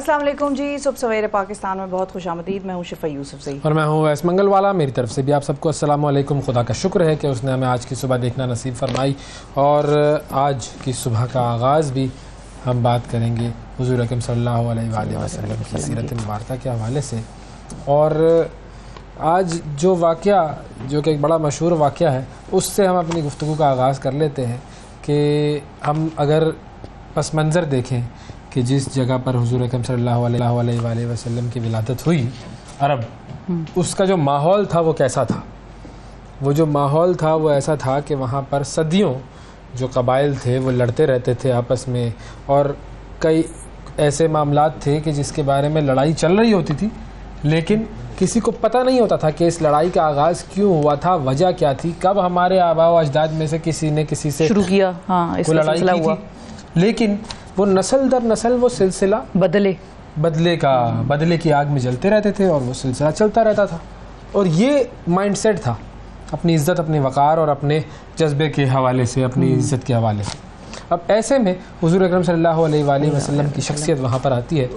अस्सलाम वालेकुम जी, सुबह सवेरे पाकिस्तान में बहुत खुशामदीद। मैं हूँ शिफा यूसुफ से और मैं हूँ वैस मंगलवाला। मेरी तरफ से भी आप सबको अस्सलाम वालेकुम। खुदा का शुक्र है कि उसने हमें आज की सुबह देखना नसीब फरमाई। और आज की सुबह का आगाज़ भी हम बात करेंगे हुज़ूर अकरम सल्लल्लाहु अलैहि वसल्लम की सीरत मुबारका के हवाले से। और आज जो वाक़या, जो कि एक बड़ा मशहूर वाक़या है, उससे हम अपनी गुफ्तगू का आगाज़ कर लेते हैं कि हम अगर पस मंज़र देखें कि जिस जगह पर हुज़ूर अकरम सल्लल्लाहु अलैहि वसल्लम की विलादत हुई, अरब, उसका जो माहौल था वो कैसा था। वो जो माहौल था वो ऐसा था कि वहाँ पर सदियों जो कबाइल थे वो लड़ते रहते थे आपस में, और कई ऐसे मामलात थे कि जिसके बारे में लड़ाई चल रही होती थी, लेकिन किसी को पता नहीं होता था कि इस लड़ाई का आगाज़ क्यों हुआ था, वजह क्या थी, कब हमारे आबा व अजदाद में से किसी ने किसी से शुरू किया, हाँ, वो लड़ाई की थी। लेकिन वो नस्ल दर नस्ल वो सिलसिला बदले की आग में जलते रहते थे और वो सिलसिला चलता रहता था। और ये माइंडसेट था अपनी इज़्ज़त, अपने वक़ार और अपने जज्बे के हवाले से, अपनी इज़्ज़त के हवाले से। अब ऐसे में हुज़ूर अकरम सल्लल्लाहु अलैहि वसल्लम की शख्सियत वहाँ पर आती है,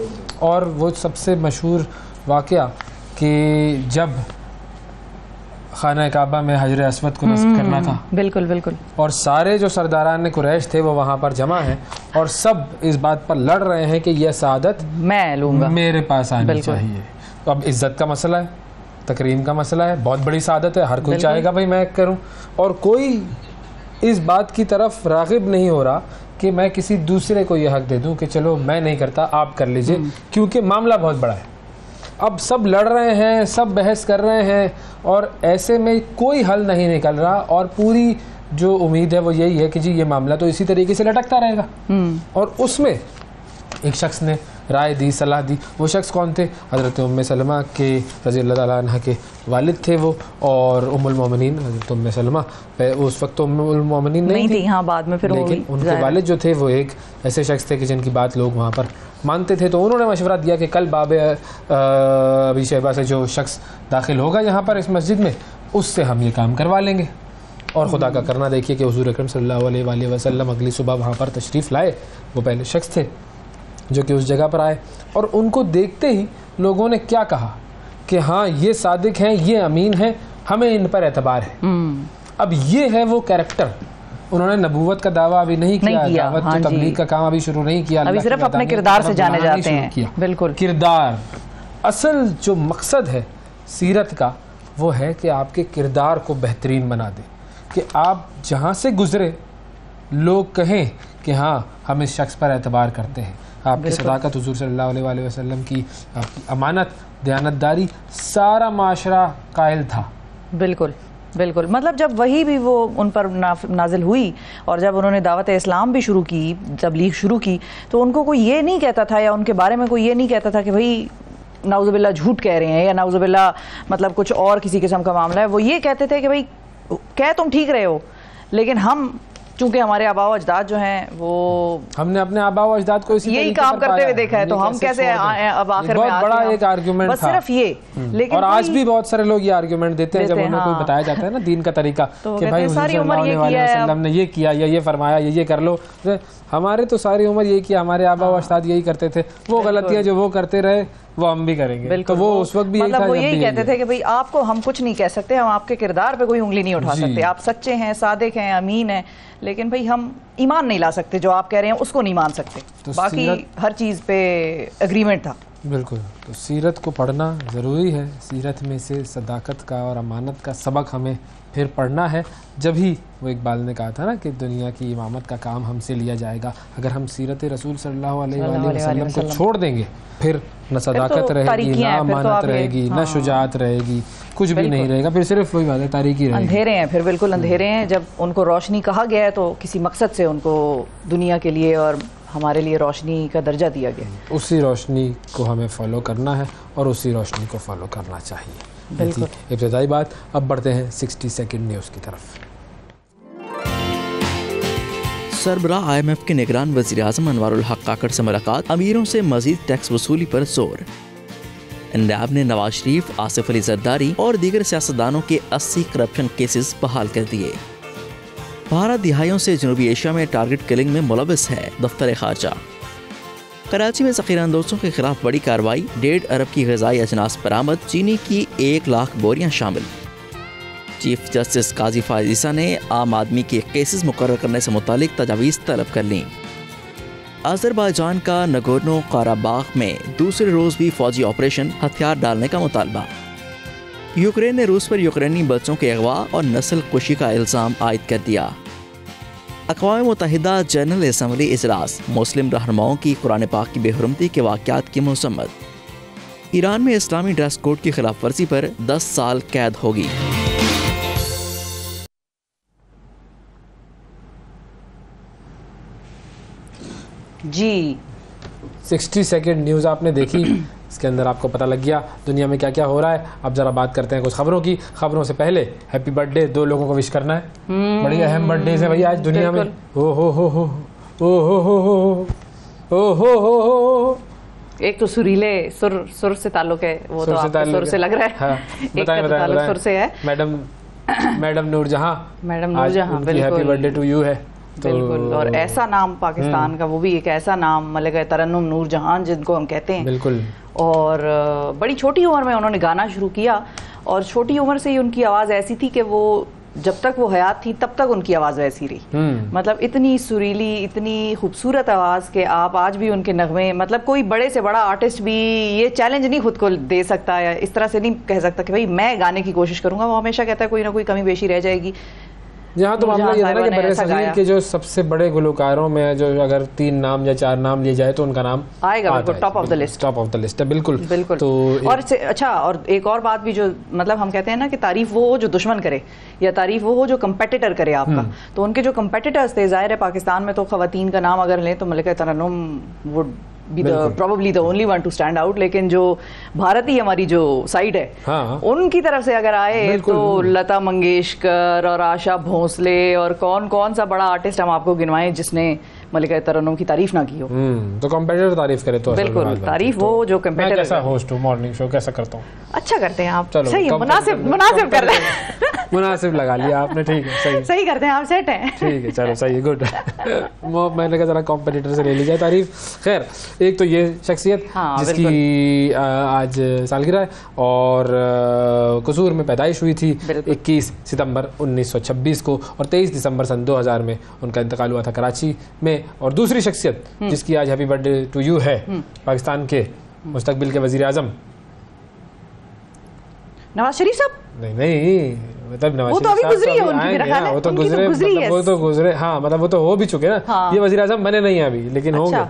और वो सबसे मशहूर वाक़या कि जब खाना काबा में हजर अस्वद को नस्ब करना था, बिल्कुल बिल्कुल, और सारे जो सरदारान कुरैश थे वो वहाँ पर जमा हैं और सब इस बात पर लड़ रहे हैं कि यह सआदत मैं लूँगा, मेरे पास आनी चाहिए। तो अब इज़्ज़त का मसला है, तकरीम का मसला है, बहुत बड़ी सआदत है, हर कोई चाहेगा भाई मैं करूँ, और कोई इस बात की तरफ राग़िब नहीं हो रहा कि मैं किसी दूसरे को यह हक दे दूँ कि चलो मैं नहीं करता, आप कर लीजिए, क्योंकि मामला बहुत बड़ा है। अब सब लड़ रहे हैं, सब बहस कर रहे हैं, और ऐसे में कोई हल नहीं निकल रहा, और पूरी जो उम्मीद है वो यही है कि जी ये मामला तो इसी तरीके से लटकता रहेगा। और उसमें एक शख्स ने राय दी, सलाह दी। वो शख्स कौन थे? हज़रत उम्मे सलमा के रज़ी अल्लाह तआला अन्हा के वालिद थे वो, और उम्मुल मोमिनीन हज़रत उम्मे सलमा उस वक्त तो उम्मुल मोमिनीन नहीं थी, हाँ, बाद में फिर, लेकिन उनके वालिद जो थे वो एक ऐसे शख्स थे कि जिनकी बात लोग वहाँ पर मानते थे। तो उन्होंने मशवरा दिया कि कल बाब अबी शैबा से जो शख्स दाखिल होगा यहाँ पर इस मस्जिद में, उससे हम ये काम करवा लेंगे। और खुदा का करना देखिए कि हुज़ूर अकरम सल्लल्लाहु अलैहि वसल्लम अगली सुबह वहाँ पर तशरीफ़ लाए। वो पहले शख्स थे जो कि उस जगह पर आए, और उनको देखते ही लोगों ने क्या कहा कि हाँ ये सादिक हैं, ये अमीन हैं, हमें इन पर एतबार है। अब ये है वो कैरेक्टर। उन्होंने नबूवत का दावा अभी नहीं किया, दावत तो तबलीग का काम अभी शुरू नहीं किया, अभी सिर्फ अपने किरदार से जाने जाते हैं। बिल्कुल, किरदार, असल जो मकसद है सीरत का वो है कि आपके किरदार को बेहतरीन बना दे, कि आप जहाँ से गुजरे लोग कहें कि हाँ हम इस शख्स पर एतबार करते हैं। आपकी सदाकत, हुज़ूर सल्लल्लाहु अलैहि वसल्लम की आपकी अमानत, दयानतदारी, सारा माशरा कायल था। बिल्कुल बिल्कुल, मतलब जब वही भी वो उन पर नाजिल हुई, और जब उन्होंने दावत इस्लाम भी शुरू की, तबलीग शुरू की, तो उनको कोई ये नहीं कहता था, या उनके बारे में कोई ये नहीं कहता था कि भाई नाउज़ुबिल्लाह झूठ कह रहे हैं, या नाउज़ुबिल्लाह मतलब कुछ और किसी किस्म का मामला है। वो ये कहते थे कि भाई कह तुम ठीक रहे हो, लेकिन हम चूंकि हमारे आबा व अजदाद जो हैं वो, हमने अपने आबा व अजदाद को यही काम करते हुए देखा है, तो हम कैसे अब आखिर में बड़ा एक आर्ग्यूमेंट था, सिर्फ ये। लेकिन और आज भी बहुत सारे लोग ये आर्ग्यूमेंट देते हैं जब उन्हें कोई बताया जाता है ना दीन का तरीका, कि भाई सारी उम्र ये किया, ने ये किया, या ये फरमाया, ये कर लो। हमारे तो सारी उम्र ये किया, हमारे आबा व अजदाद यही करते थे, वो गलतियां जो वो करते रहे वो हम भी करेंगे। तो वो उस वक्त भी मतलब वो यही कहते थे कि भाई आपको हम कुछ नहीं कह सकते, हम आपके किरदार पे कोई उंगली नहीं उठा सकते, आप सच्चे हैं, सादिक हैं, अमीन हैं, लेकिन भाई हम ईमान नहीं ला सकते, जो आप कह रहे हैं उसको नहीं मान सकते। तो बाकी हर चीज़ पे एग्रीमेंट था। बिल्कुल। तो सीरत को पढ़ना ज़रूरी है, सीरत में से सदाकत का और अमानत का सबक हमें फिर पढ़ना है। जब ही वो इकबाल ने कहा था ना कि दुनिया की इमामत का काम हमसे लिया जाएगा, अगर हम सीरत रसूल सल्लल्लाहु अलैहि वसल्लम को छोड़ देंगे, फिर न सदाकत रहेगी, ना अमानत रहेगी, ना शुजाअत रहेगी, कुछ भी नहीं रहेगा, फिर सिर्फ वही बात है, तारीकी रहेगी, अंधेरे हैं, फिर बिल्कुल अंधेरे हैं। जब उनको रोशनी कहा गया है तो किसी मकसद से उनको दुनिया के लिए और हमारे लिए रोशनी का दर्जा दिया गया। उसी रोशनी को हमें फॉलो करना है और उसी रोशनी को फॉलो करना चाहिए। बिल्कुल इब्तिदाई बात। अब बढ़ते हैं 60 सेकंड न्यूज़ की तरफ। सरबराह IMF के निगरान वज़ीर-ए-आज़म अनवारुल हक काकड़ से मुलाकात, अमीरों से मजीद टैक्स वसूली पर जोर। नैब ने नवाज शरीफ, आसिफ अली जरदारी और दीगर सियासतदानों के 80 करप्शन केसेस बहाल कर दिए। भारत दिहाइयों से जनूबी एशिया में टारगेट किलिंग में मुलविस है, दफ्तर खारजा। कराची में ज़ख़ीराअंदोज़ों के खिलाफ बड़ी कार्रवाई, 1.5 अरब की ग़िज़ाई अजनास बरामद, चीनी की 1 लाख बोरियां शामिल। चीफ जस्टिस काजी फायज़ ईसा ने आम आदमी के केसेस मुकर्रर करने से मुतालिक तजावीज़ तलब कर लीं। अज़रबैजान का नगोर्नो काराबाख में दूसरे रोज़ भी फौजी ऑपरेशन, हथियार डालने का मुतालबा। यूक्रेन ने रूस पर यूक्रेनी बच्चों के अगवा और नस्ल कुशी का इल्ज़ाम आयद कर दिया। अक़वाम मुत्तहिदा जनरल असम्बली इजलास, मुस्लिम रहनुमाओं की कुरान पाक की बेहुरमती के वाक़यात की मसम्मत। ईरान में इस्लामी ड्रेस कोड की खिलाफ वर्जी पर 10 साल कैद होगी। जी 60 सेकंड न्यूज़ आपने देखी, इसके अंदर आपको पता लग गया दुनिया में क्या क्या हो रहा है। अब जरा बात करते हैं कुछ खबरों की। खबरों से पहले हैप्पी बर्थडे 2 लोगों को विश करना है। बड़ी अहम बर्थडे है भैया आज दुनिया में। ओ हो। एक तो सुरीले सुर से ताल्लुक है, वो तो आपके सुर से लग रहा है। हाँ, एक का ताल्लुक सुर से है। Madam Noorjahan, happy birthday to you है। बिल्कुल, और ऐसा नाम पाकिस्तान का, वो भी एक ऐसा नाम मलिका तरन्नुम नूरजहां जिनको हम कहते हैं। बिल्कुल। और बड़ी छोटी उम्र में उन्होंने गाना शुरू किया, और छोटी उम्र से ही उनकी आवाज़ ऐसी थी कि वो जब तक वो हयात थी तब तक उनकी आवाज़ वैसी रही। मतलब इतनी सुरीली, इतनी खूबसूरत आवाज़ के आप आज भी उनके नगमे, मतलब कोई बड़े से बड़ा आर्टिस्ट भी ये चैलेंज नहीं खुद को दे सकता, या इस तरह से नहीं कह सकता कि भाई मैं गाने की कोशिश करूंगा। वो हमेशा कहता है कोई ना कोई कमी बेशी रह जाएगी। जहाँ तो मामला ये था ना कि बरे के जो सबसे बड़े गुलकारों में जो अगर 3 नाम या 4 नाम लिए जाए तो उनका नाम आएगा, बिल्कुल टॉप ऑफ द लिस्ट है। बिल्कुल। तो और अच्छा, और एक और बात भी जो मतलब हम कहते हैं ना कि तारीफ वो हो जो दुश्मन करे, या तारीफ वो हो जो कंपेटिटर करे आपका। तो उनके जो कंपेटिटर्स थे, जाहिर है पाकिस्तान में तो खवातीन का नाम अगर लें तो Mallika Tarannum would be probably the only one to stand out, लेकिन जो भारतीय हमारी जो साइड है, हाँ, उनकी तरफ से अगर आए तो लता मंगेशकर और आशा भोसले और कौन सा बड़ा आर्टिस्ट हम आपको गिनवाएं जिसने मलिका तरन्नुम की तारीफ ना की हो। तो कंपेटिटर तारीफ करे तो बिल्कुल तारीफ वो जो कंपेटिटर। कैसा होस्ट हूँ, मॉर्निंग शो कैसा करता हूँ? अच्छा करते हैं आप। सही है, मुनासिब कर रहे हैं। मुनासिब लगा लिया आपने, ठीक है, सही करते हैं आप, सेट हैं। ठीक है, चलो सही है, गुड। मैंने कहा जरा कॉम्पिटिटर से ले ली जाए तारीफ। खैर, एक तो ये शख्सियत जिसकी आज सालगिरह है और कसूर में पैदाइश हुई थी 21 सितंबर 1926 को, और 23 दिसंबर सन 2000 में उनका इंतकाल हुआ था कराची में। और दूसरी शख्सियत जिसकी आज हैप्पी बर्थडे टू यू है, पाकिस्तान के मुस्तकबिल के वजीर आजम नवाज शरीफ साहब। नहीं, मतलब नवाज वो तो अभी गुजरी है उनकी, मेरा ख्याल है। वो तो गुजरे, हाँ, मतलब वो तो हो भी चुके ना। हाँ। ये वजीर आजम बने नहीं अभी, लेकिन होंगे।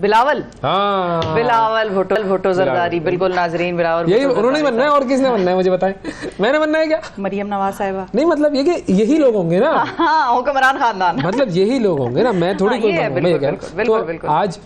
बिलावल, हाँ, बिलावल भुट्टो जरदारी। बिल्कुल नाजरीन, बिलावल यही उन्होंने बनना है, और किसने बनना है मुझे बताएं? मैंने बनना है क्या? मरियम नवाज साहिबा। नहीं, मतलब ये कि यही लोग होंगे ना। हाँ, हुक्मरान खानदान, मतलब यही लोग होंगे ना, मैं थोड़ी कोई बनूंगा। तो आज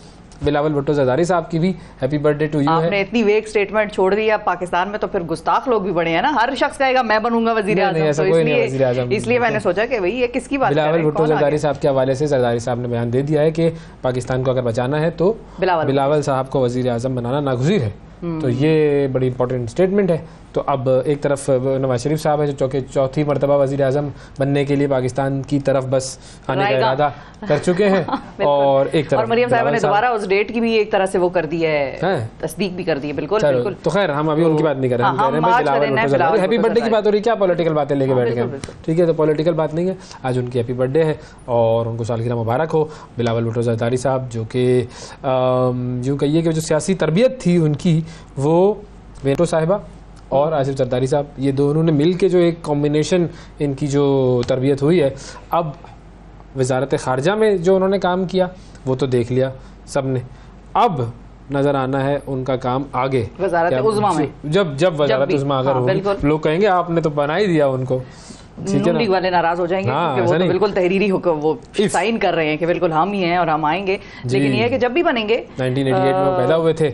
बिलावल भुट्टो जरदारी साहब की भी हैप्पी बर्थडे टू यू है। आपने इतनी वेग स्टेटमेंट छोड़ दी। अब पाकिस्तान में तो फिर गुस्ताख लोग भी बड़े हैं ना, हर शख्स कहेगा मैं बनूंगा वजीर आजम। इसलिए मैंने सोचा कि भाई ये किसकी बात। बिलावल भुट्टो जरदारी साहब के हवाले से जरदारी साहब ने बयान दे दिया है कि पाकिस्तान को अगर बचाना है तो बिलावल साहब को वजीर आजम बनाना नागुज़ीर है। तो ये बड़ी इंपॉर्टेंट स्टेटमेंट है। तो अब एक तरफ नवाज शरीफ साहब है जो चौथी मरतबा वजीर आजम बनने के लिए पाकिस्तान की तरफ बस आने का इरादा कर चुके हैं, और एक तरफ मरियम साहब ने दोबारा उस डेट की भी एक तरह से वो कर दी है, तस्दीक भी कर दी है। बिल्कुल। तो खैर हम अभी उनकी बात नहीं कर रहे, हम कह रहे हैं हैप्पी बर्थडे की बात हो रही है। क्या पॉलिटिकल बातें लेके बैठ गए? ठीक है, तो पॉलिटिकल बात नहीं है, आज उनकी हैप्पी बर्थडे है और उनको सालगिरह मुबारक हो। बिलावल भुट्टो जरदारी साहब जो कि यूँ कहिए कि जो सियासी तरबियत थी उनकी, वो वेटो साहिबा और आसिफ जरदारी साहब, ये दोनों ने मिल के जो एक कॉम्बिनेशन इनकी जो तरबियत हुई है, अब वजारत ख़ारजा में जो उन्होंने काम किया वो तो देख लिया सब ने। अब नज़र आना है उनका काम आगे वजारत उज़्मा में, जब वजारत उज़्मा अगर होगी, लोग कहेंगे आपने तो बना ही दिया उनको। नून लीग वाले नाराज हो जाएंगे क्योंकि वो तो बिल्कुल तहरीरी हुक्म वो साइन कर रहे हैं कि बिल्कुल हम ही हैं और हम आएंगे। लेकिन ये है कि जब भी बनेंगे 1988 में पैदा हुए थे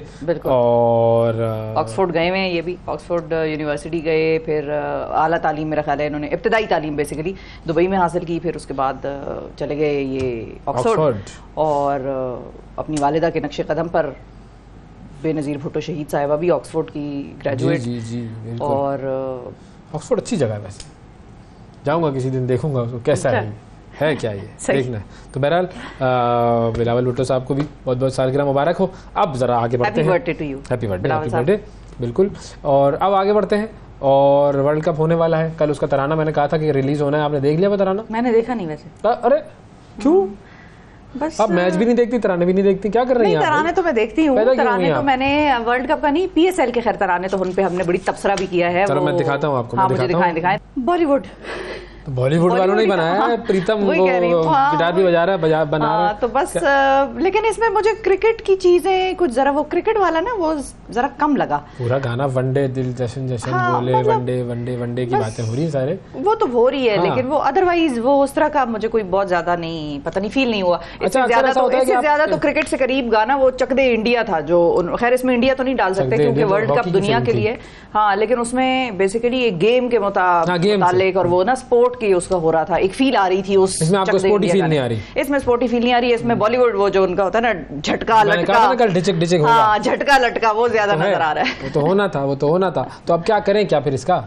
और ऑक्सफोर्ड गए हुए हैं, ये भी ऑक्सफोर्ड यूनिवर्सिटी गए, फिर आला तालीम मेरा ख्याल है इन्होंने इब्तदाई तालीम बेसिकली दुबई में हासिल की, फिर उसके बाद चले गए ये ऑक्सफोर्ड और अपनी वालिदा के नक्शे कदम पर बेनज़ीर भुट्टो शहीद साहिबा भी ऑक्सफोर्ड की ग्रेजुएट। और ऑक्सफोर्ड अच्छी जगह है, वैसे जाऊंगा किसी दिन, देखूंगा उसको कैसा है क्या ये देखना है। तो बहरहाल बिलावल भुट्टो साहब को भी बहुत बहुत सालगिरह मुबारक हो। अब जरा आगे बढ़ते हैं। Happy birthday to you. Happy birthday बिल्कुल। और अब आगे बढ़ते हैं और वर्ल्ड कप होने वाला है। कल उसका तराना मैंने कहा था कि रिलीज होना है, आपने देख लिया वो तराना? मैंने देखा नहीं वैसे। अरे क्यों? बस आप मैच भी नहीं देखती, तराने भी नहीं देखती, क्या कर रही हैं? तराने तो मैं देखती हूँ, तराने तो मैंने वर्ल्ड कप का नहीं, PSL के खैर तराने तो उन पे हमने बड़ी तबसरा भी किया है। चलो मैं दिखाता हूँ आपको। हाँ, मुझे दिखाएं। बॉलीवुड बॉलीवुड वालों ने बनाया है, प्रीतम वो गिटार भी बजा रहा है, बना रहा है। तो बस लेकिन इसमें मुझे क्रिकेट की चीजें कुछ जरा, वो क्रिकेट वाला ना वो जरा कम लगा। पूरा गाना वनडे दिल जशन जशन बोले, वनडे वनडे वनडे की बातें हो रही है सारे, वो तो हो रही है। लेकिन वो अदरवाइज वो उस तरह का मुझे कोई बहुत ज्यादा नहीं, पता नहीं, फील नहीं हुआ। इससे ज्यादा तो क्रिकेट से करीब गाना वो चक दे इंडिया था, जो खैर इसमें इंडिया तो नहीं डाल सकते क्योंकि वर्ल्ड कप दुनिया के लिए। हाँ, लेकिन उसमें बेसिकली एक गेम के मुताबिक और वो ना स्पोर्ट की उसका हो रहा था, एक फील आ रही थी उस। इसमें आपको स्पोर्टी फील नहीं आ रही? इसमें स्पोर्टी फील नहीं आ रही है। इसमें बॉलीवुड वो जो उनका होता है ना झटका लटका, हाँ झटका लटका, वो ज्यादा नजर आ रहा है। वो तो होना था। तो अब क्या करें, क्या फिर इसका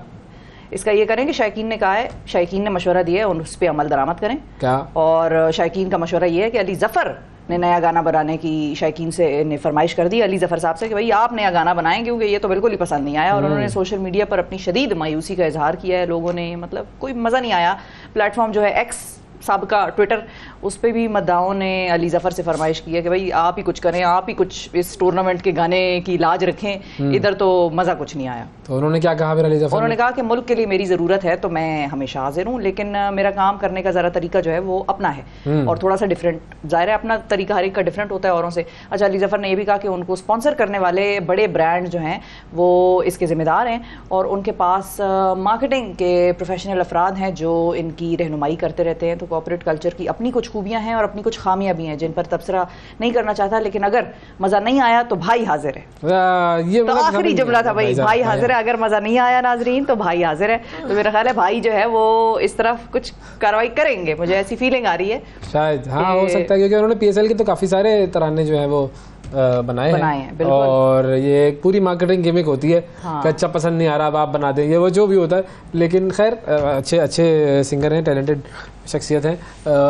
ये करें कि शायकीन ने कहा है, शायकीन ने मशवरा दिया है, उस पर अमल दरामद करें क्या। और शायकीन का मशवरा ये है कि अली जफर ने नया गाना बनाने की शायकीन से ने फरमाइश कर दी अली जफर साहब से कि भाई आप नया गाना बनाएं, क्योंकि ये तो बिल्कुल ही पसंद नहीं आया। और उन्होंने सोशल मीडिया पर अपनी शदीद मायूसी का इजहार किया है। लोगों ने मतलब कोई मज़ा नहीं आया। प्लेटफॉर्म जो है एक्स साबका ट्विटर, उस पर भी मद्दाओं ने अली जफर से फरमाइश की है कि भाई आप ही कुछ करें, आप ही कुछ इस टूर्नामेंट के गाने की लाज रखें, इधर तो मज़ा कुछ नहीं आया। तो उन्होंने क्या कहा फिर अली जफर? उन्होंने कहा कि मुल्क के लिए मेरी ज़रूरत है तो मैं हमेशा हाजिर हूँ, लेकिन मेरा काम करने का ज़रा तरीका जो है वो अपना है और थोड़ा सा डिफरेंट। ज़ाहिर है अपना तरीका हर एक का डिफरेंट होता है औरों से। अच्छा, अली जफर ने यह भी कहा कि उनको स्पॉन्सर करने वाले बड़े ब्रांड जो हैं वो इसके ज़िम्मेदार हैं और उनके पास मार्केटिंग के प्रोफेशनल अफराद हैं जो इनकी रहनुमाई करते रहते हैं। तो कॉर्पोरेट कल्चर की अपनी कुछ खूबियाँ हैं और अपनी कुछ खामियां भी हैं जिन पर तबसरा नहीं करना चाहता, लेकिन अगर मजा नहीं आया तो भाई हाजिर है। ये तो आखिरी जुमला था भाई हाजिर है। अगर मजा नहीं आया नाजरीन तो भाई हाजिर है। तो मेरा ख्याल है भाई जो है वो इस तरफ कुछ कार्रवाई करेंगे, मुझे ऐसी फीलिंग आ रही है शायद। हाँ, हो सकता है क्योंकि उन्होंने PSL के तो काफी सारे तराने जो है वो बनाए हैं और ये एक पूरी मार्केटिंग गिमिक होती है कि अच्छा पसंद नहीं आ रहा अब आप बना दें, ये वो जो भी होता है। लेकिन खैर अच्छे सिंगर हैं, टैलेंटेड शख्सियत हैं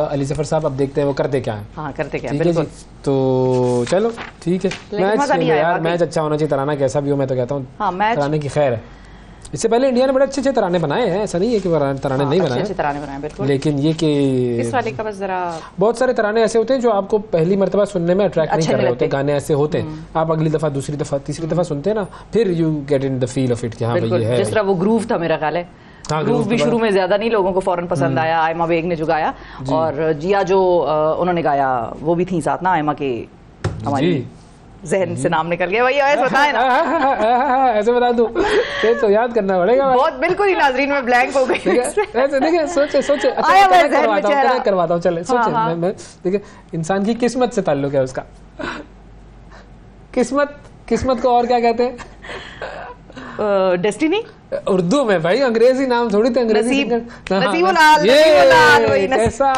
अली जफर साहब। अब देखते हैं वो करते क्या है। हाँ, करते क्या है, बिल्कुल। तो चलो ठीक है, मैच अच्छा होना चाहिए, तराना कैसा भी हो। मैं तो कहता हूँ तराने की खैर है। इससे पहले इंडिया ने बड़े अच्छे तराने बनाए हैं, ऐसा नहीं है कि तराने नहीं बनाए, अच्छे तराने बनाए बिल्कुल। लेकिन ये कि इस वाले का बस जरा बहुत सारे तराने ऐसे होते हैं जो आपको पहली मर्तबा सुनने में अट्रैक्ट नहीं कर रहे होते। गाने ऐसे होते हैं आप अगली दफा, दूसरी दफा, तीसरी दफा सुनते हैं ना, फिर you get in the feel of it कि हाँ भाई ये है। जिस तरह वो ग्रूव था, मेरा ख्याल है ग्रूव भी शुरू में ज्यादा नहीं लोगों को फौरन पसंद आया। आयमा बेग ने जो गाया और जिया जो उन्होंने गाया वो भी थी साथ ना, आयमा के हमारी जहन से नाम निकल गया भाई, ऐसे बताए ना ऐसे बता दूं तो याद करना पड़ेगा बहुत। बिल्कुल ही नाजरीन में ब्लैंक हो गई। ऐसे देखिए, सोचे करवाता हूँ चले। सोचे देखिए, इंसान की किस्मत से ताल्लुक है उसका। किस्मत को और क्या कहते हैं? डेस्टिनी उर्दू में भाई, अंग्रेजी नाम थोड़ी थे। अंग्रेजी कैसा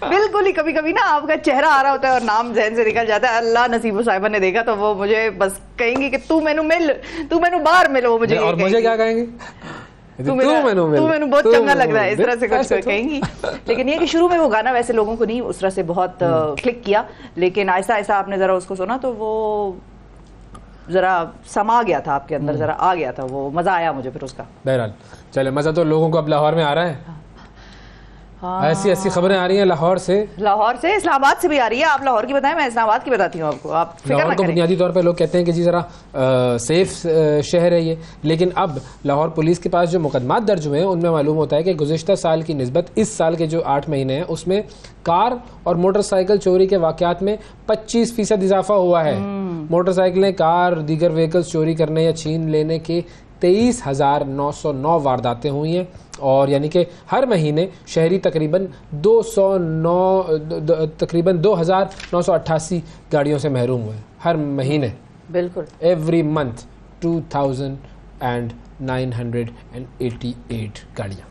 बिल्कुल ही कभी कभी ना आपका चेहरा आ रहा होता है और नाम जहन से निकल जाता है। अल्लाह नसीबो साहिबा ने देखा तो वो मुझे बस कहेंगी कि तू मैनू मिल, तू मैनू बाहर मिल। वो मुझे और मुझे क्या कहेंगे? तू मैनू बहुत चंगा लग रहा है, इस तरह से कुछ कहेंगी। लेकिन ये कि शुरू में वो गाना वैसे लोगों को नहीं उस तरह से बहुत क्लिक किया, लेकिन आहिस्ता आहिस्ता आपने जरा उसको सुना तो वो जरा समा गया था आपके अंदर, जरा आ गया था वो, मजा आया मुझे फिर उसका। बहरहाल चले, मजा तो लोगों को अब लाहौर में आ रहा है। ऐसी खबरें आ रही हैं लाहौर से, इस्लामाबाद से भी आ रही है। आप लाहौर की बताएं, मैं इस्लामाबाद की बताती हूँ आपको। आप लाहौर को बुनियादी तौर पे लोग कहते हैं कि जी जरा सेफ शहर है ये, लेकिन अब लाहौर पुलिस के पास जो मुकदमात दर्ज हुए हैं उनमें मालूम होता है कि गुज़िश्ता साल की निस्बत इस साल के जो 8 महीने हैं उसमें कार और मोटरसाइकिल चोरी के वाक़यात में 25% इजाफा हुआ है। मोटरसाइकिलें, कार, दीगर व्हीकल्स चोरी करने या छीन लेने के 23,909 वारदातें हुई हैं और यानी कि हर महीने शहरी तकरीबन 2,988 गाड़ियों से महरूम हुए हर महीने। बिल्कुल, एवरी मंथ 2,988 गाड़ियाँ,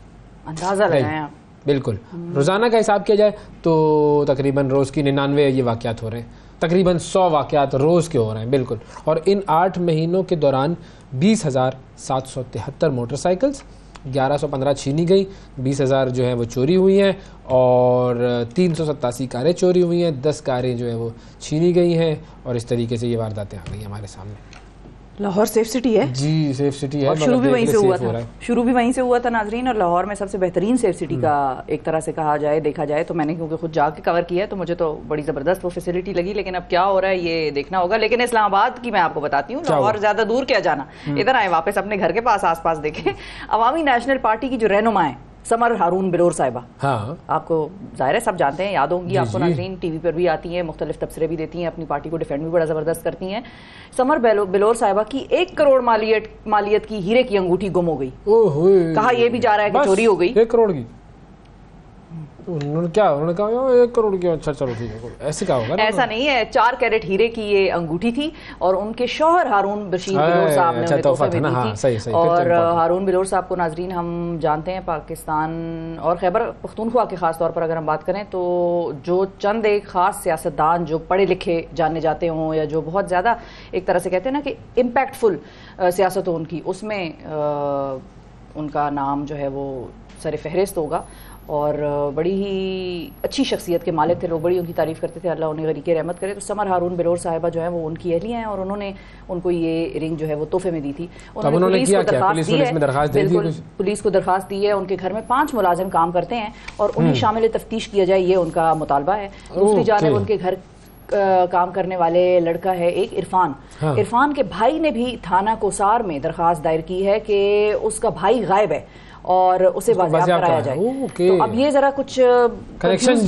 अंदाजा लगाएं आप। बिल्कुल, रोज़ाना का हिसाब किया जाए तो तकरीबन रोज़ की 99 ये वाक़यात हो रहे हैं, तकरीबन 100 वाक़यात रोज़ के हो रहे हैं। बिल्कुल, और इन 8 महीनों के दौरान 20,773 मोटरसाइकिल्स 1115 छीनी गई, 20,000 जो है वो चोरी हुई हैं और 387 कारें चोरी हुई हैं, 10 कारें जो है वो छीनी गई हैं और इस तरीके से ये वारदातें आ गई हमारे सामने। लाहौर सेफ सिटी है जी, सेफ सिटी है और शुरू भी वहीं से हुआ था, शुरू भी वहीं से हुआ था नाजरीन। और लाहौर में सबसे बेहतरीन सेफ सिटी का एक तरह से कहा जाए, देखा जाए तो मैंने क्योंकि खुद जाके कवर किया है तो मुझे तो बड़ी ज़बरदस्त वो फैसिलिटी लगी, लेकिन अब क्या हो रहा है ये देखना होगा। लेकिन इस्लामाबाद की मैं आपको बताती हूँ, लाहौर ज़्यादा दूर क्या जाना, इधर आए वापस अपने घर के पास आस पास देखें। अवामी नेशनल पार्टी की जो रहनुमा है समर हारून बिलोर साहिबा, हाँ, आपको जाहिर है सब जानते हैं, याद होंगी आपको नाज़रीन, टीवी पर भी आती हैं, मुख्तलिफ तबसरे भी देती हैं, अपनी पार्टी को डिफेंड भी बड़ा ज़बरदस्त करती हैं। समर बिलोर साहिबा की 1 करोड़ मालियत की हीरे की अंगूठी गुम हो गई। कहा यह भी जा रहा है कि चोरी हो गई 1 करोड़ की। उन्होंने कहा 1 करोड़ की, अच्छा चलो ठीक है, ऐसे क्या होगा? ऐसा नहीं है, 4 कैरेट हीरे की ये अंगूठी थी और उनके शौहर हारून बशीर बिलोर साहब ने उन्हें तोहफे में दी थी। सही, और हारून बिलोर साहब को नाजरीन हम जानते हैं, पाकिस्तान और खैबर पख्तूनख्वा के खास तौर पर अगर हम बात करें तो जो चंद एक खास सियासतदान जो पढ़े लिखे जाने जाते हों या जो बहुत ज़्यादा एक तरह से कहते हैं ना कि इम्पैक्टफुल सियासत हो उनकी, उसमें उनका नाम जो है वो सर फहरिस्त होगा। और बड़ी ही अच्छी शख्सियत के मालिक थे, लोग बड़ी उनकी तारीफ़ करते थे, अल्लाह उन्हें गरीक़े रहमत करे। तो समर हारून बिलोर साहिबा जो है वो उनकी अहलिया हैं और उन्होंने उनको ये रिंग जो है वो तोहफे में दी थी। उन्होंने पुलिस को दरखास्त दी है, बिल्कुल पुलिस को दरखास्त दी है, उनके घर में 5 मुलाजिम काम करते हैं और उन्हें शामिल तफ्तीश किया जाए, ये उनका मुतालबा है। दूसरी जानिब उनके घर काम करने वाले लड़का है एक इरफान, इरफान के भाई ने भी थाना कोसार में दरखास्त दायर की है कि उसका भाई गायब है और उसे बाजियाब कराया जाए। तो अब ये जरा कुछ कंफ्यूज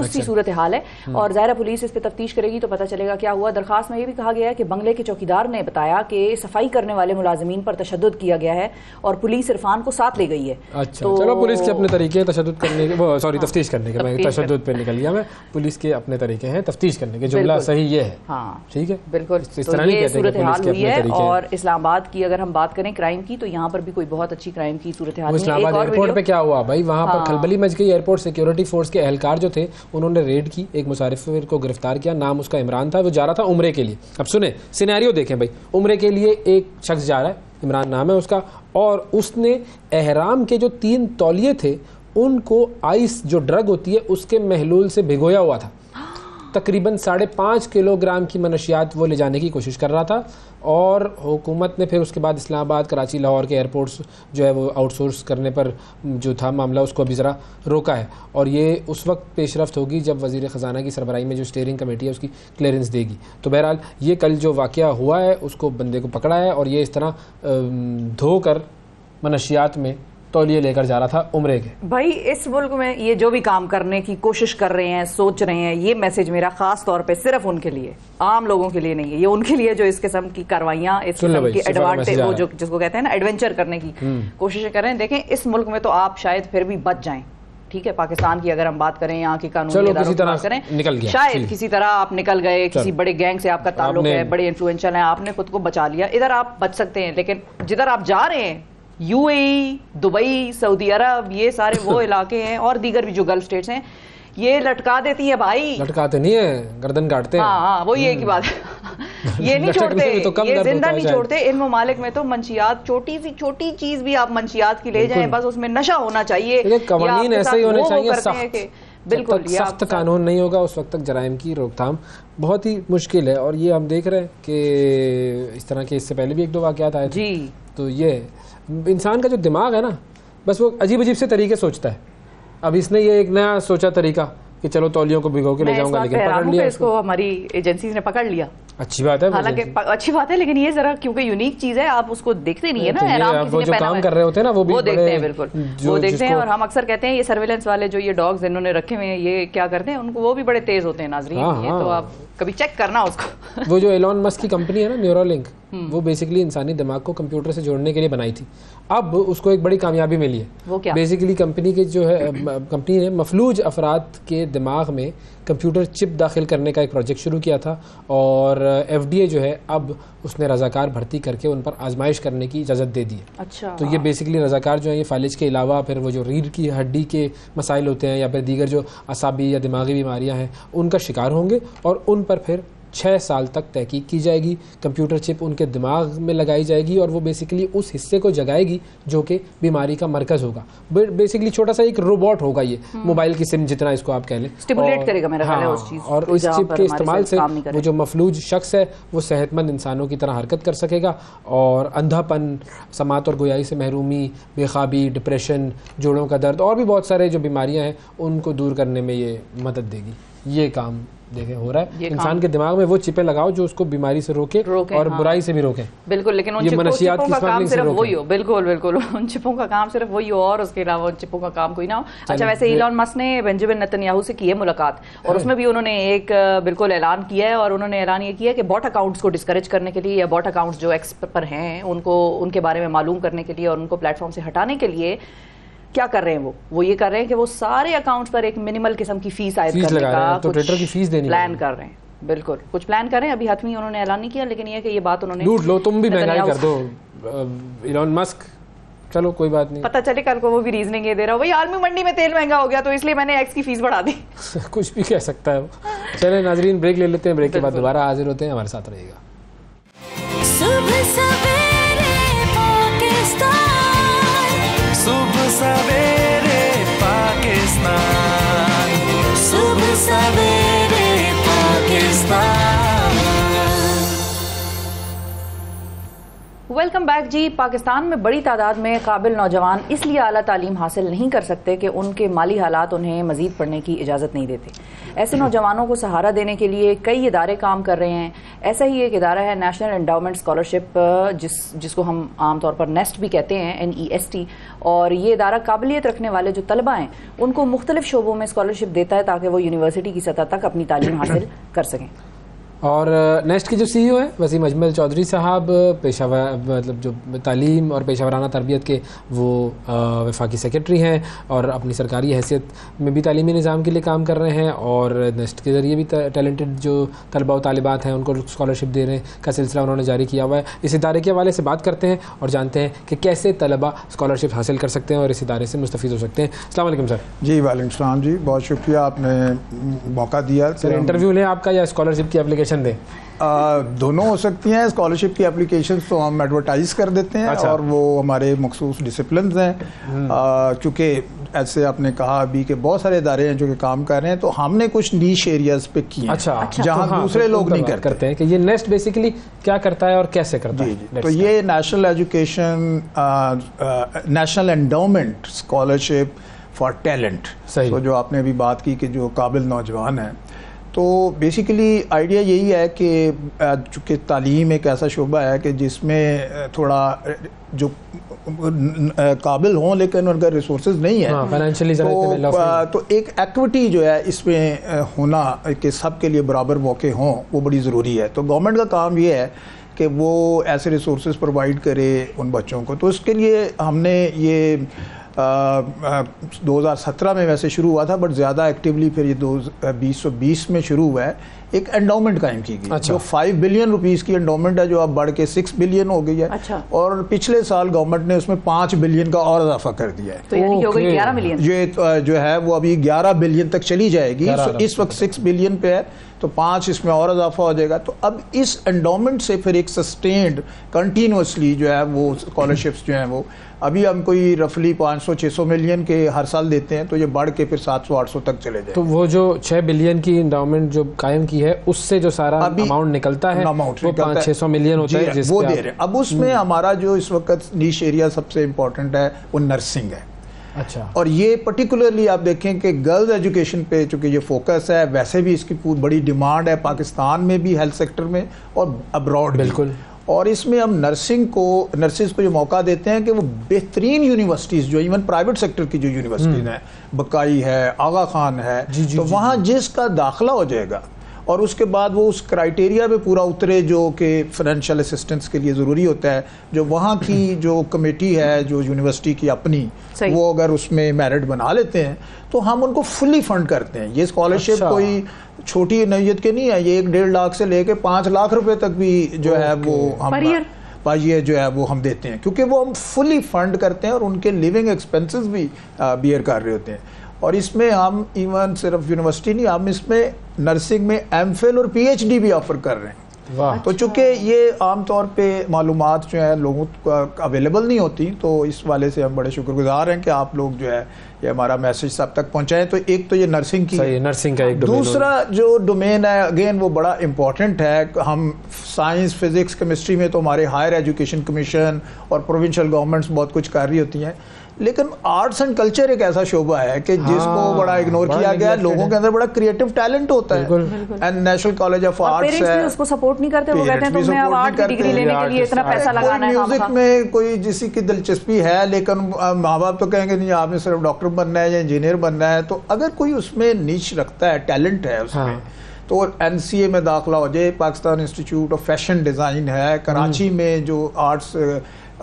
सी सूरत हाल है और ज़ाहिर पुलिस इस पे तफ्तीश करेगी तो पता चलेगा क्या हुआ। दरखास्त में ये भी कहा गया है कि बंगले के चौकीदार ने बताया कि सफाई करने वाले मुलाजिमीन पर तशद्दुद किया गया है और पुलिस इरफान को साथ ले गई है। अच्छा, तो चलो पुलिस के अपने तरीके तशद्दुद करने के, सॉरी तफ्तीश करने के, मैं तशद्दुद पे निकल गया, मैं पुलिस के अपने तरीके हैं तफ्तीश करने के, जुमला सही ये है। हाँ ठीक है, बिल्कुल, ये सूरत हाल हुई है। और इस्लामाबाद की अगर हम बात करें क्राइम की, तो यहाँ पर भी कोई बहुत अच्छी क्राइम की सूरत हाल। इस्लामाबाद एयरपोर्ट पे क्या हुआ भाई, वहाँ पर खलबली मच गई। एयरपोर्ट सिक्योरिटी फोर्स के एहलकार जो थे उन्होंने रेड की, एक मुसाफिर को गिरफ्तार किया, नाम उसका इमरान था, वो जा रहा था उम्रे के लिए। अब सुने सिनेरियो देखें भाई, उम्रे के लिए एक शख्स जा रहा है, इमरान नाम है उसका, और उसने एहराम के जो 3 तौलिए थे उनको आइस जो ड्रग होती है उसके महलूल से भिगोया हुआ था। तकरीबन 5.5 किलोग्राम की मनशियात वो ले जाने की कोशिश कर रहा था और हुकूमत ने फिर उसके बाद इस्लामाबाद, कराची, लाहौर के एयरपोर्ट्स जो है वो आउटसोर्स करने पर जो था मामला उसको अभी ज़रा रोका है। और ये उस वक्त पेशरफ्त होगी जब वज़ीर ख़जाना की सरबराही में जो स्टीयरिंग कमेटी है उसकी क्लियरेंस देगी। तो बहरहाल ये कल जो वाक़या हुआ है उसको बंदे को पकड़ा है और ये इस तरह धोकर मनशियात में तौलिए लेकर जा रहा था उम्रे के। भाई इस मुल्क में ये जो भी काम करने की कोशिश कर रहे हैं, सोच रहे हैं, ये मैसेज मेरा खास तौर पे सिर्फ उनके लिए, आम लोगों के लिए नहीं है, ये उनके लिए जो इस किस्म की कार्रवाइयाँ, इस किस्म की एडवांटेज, वो जो जिसको कहते हैं ना एडवेंचर करने की कोशिशें कर रहे हैं। देखें इस मुल्क में तो आप शायद फिर भी बच जाएं, ठीक है, पाकिस्तान की अगर हम बात करें, यहाँ की कानूनी इदारों की बात करें, निकल गया, शायद किसी तरह आप निकल गए, किसी बड़े गैंग से आपका ताल्लुक है, बड़े इन्फ्लुएंशियल है, आपने खुद को बचा लिया, इधर आप बच सकते हैं। लेकिन जिधर आप जा रहे हैं, यूएई, दुबई, सऊदी अरब, ये सारे वो इलाके हैं और दीगर भी जो गल्फ स्टेट्स हैं, ये लटका देती है भाई। लटकाते नहीं है, गर्दन काटते हैं। हाँ, वो ये की बात है। ये नहीं छोड़ते, ये जिंदा नहीं छोड़ते। इन ममालिक में तो मंशियात, छोटी सी छोटी चीज भी आप मंशियात की ले जाएं, बस उसमें नशा होना चाहिए, कानून ऐसे ही होने चाहिए, बिल्कुल सख्त कानून नहीं होगा उस वक्त तक जराइम की रोकथाम बहुत ही मुश्किल है। और ये हम देख रहे हैं कि इस तरह के इससे पहले भी 1-2 वाक़यात आए जी। तो ये इंसान का जो दिमाग है ना, बस वो अजीब अजीब से तरीके सोचता है। अब इसने ये एक नया सोचा तरीका कि चलो तौलियों को भिगो के ले जाऊंगा, लेकिन पकड़ लिया इसको, हमारी एजेंसीज ने पकड़ लिया। अच्छी बात है, हालांकि अच्छी बात है, लेकिन ये जरा क्योंकि यूनिक चीज है, आप उसको देखते नहीं है ना, वो जो काम कर रहे होते हैं ना वो देखते हैं, बिल्कुल वो देखते हैं। और हम अक्सर कहते हैं ये सर्वेलेंस वाले जो ये डॉग्स इन्होंने रखे हुए हैं, ये क्या करते हैं, उनको वो भी बड़े तेज होते हैं नाजरीन, ये तो आप कभी चेक करना उसको। वो जो एलॉन मस्क की कंपनी है ना, न्यूरोलिंक, वो बेसिकली इंसानी दिमाग को कंप्यूटर से जोड़ने के लिए बनाई थी। अब उसको एक बड़ी कामयाबी मिली है। वो क्या? बेसिकली कंपनी के जो है, कंपनी ने मफलूज अफराद के दिमाग में कंप्यूटर चिप दाखिल करने का एक प्रोजेक्ट शुरू किया था और FDA जो है अब उसने रज़ाकार भर्ती करके उन पर आजमाइश करने की इजाज़त दे दी है। अच्छा। तो ये बेसिकली रज़ाकार जो है ये फालिज के अलावा फिर वो जो रीढ़ की हड्डी के मसाइल होते हैं या फिर दीगर जो असाबी या दिमागी बीमारियां हैं उनका शिकार होंगे और उन पर फिर 6 साल तक तहकीक की जाएगी। कंप्यूटर चिप उनके दिमाग में लगाई जाएगी और वो बेसिकली उस हिस्से को जगाएगी जो कि बीमारी का मरकज़ होगा। बेसिकली छोटा सा एक रोबोट होगा, ये मोबाइल की सिम जितना इसको आप कह लें, स्टिमुलेट करेगा मेरा ख्याल है उस चीज़ और इस चिप के इस्तेमाल से वो जो मफलूज शख्स है वो सेहतमंद इंसानों की तरह हरकत कर सकेगा और अंधापन, समात और गोयाई से महरूमी, बेखाबी, डिप्रेशन, जोड़ों का दर्द और भी बहुत सारे जो बीमारियां हैं उनको दूर करने में ये मदद देगी। ये काम देखें हो रहा है। इंसान के दिमाग में वो चिपें लगाओ जो उसको बीमारी से रोके और बुराई से भी रोके। बिल्कुल, लेकिन उन चिपों का काम सिर्फ वही हो। बिल्कुल बिल्कुल, उन चिपों का काम सिर्फ वही हो और उसके अलावा उन चिपों का काम कोई ना हो। अच्छा, वैसे इलॉन मस्क ने बेंजामिन नेतन्याहू से की है मुलाकात और उसमें भी उन्होंने एक बिल्कुल ऐलान किया है और उन्होंने ऐलान ये किया कि बॉट अकाउंट्स को डिस्करेज करने के लिए या बॉट अकाउंट्स जो एक्स पर हैं उनको उनके बारे में मालूम करने के लिए और उनको प्लेटफॉर्म से हटाने के लिए क्या कर रहे हैं वो ये कर रहे हैं कि वो सारे अकाउंट्स पर एक मिनिमल किस्म की फीस आयद करने का तो ट्विटर की फीस देनी प्लान कर रहे हैं। बिल्कुल, कुछ प्लान कर रहे हैं, अभी हतमी उन्होंने ऐलान नहीं किया, लेकिन ये कि ये बात उन्होंने लूट लो, तुम भी महंगाई कर दो इलॉन मस्क, चलो कोई बात नहीं, पता चले कल को वो भी रीजनिंग ये दे रहा हो, भाई आलमी मंडी में तेल महंगा हो गया तो इसलिए मैंने एक्स की फीस बढ़ा दी। कुछ भी कह सकता है वो। चले नाजरीन, ब्रेक ले लेते हैं, ब्रेक के बाद दोबारा हाजिर होते हैं, हमारे साथ रहिएगा। सुबह सवेरे पाकिस्तान, सुबह सवेरे पाकिस्तान। वेलकम बैक जी। पाकिस्तान में बड़ी तादाद में काबिल नौजवान इसलिए आला तालीम हासिल नहीं कर सकते कि उनके माली हालात उन्हें मजीद पढ़ने की इजाज़त नहीं देते। ऐसे नौजवानों को सहारा देने के लिए कई इदारे काम कर रहे हैं। ऐसा ही एक इदारा है नेशनल एंडाउमेंट स्कॉलरशिप, जिसको हम आमतौर पर नेस्ट भी कहते हैं, NEST। और ये इदारा काबिलियत रखने वाले जो तलबा हैं उनको मुख्तलिफ शोबों में स्कॉलरशिप देता है ताकि वो यूनिवर्सिटी की सतह तक अपनी तालीम हासिल कर सकें। और नेस्ट के जो CEO हैं वसीम अजमल चौधरी साहब, पेशावर मतलब जो तालीम और पेशावराना तरबियत के वो वफाकी सेक्रेटरी हैं और अपनी सरकारी हैसियत में भी तालीमी निज़ाम के लिए काम कर रहे हैं और नेस्ट के ज़रिए भी टैलेंटेड जो तलबा और तालिबात हैं उनको स्कॉलरशिप देने का सिलसिला उन्होंने जारी किया हुआ है। इस इदारे के हवाले से बात करते हैं और जानते हैं कि कैसे तलबा स्कॉलरशिप हासिल कर सकते हैं और इस इदारे से मुस्तफ़ीद हो सकते हैं। अस्सलाम वालेकुम सर। जी वालेकुम सलाम जी, बहुत शुक्रिया आपने मौका दिया। सर इंटरव्यू लें आपका या स्कॉलरशिप की एप्लीकेशन दें? दोनों हो सकती हैं। स्कॉलरशिप की एप्लीकेशन तो हम एडवर्टाइज कर देते हैं। अच्छा। और वो हमारे मखसूस डिसिप्लिन हैं, क्योंकि ऐसे आपने कहा अभी कि बहुत सारे इदारे हैं जो कि काम कर रहे हैं, तो हमने कुछ नीश एरियाज पे किए हैं। अच्छा। जहाँ तो दूसरे लोग नहीं करते हैं कि ये नेस्ट बेसिकली क्या करता है और कैसे करता है। तो ये national education national endowment scholarship for talent, तो जो आपने अभी बात की कि जो काबिल नौजवान हैं, तो बेसिकली आइडिया यही है कि चूँकि तालीम एक ऐसा शोबा है कि जिसमें थोड़ा जो काबिल हों लेकिन उनका रिसोर्सेज नहीं है, फाइनेंशियली तो एक एक्विटी जो है इसमें होना कि सब के लिए बराबर मौके हों, वो बड़ी ज़रूरी है। तो गवर्नमेंट का काम ये है कि वो ऐसे रिसोर्सेज प्रोवाइड करे उन बच्चों को। तो उसके लिए हमने ये 2017 में वैसे शुरू हुआ था, बट ज़्यादा एक्टिवली फिर ये 2020 में शुरू हुआ है। एक एंडाउमेंट कायम की गई। अच्छा। जो 5 बिलियन रुपीस की एंडाउमेंट है, जो अब बढ़ के 6 बिलियन हो गई है। अच्छा। और पिछले साल गवर्नमेंट ने उसमें 5 बिलियन का और इजाफा कर दिया है, तो यानी हो गई 11 बिलियन। ये जो है वो अभी 11 बिलियन तक चली जाएगी। इस वक्त 6 बिलियन पे है, तो 5 इसमें और इजाफा हो जाएगा। तो अब इस एंडाउमेंट से फिर एक सस्टेन्ड कंटिन्यूसली जो है वो स्कॉलरशिप्स जो हैं वो अभी हम कोई रफली 500-600 मिलियन के हर साल देते हैं, तो ये बढ़ के फिर 700-800 तक चले जाए। तो वो जो 6 बिलियन की एंडाउमेंट जो कायम की है उससे जो सारा अमाउंट निकलता है वो 500-600 मिलियन होता है, वो दे रहे हैं। अब उसमें हमारा जो इस वक्त नीश एरिया सबसे इम्पोर्टेंट है वो नर्सिंग है। अच्छा। और ये पर्टिकुलरली आप देखें कि गर्ल्स एजुकेशन पे चूँकि ये फोकस है, वैसे भी इसकी बड़ी डिमांड है पाकिस्तान में भी, हेल्थ सेक्टर में और अब्रॉड। बिल्कुल। और इसमें हम नर्सेज को ये मौका देते हैं कि वो बेहतरीन यूनिवर्सिटीज़ जो इवन प्राइवेट सेक्टर की जो यूनिवर्सिटीज़ हैं, बकाई है, आगा खान है, तो वहाँ जिसका दाखिला हो जाएगा और उसके बाद वो उस क्राइटेरिया पे पूरा उतरे जो कि फाइनेंशियल असिस्टेंस के लिए ज़रूरी होता है, जो वहाँ की जो कमेटी है जो यूनिवर्सिटी की अपनी, वो अगर उसमें मेरिट बना लेते हैं तो हम उनको फुली फंड करते हैं। ये स्कॉलरशिप कोई छोटी नौयत के नहीं है, ये 1-1.5 लाख से लेके 5 लाख रुपए तक भी जो है वो हम ये जो है वो हम देते हैं, क्योंकि वो हम फुली फंड करते हैं और उनके लिविंग एक्सपेंसेस भी बियर कर रहे होते हैं। और इसमें हम इवन सिर्फ यूनिवर्सिटी नहीं, हम इसमें नर्सिंग में एमफिल और पीएचडी भी ऑफर कर रहे हैं। वाह। तो चूंकि ये आमतौर पे मालूमात जो है लोगों को अवेलेबल नहीं होती, तो इस वाले से हम बड़े शुक्रगुजार हैं कि आप लोग जो है ये हमारा मैसेज सब तक पहुंचाएं। तो एक तो ये नर्सिंग की, सही, नर्सिंग का एक डोमेन। दूसरा जो डोमेन है अगेन वो बड़ा इंपॉर्टेंट है। हम साइंस, फिजिक्स, केमिस्ट्री में तो हमारे हायर एजुकेशन कमीशन और प्रोविंशियल गवर्नमेंट्स बहुत कुछ कर रही होती हैं, लेकिन आर्ट्स एंड कल्चर एक ऐसा शोबा है कि जिसको बड़ा इग्नोर किया गया। लोगों के अंदर बड़ा क्रिएटिव टैलेंट होता है, and national college of arts है, उसको सपोर्ट नहीं करते, वो कहते हैं तुम्हें अब आर्ट की डिग्री लेने के लिए इतना पैसा लगाना है। म्यूजिक में कोई जिसी की दिलचस्पी है, लेकिन माँ बाप तो कहेंगे नहीं आपने सिर्फ डॉक्टर बनना है या इंजीनियर बनना है। तो अगर कोई उसमें नीच रखता है, टैलेंट है उसमें, तो एनसीए में दाखिला हो जाए, Pakistan institute of fashion design है कराची में जो आर्ट्स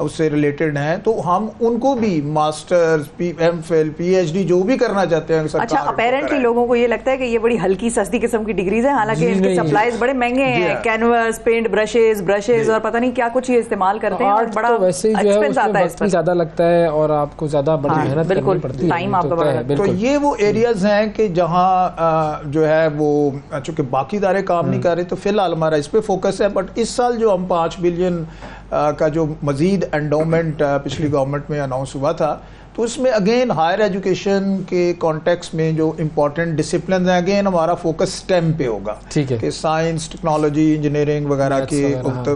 उससे रिलेटेड हैं, तो हम उनको भी मास्टर्स, एमफिल, पीएचडी जो भी करना चाहते हैं। अच्छा, अपेरेंटली लोगों को ये लगता है कि ये बड़ी हल्की सस्ती किस्म की डिग्रीज हैं, हालांकि इनके सप्लाईज बड़े महंगे हैं, कैनवस, पेंट ब्रशेज और पता नहीं क्या कुछ ये इस्तेमाल करते हैं, और बड़ा वैसे ही जो है उसमें वक्त भी ज्यादा लगता है और आपको ज्यादा बड़ी मेहनत करनी पड़ती है, टाइम आपका बड़ा लगता है। तो ये वो एरियाज हैं कि जहाँ जो है वो चूंकि बाकी इदारे काम नहीं कर रहे, तो फिलहाल हमारा इस पे फोकस है। बट इस साल जो हम 5 बिलियन का जो मजीद एंडोमेंट पिछली गवर्नमेंट में अनाउंस हुआ था, तो उसमें अगेन हायर एजुकेशन के कॉन्टेक्स्ट में जो इम्पोर्टेंट डिसिप्लिन हैं, अगेन हमारा फोकस स्टेम पे होगा। ठीक है, कि साइंस, टेक्नोलॉजी, इंजीनियरिंग वगैरह के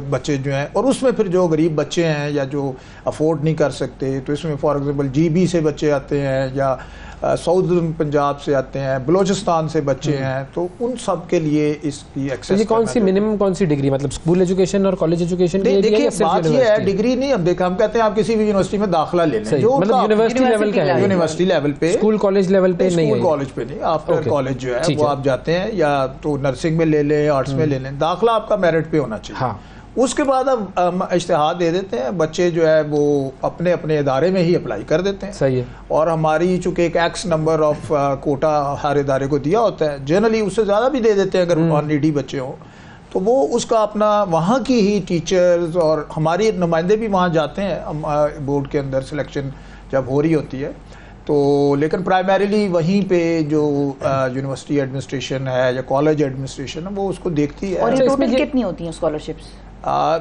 बच्चे जो हैं, और उसमें फिर जो गरीब बच्चे हैं या जो अफोर्ड नहीं कर सकते, तो इसमें फॉर एग्जांपल जीबी से बच्चे आते हैं या साउथ पंजाब से आते हैं, बलोचिस्तान से बच्चे हैं, तो उन सब के लिए इसकी एक्सेस। ये कौन सी मिनिमम कौन सी डिग्री, मतलब स्कूल एजुकेशन और कॉलेज एजुकेशन? देखिए बात ये है, डिग्री नहीं, हम देखा हम कहते हैं आप किसी भी यूनिवर्सिटी में दाखिला ले लें, जो मतलब यूनिवर्सिटी लेवल का है, यूनिवर्सिटी लेवल पे, स्कूल कॉलेज लेवल पे नहीं, स्कूल कॉलेज पे नहीं, आफ्टर कॉलेज जो है वो आप जाते हैं, या तो नर्सिंग में ले लें, आर्ट्स में ले लें, दाखिला आपका मेरिट पे होना चाहिए। हाँ। उसके बाद अब इश्तिहार दे देते हैं, बच्चे जो है वो अपने अपने इदारे में ही अप्लाई कर देते हैं। सही है। और हमारी चूंकि एक एक्स नंबर ऑफ कोटा हर इदारे को दिया होता है, जनरली उससे ज़्यादा भी दे देते हैं अगर नीडी बच्चे हों, तो वो उसका अपना वहाँ की ही टीचर्स और हमारी नुमाइंदे भी वहाँ जाते हैं बोर्ड के अंदर सिलेक्शन जब हो रही होती है। तो लेकिन प्राइमरीली वहीं पे जो यूनिवर्सिटी एडमिनिस्ट्रेशन है या कॉलेज एडमिनिस्ट्रेशन है वो उसको देखती है। और टोटल कितनी होती हैं स्कॉलरशिप्स?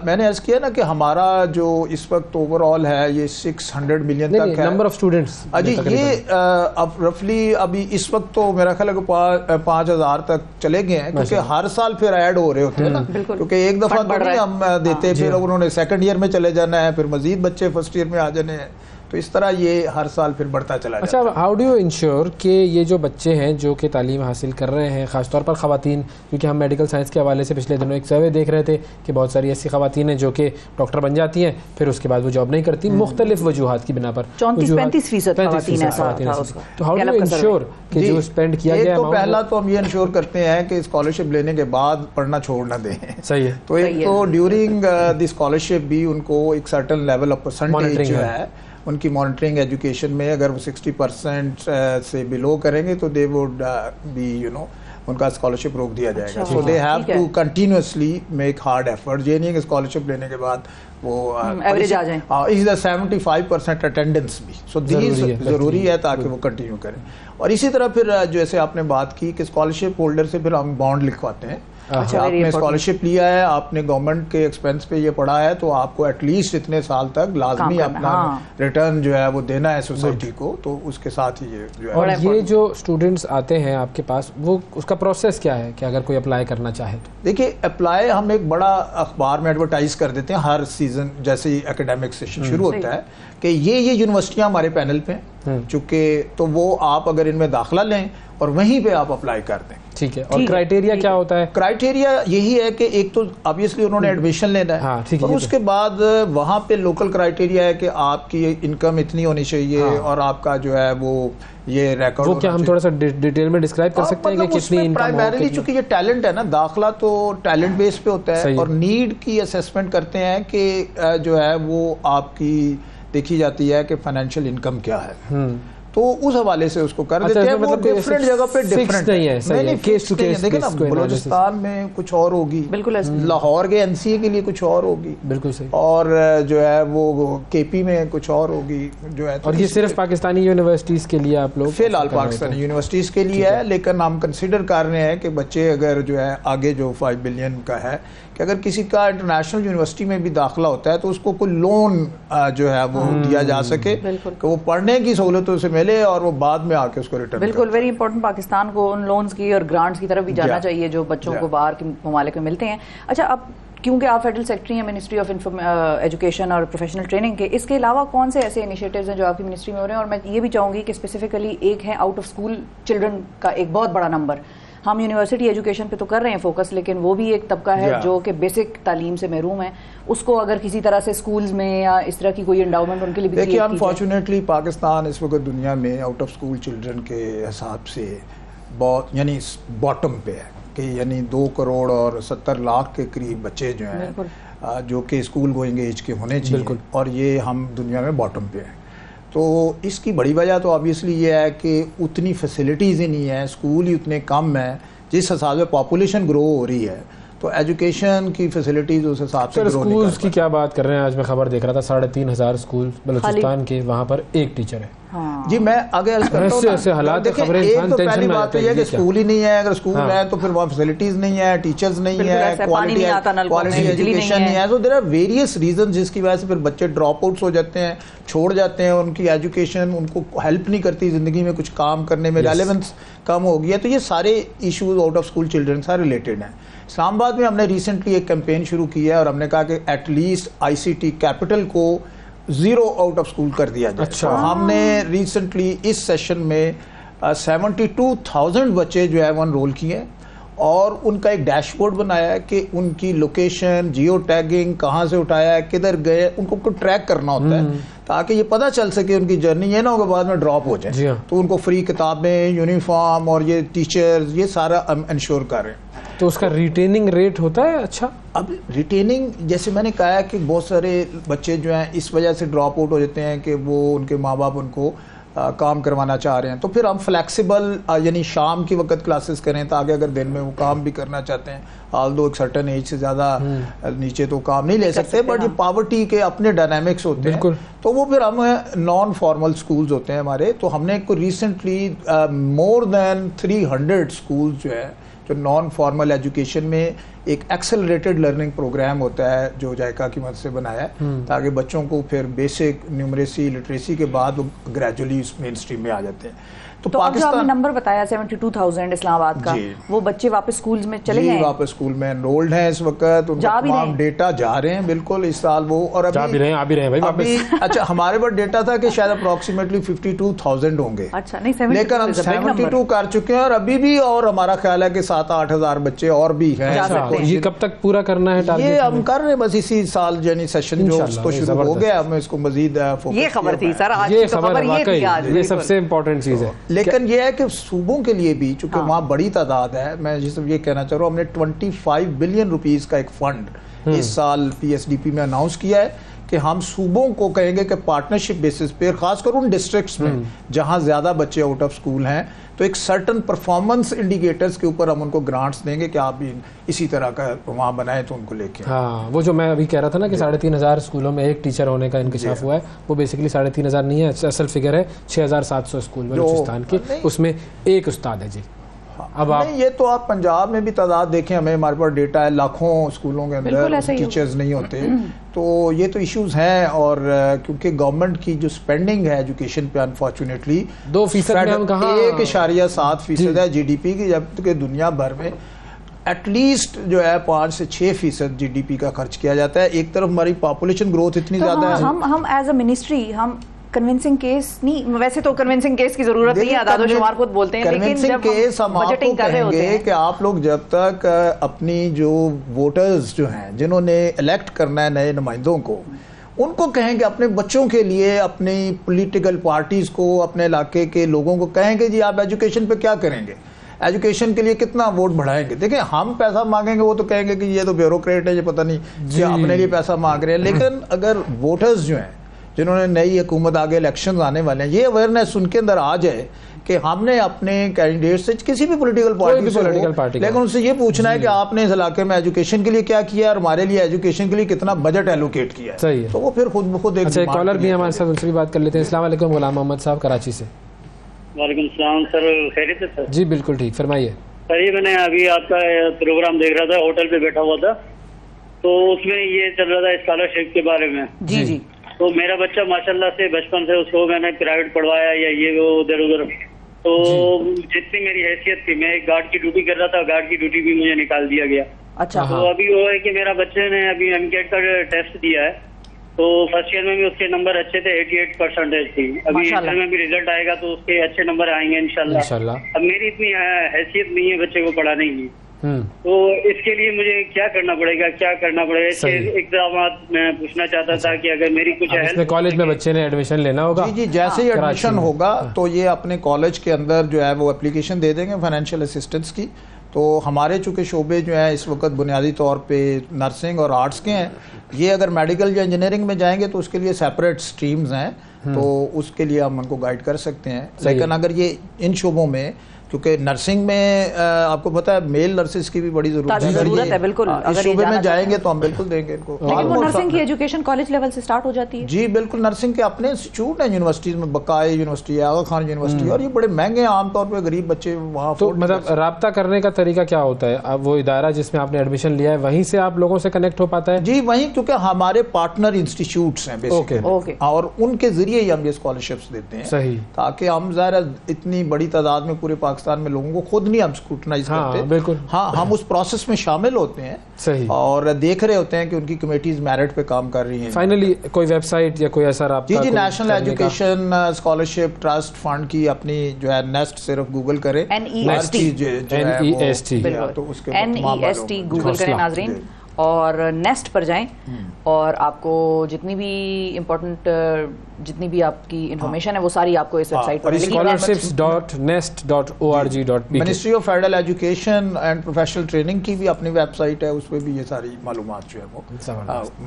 मैंने ऐसा किया ना कि हमारा जो इस वक्त ओवरऑल है ये 600 मिलियन तक है, नंबर ऑफ स्टूडेंट्स। अजी ये अब रफली अभी इस वक्त तो मेरा ख्याल है 5,000 तक चले गए हैं, क्योंकि हर साल फिर ऐड हो रहे होते हैं ना, क्योंकि एक दफा तो नहीं हम देते, फिर उन्होंने सेकंड ईयर में चले जाना है, फिर मजीद बच्चे फर्स्ट ईयर में आ जाने हैं, तो इस तरह ये हर साल फिर बढ़ता चला जाता है। अच्छा, हाउ डू यू इंश्योर कि ये जो बच्चे हैं जो कि तालीम हासिल कर रहे हैं, खासतौर पर ख़वातीन, क्योंकि हम मेडिकल साइंस के हवाले से पिछले दिनों एक सर्वे देख रहे थे कि बहुत सारी ऐसी ख़वातीन हैं जो कि डॉक्टर बन जाती हैं, फिर उसके बाद वो जॉब नहीं करती मुख्तलिफ वजूहात की बिना पर। 34-35% ख़वातीन ऐसा था उसका। तो हाउ डू यू इंश्योर कि जो स्पेंड किया गया? तो पहला तो हम ये इंश्योर करते हैं कि स्कॉलरशिप लेने के बाद पढ़ना छोड़ ना दें। सही है। तो एक तो ड्यूरिंग द स्कॉलरशिप भी उनको एक सर्टन लेवल ऑफ परसेंटेज जो है उनकी मॉनिटरिंग एजुकेशन में अगर वो 60% से बिलो करेंगे तो दे वुड बी उनका स्कॉलरशिप रोक दिया जाएगा। So they have to continuously make hard effort. ये नहीं कि स्कॉलरशिप लेने के बाद वो एवरेज आ जाए। इज द 75% अटेंडेंस भी, सो दीज ज़रूरी है ताकि वो कंटिन्यू करें। और इसी तरह फिर जैसे आपने बात की कि स्कॉलरशिप होल्डर से फिर हम बॉन्ड लिखवाते हैं। अच्छा, आपने स्कॉलरशिप लिया है, आपने गवर्नमेंट के एक्सपेंस पे ये पढ़ा है, तो आपको एटलीस्ट इतने साल तक लाजमी अपना रिटर्न जो है वो देना है सोसाइटी को, तो उसके साथ ही ये जो है। और ये जो स्टूडेंट्स आते हैं आपके पास, वो उसका प्रोसेस क्या है कि अगर कोई अप्लाई करना चाहे तो? देखिए, अप्लाई हम एक बड़ा अखबार में एडवर्टाइज कर देते हैं हर सीजन, जैसे ही एकेडमिक सेशन शुरू होता है कि ये यूनिवर्सिटियां हमारे पैनल पे हैं, चूंकि तो वो आप अगर इनमें दाखिला लें और वहीं पे आप अप्लाई कर दें। ठीक है। और क्राइटेरिया क्या होता है? क्राइटेरिया यही है कि एक तो ऑब्वियसली उन्होंने एडमिशन लेना है। हाँ, ठीक है। और उसके बाद वहाँ पे लोकल क्राइटेरिया है कि आपकी इनकम इतनी होनी चाहिए। हाँ। और आपका जो है वो ये रिकॉर्ड, वो क्या हम थोड़ा सा डिटेल में डिस्क्राइब कर सकते हैं कि कितनी इनकम? प्राइमरीली चूंकि ये टैलेंट है ना, दाखिला तो टैलेंट बेस पे होता है, और नीड की असेसमेंट करते हैं कि जो है वो आपकी देखी जाती है कि फाइनेंशियल इनकम क्या है। तो उस हवाले से उसको कर अच्छा, देते हैं। मतलब वो डिफरेंट जगह पे डिफरेंट नहीं है, सही है, केस टू केस देखिए ना, बलूचिस्तान में कुछ और होगी, बिल्कुल लाहौर के एनसीए के लिए कुछ और होगी, बिल्कुल सही, और जो है वो केपी में कुछ और होगी जो है। और ये सिर्फ पाकिस्तानी यूनिवर्सिटीज के लिए आप लोग फिलहाल पाकिस्तानी यूनिवर्सिटीज के लिए है, लेकिन हम कंसिडर कर रहे हैं कि बच्चे अगर जो है आगे जो 5 बिलियन का है कि अगर किसी का इंटरनेशनल यूनिवर्सिटी में भी दाखिला होता है तो उसको कोई लोन जो है वो दिया जा सके कि वो पढ़ने की सहूलतों से मिले और वो बाद में आके उसको रिटर्न। बिल्कुल, वेरी इंपॉर्टेंट। पाकिस्तान को उन लोन्स की और ग्रांट्स की तरफ भी जाना चाहिए जो बच्चों को बाहर के ममालिक में मिलते हैं। अच्छा, अब क्योंकि आप फेडरल सेक्रेटरी हैं मिनिस्ट्री ऑफ एजुकेशन और प्रोफेशनल ट्रेनिंग के, इसके अलावा कौन से ऐसे इनिशिएटिव्स हैं जो आपकी मिनिस्ट्री में हो रहे हैं? और मैं ये भी चाहूँगी कि स्पेसिफिकली एक है आउट ऑफ स्कूल चिल्ड्रन का एक बहुत बड़ा नंबर। हम यूनिवर्सिटी एजुकेशन पे तो कर रहे हैं फोकस, लेकिन वो भी एक तबका है जो कि बेसिक तालीम से महरूम है। उसको अगर किसी तरह से स्कूल्स में या इस तरह की कोई एंडाउमेंट उनके लिए भी देखिए, अनफॉर्चुनेटली पाकिस्तान इस वक्त दुनिया में आउट ऑफ स्कूल चिल्ड्रन के हिसाब से बहुत यानी बॉटम पे है कि यानी 2 करोड़ और 70 लाख के करीब बच्चे जो हैं जो कि स्कूल गोइंग एज के होने चाहिए, और ये हम दुनिया में बॉटम पे हैं। तो इसकी बड़ी वजह तो ऑब्वियसली ये है कि उतनी फैसिलिटीज़ ही नहीं है, स्कूल ही उतने कम हैं। जिस हिसाब से पॉपुलेशन ग्रो हो रही है तो एजुकेशन की फैसिलिटीज़ उस हिसाब से ग्रो नहीं कर स्कूल्स की क्या बात कर रहे हैं? आज मैं खबर देख रहा था 3,500 स्कूल बलूचिस्तान के, वहाँ पर एक टीचर है। हाँ। जी, मैं आगे अर्ज करता हूं ऐसे हालात देखिए, एक तो पहली बात तो ये है कि स्कूल ही नहीं है। अगर स्कूल है तो फिर वहाँ फैसिलिटीज नहीं है, टीचर्स नहीं है, क्वालिटी एजुकेशन नहीं है। तो देयर आर वेरियस रीजन जिसकी वजह से फिर बच्चे ड्रॉप आउट्स हो जाते हैं, छोड़ जाते हैं। उनकी एजुकेशन उनको हेल्प नहीं करती जिंदगी में कुछ काम करने में, रेलेवेंस कम हो गया। तो ये सारे issues out of school children से रिलेटेड हैं। इस्लामाबाद में हमने रिसेंटली एक कैंपेन शुरू किया है और हमने कहा कि एटलीस्ट ICT कैपिटल को 0 आउट ऑफ स्कूल कर दिया जाए। अच्छा। तो हमने रिसेंटली इस सेशन में 72,000 बच्चे जो है वो एनरोल किए और उनका एक डैशबोर्ड बनाया है कि उनकी लोकेशन, जियो टैगिंग, कहाँ से उठाया है, किधर गए, उनको ट्रैक करना होता है ताकि ये पता चल सके उनकी जर्नी ये ना हो बाद में ड्रॉप हो जाए। तो उनको फ्री किताबें, यूनिफॉर्म और ये टीचर्स, ये सारा हम इंश्योर कर रहे हैं। तो उसका रिटेनिंग रेट होता है? अच्छा, अब रिटेनिंग जैसे मैंने कहा है कि बहुत सारे बच्चे जो हैं इस वजह से ड्रॉप आउट हो जाते हैं कि वो उनके माँ बाप उनको काम करवाना चाह रहे हैं। तो फिर हम फ्लेक्सिबल यानी शाम की वक्त क्लासेस करें ताकि अगर दिन में वो काम भी करना चाहते हैं, ऑल्दो एक सर्टेन एज से ज़्यादा नीचे तो काम नहीं ले सकते, बट ये पॉवर्टी के अपने डायनामिक्स होते हैं। तो वो फिर हम नॉन फॉर्मल स्कूल्स होते हैं हमारे। तो हमने रिसेंटली मोर देन 300 स्कूल्स जो है जो नॉन फॉर्मल एजुकेशन में एक एक्सेलरेटेड लर्निंग प्रोग्राम होता है जो जायका की मदद से बनाया है ताकि बच्चों को फिर बेसिक न्यूमरेसी, लिटरेसी के बाद वो ग्रेजुअली मेन स्ट्रीम में आ जाते हैं। तो पाकिस्तान आपने नंबर बताया 72,000 इस्लामाबाद का, वो बच्चे वापस स्कूल में चले गए? वापस स्कूल में एनरोल्ड हैं इस वक्त, उनका तमाम डेटा जा रहे हैं बिल्कुल इस साल वो, और अभी आ भी रहे हैं भाई वापस। अच्छा, हमारे पास डेटा था कि शायद अप्रोक्सीमेटली 52,000 होंगे। अच्छा, नहीं, लेकिन हम 72 कर चुके हैं और अभी भी, और हमारा ख्याल है कि 7-8 हजार बच्चे और भी हैं। ये कब तक पूरा करना है टारगेट? ये हम कर रहे हैं बस इसी साल, यानी सेशन जो उसको शुरू हो गया, हमें इसको मजीद ये खबर थी सर, आज ये खबर ये सबसे इम्पोर्टेंट चीज है। लेकिन ये है कि सूबों के लिए भी चूंकि वहाँ बड़ी तादाद है, मैं ये कहना चाह रहा हूँ, हमने 25 बिलियन रुपीस का एक फंड इस साल PSDP में अनाउंस किया है कि हम सूबों को कहेंगे कि पार्टनरशिप बेसिस पे, खासकर उन डिस्ट्रिक्ट्स में जहाँ ज्यादा बच्चे आउट ऑफ स्कूल हैं, तो एक सर्टन परफॉर्मेंस इंडिकेटर्स के ऊपर हम उनको ग्रांट्स देंगे कि आप भी इसी तरह का वहाँ बनाए तो उनको लेके। हाँ, वो जो मैं अभी कह रहा था ना कि 3,500 स्कूलों में एक टीचर होने का इंकशाफ हुआ है, वो बेसिकली 3,500 नहीं है, असल फिगर है 6,700 स्कूल बलूचिस्तान के, उसमें एक उस्ताद है जी। अब नहीं, ये तो आप पंजाब में भी तादाद देखें, हमें हमारे पास डेटा है, लाखों स्कूलों के अंदर टीचर्स नहीं होते। तो ये तो इश्यूज हैं, और क्योंकि गवर्नमेंट की जो स्पेंडिंग है एजुकेशन पे अनफॉर्चुनेटली 2% 1.7% है GDP की, जबकि दुनिया भर में एटलीस्ट जो है 5 से 6% GDP का खर्च किया जाता है। एक तरफ हमारी पॉपुलेशन ग्रोथ इतनी ज्यादा है, हम एज अ मिनिस्ट्री हम कन्विंसिंग केस नहीं, वैसे तो कन्विंसिंग केस की जरूरत नहीं है, आदादोशुमार खुद बोलते हैं, लेकिन जब केस हम आपको कहेंगे कि आप लोग जब तक अपनी जो वोटर्स जो हैं जिन्होंने इलेक्ट करना है नए नुमाइंदों को, उनको कहेंगे अपने बच्चों के लिए, अपनी पॉलिटिकल पार्टीज को, अपने इलाके के लोगों को कहेंगे जी आप एजुकेशन पे क्या करेंगे, एजुकेशन के लिए कितना वोट बढ़ाएंगे। देखिए, हम पैसा मांगेंगे वो तो कहेंगे कि ये तो ब्यूरोक्रेट है, ये पता नहीं क्या अपने लिए पैसा मांग रहे हैं। लेकिन अगर वोटर्स जो हैं जिन्होंने नई हुकूमत आगे इलेक्शन आने वाले हैं, ये अवेयरनेस उनके अंदर आ जाए कि हमने अपने कैंडिडेट से किसी भी पॉलिटिकल पार्टी लेकिन उनसे ये पूछना है कि आपने इस इलाके में एजुकेशन के लिए क्या किया और हमारे लिए एजुकेशन के लिए कितना बजट एलोकेट किया है। सही है। तो वो फिर खुद ब खुद एक अच्छा, कॉलर भी हमारे साथ, उनसे भी बात कर लेते हैं। अस्सलाम वालेकुम, गुलाम मोहम्मद साहब कराची से। वालेकुम सलाम सर, खैरियत है सर? जी बिल्कुल ठीक, फरमाइए। सर ये मैंने अभी आपका प्रोग्राम देख रहा था, होटल पे बैठा हुआ था, तो उसमें ये चल रहा था स्कॉलरशिप के बारे में। जी जी। तो मेरा बच्चा माशाल्लाह से बचपन से उसको मैंने प्राइवेट पढ़वाया या ये वो उधर उधर, तो जितनी मेरी हैसियत थी, मैं एक गार्ड की ड्यूटी कर रहा था, गार्ड की ड्यूटी भी मुझे निकाल दिया गया। अच्छा। तो अभी वो है कि मेरा बच्चे ने अभी एमकेट का टेस्ट दिया है, तो फर्स्ट ईयर में भी उसके नंबर अच्छे थे, 88% थी। अभी इंटर में भी रिजल्ट आएगा तो उसके अच्छे नंबर आएंगे इंशाल्लाह। अब मेरी इतनी हैसियत नहीं है बच्चे को पढ़ाने की, तो इसके लिए मुझे क्या करना पड़ेगा, क्या करना पड़ेगा? इसके इक़दाम मैं पूछना चाहता था कि अगर मेरी कुछ हेल्प। कॉलेज में बच्चे ने एडमिशन लेना होगा। जी जी, जैसे ही एडमिशन होगा तो ये अपने कॉलेज के अंदर जो है वो एप्लीकेशन दे देंगे फाइनेंशियल असिस्टेंस की। तो हमारे चूँकि शोबे जो है इस वक्त बुनियादी तौर पे नर्सिंग और आर्ट्स के हैं, ये अगर मेडिकल या इंजीनियरिंग में जाएंगे तो उसके लिए सेपरेट स्ट्रीम्स हैं, तो उसके लिए हम उनको गाइड कर सकते हैं। लेकिन अगर ये इन शोबों में, क्योंकि नर्सिंग में आपको पता है मेल नर्सेज की भी बड़ी जरूरत है, बिल्कुल इस शोबे में जाएंगे तो हम बिल्कुल देंगे इनको। लेकिन वो नर्सिंग की एजुकेशन कॉलेज लेवल से स्टार्ट हो जाती है। जी बिल्कुल, नर्सिंग के अपने इंस्टीट्यूट हैं यूनिवर्सिटीज में, बकाई यूनिवर्सिटी है, आगा खान यूनिवर्सिटी, और ये बड़े महंगे हैं, आमतौर पर गरीब बच्चे वहाँ। तो मतलब राब्ता करने का तरीका क्या होता है? अब वो इदारा जिसमें आपने एडमिशन लिया है वहीं से आप लोगों से कनेक्ट हो पाता है? जी वहीं, क्योंकि हमारे पार्टनर इंस्टीट्यूट्स हैं बेसिकली, और उनके जरिए ही हम ये स्कॉलरशिप्स देते हैं। सही। ताकि हम ज़ाहिर इतनी बड़ी तादाद में पूरे पाकिस्तान में लोगों को खुद नहीं हम स्क्रूटनाइज करते। बिल्कुल। हाँ, हम उस प्रोसेस में शामिल होते हैं। सही। और देख रहे होते हैं कि उनकी कमेटीज मेरिट पे काम कर रही हैं। फाइनली कोई वेबसाइट या कोई ऐसा राब्ता? जी जी, national education scholarship trust fund की अपनी जो है नेस्ट, सिर्फ गूगल करें NEST, तो उसके NEST गूगल करें नाजरीन, और नेस्ट पर जाएं और आपको जितनी भी इम्पोर्टेंट जितनी भी आपकी इंफॉर्मेशन है वो सारी आपको इस वेबसाइट पर scholarships.nest.org.pk। Ministry of federal education and professional training की भी अपनी वेबसाइट है, उस पर भी ये सारी मालूमात जो है वो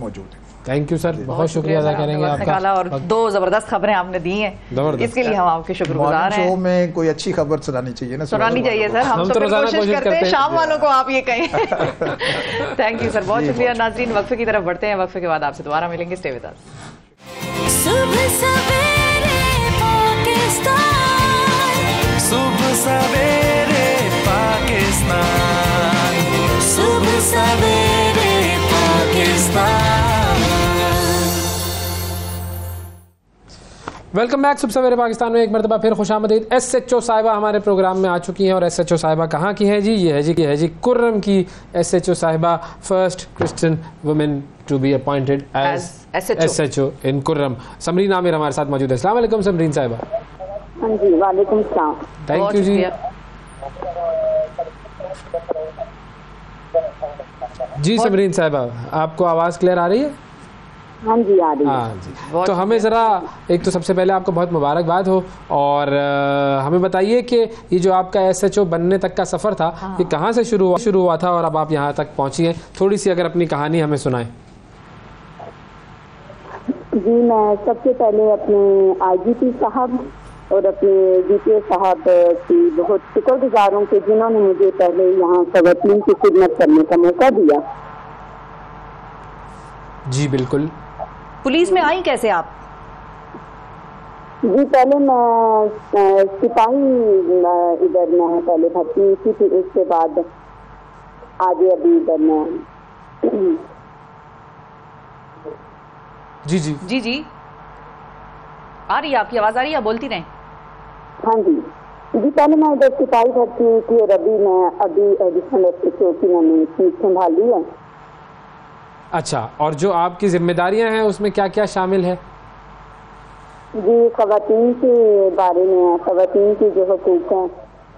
मौजूद है। थैंक यू सर, बहुत शुक्रिया अदा करेंगे आपका। और दो जबरदस्त खबरें आपने दी हैं, इसके लिए हम आपके शुक्रगुजार हैं। शो में कोई अच्छी खबर सुनानी चाहिए ना, सुनानी चाहिए सर, हम तो कोशिश करते हैं शाम वालों को आप ये कहें। थैंक यू सर, बहुत शुक्रिया। नाज़रीन वक्फे की तरफ बढ़ते हैं, वक्फे के बाद आपसे दोबारा मिलेंगे। Stay with us. सुबह सवेरे पाकिस्तान, सुबह सवेरे पाकिस्तान, सुबह सवेरे पाकिस्तान। वेलकम बैक सुबह सवेरे पाकिस्तान में एक मरतबा फिर खुशामदीद। SHO साहिबा हमारे प्रोग्राम में आ चुकी हैं, और SHO साहिबा कहाँ की हैं जी? ये है जी कुर्रम की SHO साहिबा, first Christian women to be appointed as SHO in Kurram. Samreen Aamir हमारे साथ मौजूद है। अस्सलाम वालेकुम समरीन साहिबा। हाँ जी, वालेकुम सलाम। थैंक यू जी। जी समरीन साहिबा, आपको आवाज़ क्लियर आ रही है? हाँ जी, आ रही है। हाँ जी। तो हमें ज़रा, एक तो सबसे पहले आपको बहुत मुबारकबाद हो, और हमें बताइए कि ये जो आपका SHO बनने तक का सफ़र था, ये कहाँ से शुरू हुआ था और अब आप यहाँ तक पहुँची हैं? थोड़ी सी अगर अपनी कहानी हमें सुनाएं। जी, मैं सबसे पहले अपने IGP साहब और अपने DPO साहब की बहुत शुक्रगुजार हूँ कि जिन्होंने मुझे पहले यहाँ ख़वातीन की खिदमत करने का मौका दिया। जी बिल्कुल। पुलिस में आई कैसे आप? जी, पहले मैं सिपाही इधर में पहले भर्ती हुई थी, फिर उसके बाद आगे अभी इधर में। जी जी जी जी, आ रही है आपकी आवाज़, आ रही है, बोलती रहें। हाँ जी जी, पहले मैं इधर सिपाही भर्ती हुई थी और अभी एडिशनल SHO की मैंने सीट संभाली है। अच्छा, और जो आपकी जिम्मेदारियां हैं उसमें क्या क्या शामिल है? जी, ख़वातीन के बारे में, ख़वातीन की जो हुकूक हैं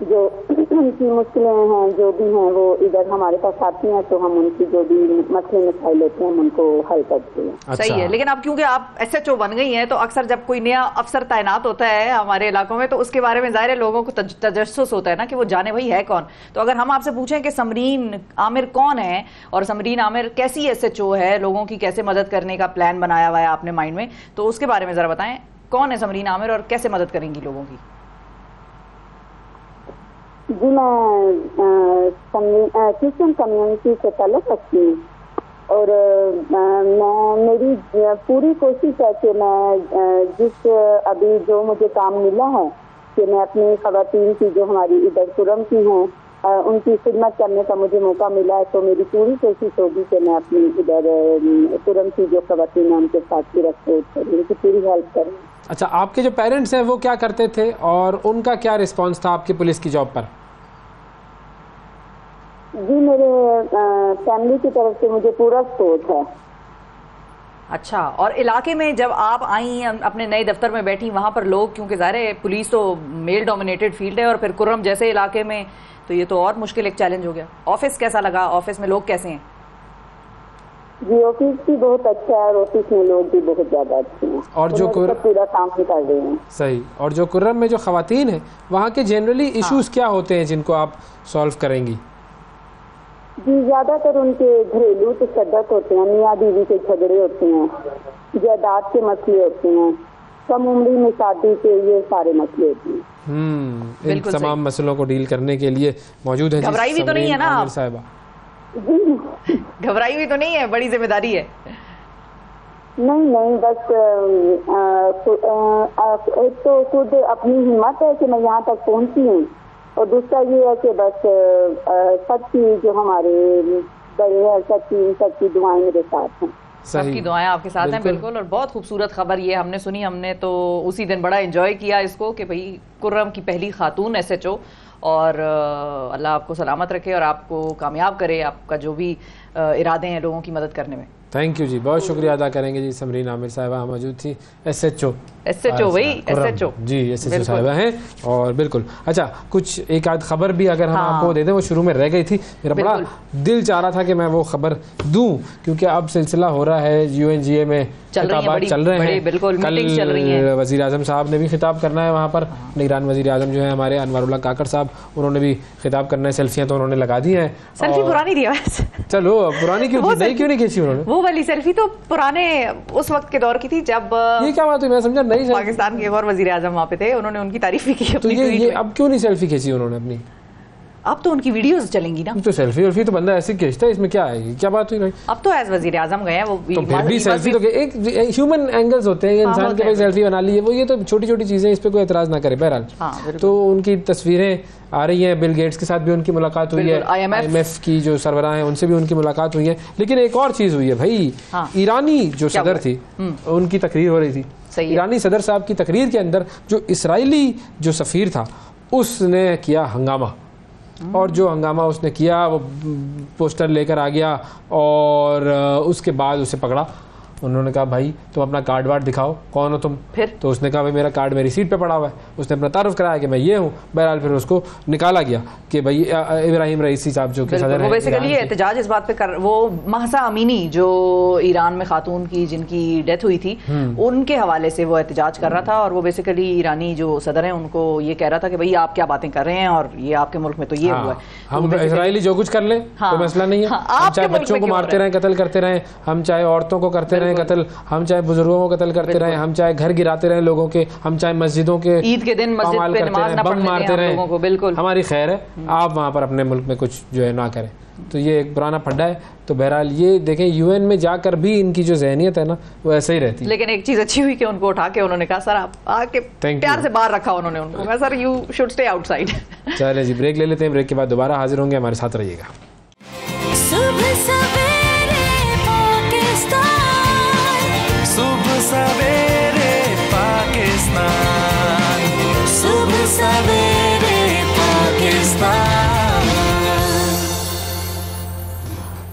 जो उनकी मुश्किलें हैं जो भी हैं वो इधर हमारे पास आती हैं, तो हम उनकी जो भी मसले मसाइल होते हैं हम उनको हल करते हैं। अच्छा। सही है, लेकिन अब क्योंकि आप SHO बन गई हैं तो अक्सर जब कोई नया अफसर तैनात होता है हमारे इलाकों में तो उसके बारे में ज़ाहिर है लोगों को तजस्सुस होता है ना कि वो जाने भाई है कौन। तो अगर हम आपसे पूछें कि समरीन आमिर कौन है और समरीन आमिर कैसी SHO है, लोगों की कैसे मदद करने का प्लान बनाया हुआ है आपने माइंड में, तो उसके बारे में ज़रा बताएं, कौन है समरीन आमिर और कैसे मदद करेंगी लोगों की? जी मैं क्रिश्चियन कम्युनिटी से ताल्लुक़ रखती हूँ और मेरी पूरी कोशिश है कि मैं जिस अभी जो मुझे काम मिला है कि मैं अपनी ख़वातीन की जो हमारी इधर कुरम की हैं उनकी खिदमत करने का मुझे मौका मिला है, तो मेरी पूरी कोशिश होगी कि मैं अपनी इधर कुरम की जो ख़वातीन हैं उनके साथ भी रखूँ, उनकी पूरी हेल्प करूँ। अच्छा, आपके जो पेरेंट्स हैं वो क्या करते थे और उनका क्या रिस्पांस था आपकी पुलिस की जॉब पर? जी मेरे फैमिली की तरफ से मुझे पूरा सपोर्ट है। अच्छा, और इलाके में जब आप आई अपने नए दफ्तर में बैठी वहाँ पर लोग, क्योंकि ज़ाहिर है पुलिस तो मेल डोमिनेटेड फील्ड है और फिर कुर्रम जैसे इलाके में तो ये तो और मुश्किल एक चैलेंज हो गया। ऑफिस कैसा लगा, ऑफिस में लोग कैसे हैं? जी ऑफिस भी बहुत अच्छा है और ऑफिस में लोग भी बहुत ज़्यादा अच्छे हैं और जो पूरा काम भी कर रहे हैं। सही। और जो कुर्रम में जो ख़वातीन हैं वहाँ के जनरली इश्यूज़ क्या होते हैं जिनको आप सॉल्व करेंगी? जी ज़्यादातर उनके घरेलू तशद्दुद होते हैं, मियाँ बीवी के झगड़े होते हैं, जायदाद के मसले होते हैं, कम उम्री में शादी के, ये सारे मसले होते हैं। इन तमाम मसलों को डील करने के लिए मौजूद है। घबराई भी तो नहीं है ना आप साहिबा? घबराई भी तो नहीं है, बड़ी जिम्मेदारी है। नहीं बस एक तो खुद अपनी हिम्मत है कि मैं यहाँ तक पहुँची हूँ और दूसरा ये है कि बस सबकी जो हमारे बड़े हैं सबकी दुआएं मेरे साथ हैं। सबकी दुआएं आपके साथ हैं, बिल्कुल। और बहुत खूबसूरत खबर ये हमने सुनी, हमने तो उसी दिन बड़ा एंजॉय किया इसको कि भाई कुर्रम की पहली खातून SHO, और अल्लाह आपको सलामत रखे और आपको कामयाब करे आपका जो भी इरादे हैं लोगों की मदद करने में। थैंक यू जी, बहुत शुक्रिया अदा करेंगे जी। समरीन आमिर साहिबा मौजूद थी, SHO वही SHO जी, SHO साहिबा हैं। और बिल्कुल अच्छा, कुछ एक आध खबर भी अगर हम आपको दे दें, वो शुरू में रह गई थी, मेरा बड़ा दिल चाह रहा था कि मैं वो खबर दूं क्योंकि अब सिलसिला हो रहा है, UNGA में खिताबात चल रहे हैं, कल वज़ीर आज़म साहब ने भी खिताब करना है वहाँ पर। निगरान वज़ीर आज़म जो है हमारे अनवरुल्लाह काकड़ साहब, उन्होंने भी खिताब करना है। सेल्फियाँ तो उन्होंने लगा दी हैं। सेल्फी पुरानी दी है, चलो पुरानी क्यों, नई क्यों नहीं खींची उन्होंने? वो वाली सेल्फी तो पुराने उस वक्त के दौर की थी जब ये क्या बात है, मैं समझा नहीं। पाकिस्तान के एक और वज़ीर आज़म वहाँ पे थे, उन्होंने उनकी तारीफ भी की। तो ये अब क्यों नहीं सेल्फी खींची उन्होंने अपनी? अब तो उनकी वीडियोस चलेंगी ना। तो सेल्फी तो बंदा ऐसे खींचता है, इसमें क्या है, क्या बात हुई भाई? अब तो एज वज़ीर आज़म गए हैं वो, तो फिर भी सेल्फी तो एक ह्यूमन एंगल्स होते हैं, इंसान के भाई सेल्फी बना ली है वो, ये तो छोटी छोटी चीजें, इस पे कोई एतराज ना करे। बहरहाल तो उनकी तस्वीरें आ रही हैं, बिल गेट्स के साथ भी उनकी मुलाकात हुई है, IMF की जो सरबराह हैं उनसे भी उनकी मुलाकात हुई है। लेकिन एक और चीज हुई है भाई, ईरानी जो सदर थी उनकी तकरीर हो रही थी। ईरानी सदर साहब की तकरीर के अंदर जो इसराइली जो सफीर था उसने किया हंगामा, और जो हंगामा उसने किया वो पोस्टर लेकर आ गया और उसके बाद उसे पकड़ा। उन्होंने कहा भाई तुम अपना कार्ड वार्ड दिखाओ, कौन हो तुम? फिर तो उसने कहा भाई मेरा कार्ड मेरी सीट पे पड़ा हुआ है। उसने अपना तारुफ कराया कि मैं ये हूँ। बहरहाल फिर उसको निकाला गया कि भाई इब्राहिम रईसी साहब जो कि सदर हैं, बेसिकली एहतजाज इस बात पे कर, वो महसा अमीनी जो ईरान में खातून की जिनकी डेथ हुई थी उनके हवाले से वो एहतजाज कर रहा था, और वो बेसिकली ईरानी जो सदर हैं उनको ये कह रहा था कि भाई आप क्या बातें कर रहे हैं और ये आपके मुल्क में तो ये हुआ है, हम इसराइली जो कुछ कर लें कोई मसला नहीं है, हम चाहे बच्चों को मारते रहें, कत्ल करते रहें, हम चाहे औरतों को करते कत्ल, हम चाहे बुजुर्गों को कत्ल करते रहे, हम चाहे घर गिराते रहे लोगों के, हम चाहे मस्जिदों के ईद के दिन मस्जिद पे नमाज ना बम मारते रहे, लोगों को, बिल्कुल हमारी खैर है, आप वहाँ पर अपने मुल्क में कुछ जो है ना करें। तो ये एक पुराना फड्डा है। तो बहरहाल ये देखें UN में जाकर भी इनकी जो जहनियत है ना वो ऐसे ही रहती है। लेकिन एक चीज अच्छी हुई कि उनको उठा के उन्होंने कहा सर आप आके प्यार से बाहर रखा उन्होंने उनको, मैं sir you should stay outside. चले जी ब्रेक ले लेते हैं, ब्रेक के बाद दोबारा हाजिर होंगे, हमारे साथ रहिएगा। सुबह सवेरे पाकिस्तान, सुबह सवेरे पाकिस्तान।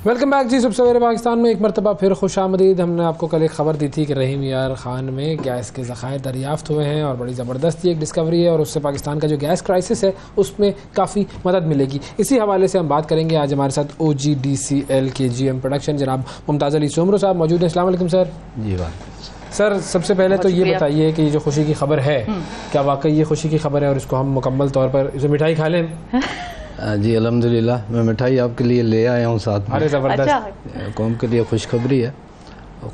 वेलकम बैक जी। सुबह सवेरे पाकिस्तान में एक मरतबा फिर खुश आमदीद। हमने आपको कल एक ख़बर दी थी कि रहीम यार ख़ान में गैस के ज़खायर दरियाफ़्त हुए हैं और बड़ी ज़बरदस्त एक डिस्कवरी है और उससे पाकिस्तान का जो गैस क्राइसिस है उसमें काफ़ी मदद मिलेगी। इसी हवाले से हम बात करेंगे। आज हमारे साथ OGDCL के GM प्रोडक्शन जनाब मुमताज़ अली सोमरो साहब मौजूद हैं। अस्सलाम वालेकुम सर। जी सर, सबसे पहले तो ये बताइए कि ये जो खुशी की खबर है, क्या वाकई ये खुशी की खबर है और इसको हम मुकम्मल तौर पर इसे मिठाई खा लें? जी अल्हम्दुलिल्लाह, मैं मिठाई आपके लिए ले आया हूँ साथ में। अरे ज़बरदस्त। कौम के लिए खुशखबरी है।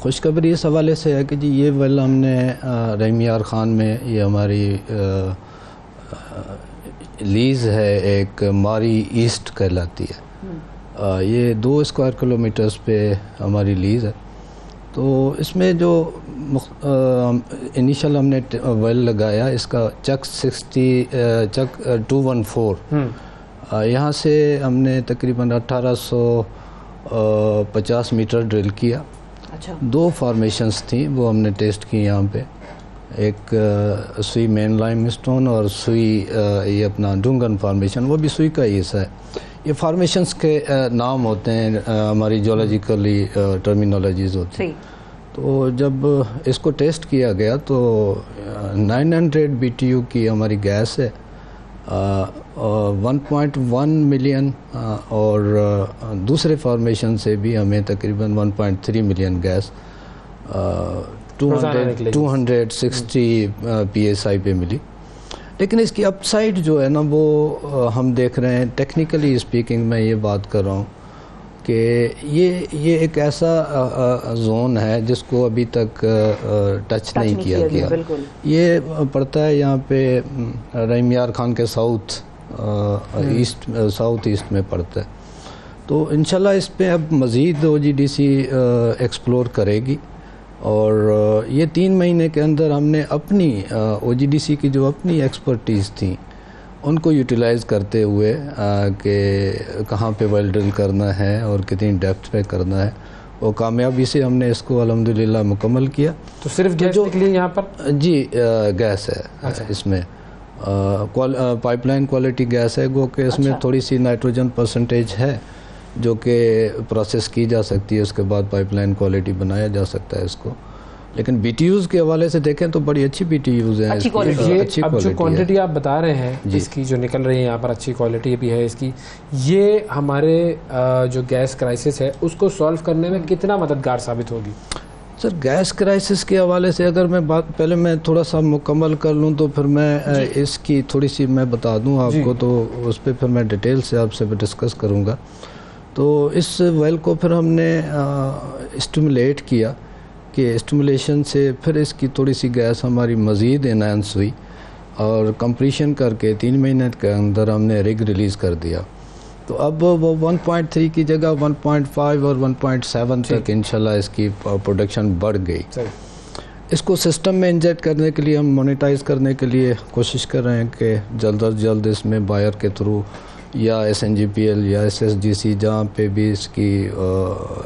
खुशखबरी इस हवाले से है कि जी ये वेल हमने रहीम यार ख़ान में ये हमारी लीज़ है, एक मारी ईस्ट कहलाती है। ये 2 स्क्वायर किलोमीटर्स पे हमारी लीज़ है। तो इसमें जो इनिशियल हमने वेल लगाया, इसका चक 214 यहाँ से हमने तकरीबन 1850 मीटर ड्रिल किया। अच्छा। 2 फॉर्मेशंस थी वो हमने टेस्ट की यहाँ पे, एक सुई मेन लाइमस्टोन और सुई ये अपना डूंगन फॉर्मेशन, वो भी सुई का ही हिस्सा है। ये फॉर्मेशंस के नाम होते हैं, हमारी जियोलॉजिकली टर्मिनोलॉजीज होती हैं। तो जब इसको टेस्ट किया गया तो 900 BTU की हमारी गैस है, 1.1 मिलियन और दूसरे फॉर्मेशन से भी हमें तकरीबन 1.3 मिलियन गैस 260 PSI पे मिली। लेकिन इसकी अपसाइड जो है ना वो हम देख रहे हैं, टेक्निकली स्पीकिंग मैं ये बात कर रहा हूँ कि ये एक ऐसा जोन है जिसको अभी तक टच नहीं किया गया। ये पड़ता है यहाँ पे रहीम यार ख़ान के साउथ ईस्ट में पड़ता है। तो इंशाल्लाह इस पे अब मज़ीद OGDC एक्सप्लोर करेगी और ये 3 महीने के अंदर हमने अपनी OGDC की जो अपनी एक्सपर्टीज़ थी उनको यूटिलाइज़ करते हुए कि कहाँ पे वेल ड्रिल करना है और कितनी डेप्थ पे करना है, वो कामयाबी से हमने इसको अल्हम्दुलिल्लाह मुकम्मल किया। तो सिर्फ गैस निकली यहाँ पर? जी गैस है। अच्छा। इसमें पाइपलाइन क्वालिटी गैस है, गो कि इसमें थोड़ी सी नाइट्रोजन परसेंटेज है जो कि प्रोसेस की जा सकती है, उसके बाद पाइपलाइन क्वालिटी बनाया जा सकता है इसको। लेकिन BTUs के हवाले से देखें तो बड़ी अच्छी BTUs हैं। अच्छी क्वालिटी। अच्छी अब जो क्वांटिटी आप बता रहे हैं इसकी जो निकल रही है यहाँ पर, अच्छी क्वालिटी भी है इसकी, ये हमारे जो गैस क्राइसिस है उसको सॉल्व करने में कितना मददगार साबित होगी? सर गैस क्राइसिस के हवाले से अगर मैं बात पहले मैं थोड़ा सा मुकम्मल कर लूँ तो फिर मैं इसकी थोड़ी सी मैं बता दूँ आपको, तो उस पर फिर मैं डिटेल से आपसे डिस्कस करूँगा। तो इस वेल को फिर हमने स्टिमुलेट किया कि स्टिमुलेशन से फिर इसकी थोड़ी सी गैस हमारी मज़ीद एनहांस हुई और कंप्लीशन करके 3 महीने के अंदर हमने रिग रिलीज़ कर दिया। तो अब वो 1.3 की जगह 1.5 और 1.7 तक इंशाल्लाह इसकी प्रोडक्शन बढ़ गई। इसको सिस्टम में इंजेक्ट करने के लिए, हम मोनेटाइज करने के लिए कोशिश कर रहे हैं कि जल्द अज जल्द इसमें बायर के थ्रू या SNGPL या SSGC जहाँ पे भी इसकी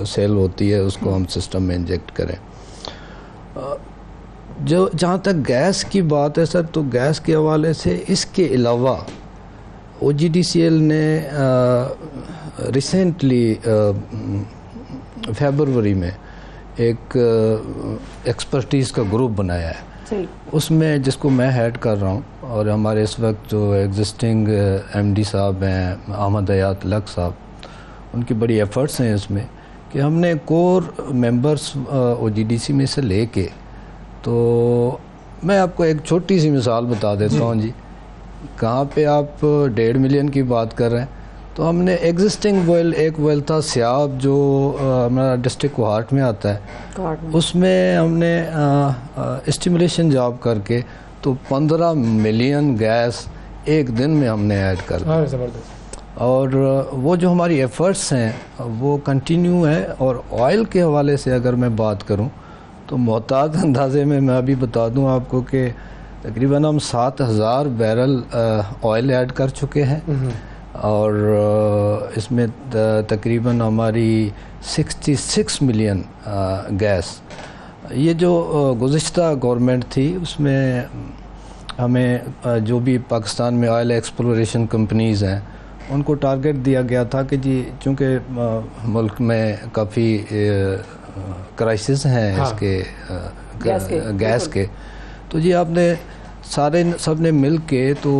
सेल होती है उसको हम सिस्टम में इंजेक्ट करें। जो जहाँ तक गैस की बात है सर, तो गैस के हवाले से इसके अलावा OGDCL ने रिसेंटली फरवरी में एक एक्सपर्टीज़ का ग्रुप बनाया है, उसमें जिसको मैं हेड कर रहा हूँ, और हमारे इस वक्त जो एग्जिस्टिंग MD साहब हैं अहमद हयात लक साहब, उनकी बड़ी एफ़र्ट्स हैं इसमें कि हमने कोर मेंबर्स OGDC में से लेके, तो मैं आपको एक छोटी सी मिसाल बता देता हूँ जी, कहाँ पे आप 1.5 मिलियन की बात कर रहे हैं, तो हमने एग्जिस्टिंग वेल, एक वेल था सियाब जो हमारा डिस्ट्रिक्ट कोहाट में आता है, उसमें हमने स्टिमुलेशन जॉब करके तो 15 मिलियन गैस एक दिन में हमने ऐड कर दी। और वो जो हमारी एफ़र्ट्स हैं वो कंटिन्यू है। और ऑयल के हवाले से अगर मैं बात करूं तो मोहतात अंदाजे में मैं अभी बता दूं आपको कि तकरीबन हम 7000 बैरल ऑयल ऐड कर चुके हैं और इसमें तकरीबन हमारी 66 मिलियन गैस। ये जो गुज़िश्ता गवर्नमेंट थी उसमें हमें जो भी पाकिस्तान में ऑयल एक्सप्लोरेशन कंपनीज़ हैं उनको टारगेट दिया गया था कि जी चूँकि मुल्क में काफ़ी क्राइसिस हैं हाँ। इसके गैस के, तो जी आपने सब ने मिल के तो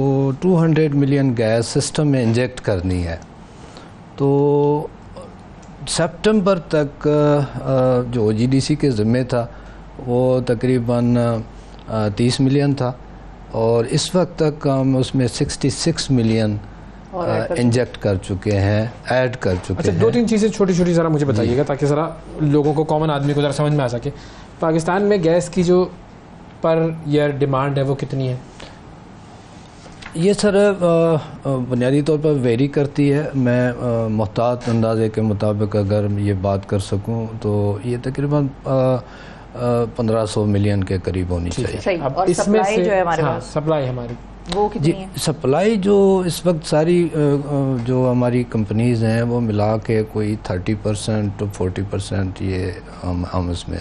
200 मिलियन गैस सिस्टम में इंजेक्ट करनी है। तो सितंबर तक जो OGDC के ज़िम्मे था वो तकरीबन 30 मिलियन था, और इस वक्त तक हम उसमें 66 मिलियन इंजेक्ट कर चुके हैं, ऐड कर चुके हैं। 2-3 चीज़ें छोटी छोटी ज़रा मुझे बताइएगा ताकि ज़रा लोगों को, कॉमन आदमी को ज़रा समझ में आ सके। पाकिस्तान में गैस की जो पर ईयर डिमांड है वो कितनी है? ये सर बुनियादी तौर पर वेरी करती है। मैं मुहतात अंदाजे के मुताबिक अगर ये बात कर सकूं तो ये तकरीबन 1500 मिलियन के करीब होनी चाहिए। अब इसमें से जो है हमारे पास सप्लाई हमारी वो कितनी है? सप्लाई जो इस वक्त सारी जो हमारी कंपनीज़ हैं वो मिला के कोई 30% to 40% ये हम इसमें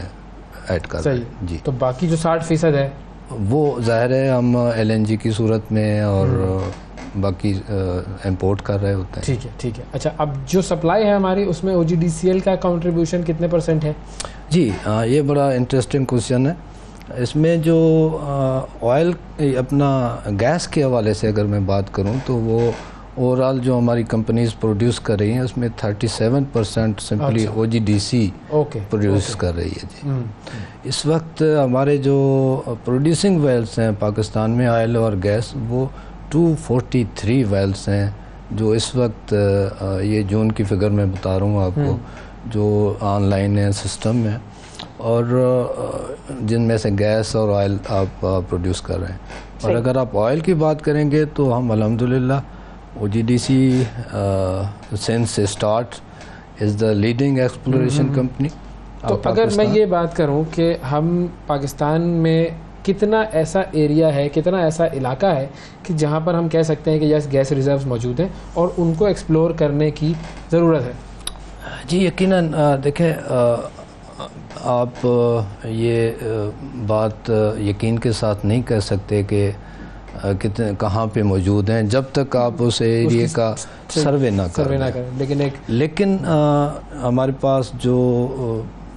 ऐड कर रहे हैं जी। तो बाकी जो 60% है वो ज़ाहिर है हम LNG की सूरत में और बाकी इंपोर्ट कर रहे होते हैं। ठीक है। अच्छा, अब जो सप्लाई है हमारी उसमें OGDCL का कंट्रीब्यूशन कितने % है? जी ये बड़ा इंटरेस्टिंग क्वेश्चन है। इसमें जो ऑयल अपना गैस के हवाले से अगर मैं बात करूं तो वो ओवरऑल जो हमारी कंपनीज प्रोड्यूस कर रही हैं उसमें 37% सिंपली OGDC प्रोड्यूस कर रही है जी। इस वक्त हमारे जो प्रोड्यूसिंग वेल्स हैं पाकिस्तान में ऑयल और गैस वो 243 वेल्स हैं जो इस वक्त ये जून की फिगर मैं बता रहा हूँ आपको, जो ऑनलाइन है सिस्टम में, और जिनमें से गैस और ऑयल आप प्रोड्यूस कर रहे हैं। और अगर आप ऑयल की बात करेंगे तो हम अल्हम्दुलिल्लाह OGDC since start is the leading exploration company. तो अगर मैं ये बात करूं कि हम पाकिस्तान में कितना ऐसा एरिया है, कितना ऐसा इलाका है कि जहां पर हम कह सकते हैं कि यस गैस रिजर्व्स मौजूद हैं और उनको एक्सप्लोर करने की ज़रूरत है? जी यकीनन देखें, आप ये बात यकीन के साथ नहीं कह सकते कि कितने कहाँ पे मौजूद हैं जब तक आप उस एरिया का सर्वे ना करें। लेकिन हमारे पास जो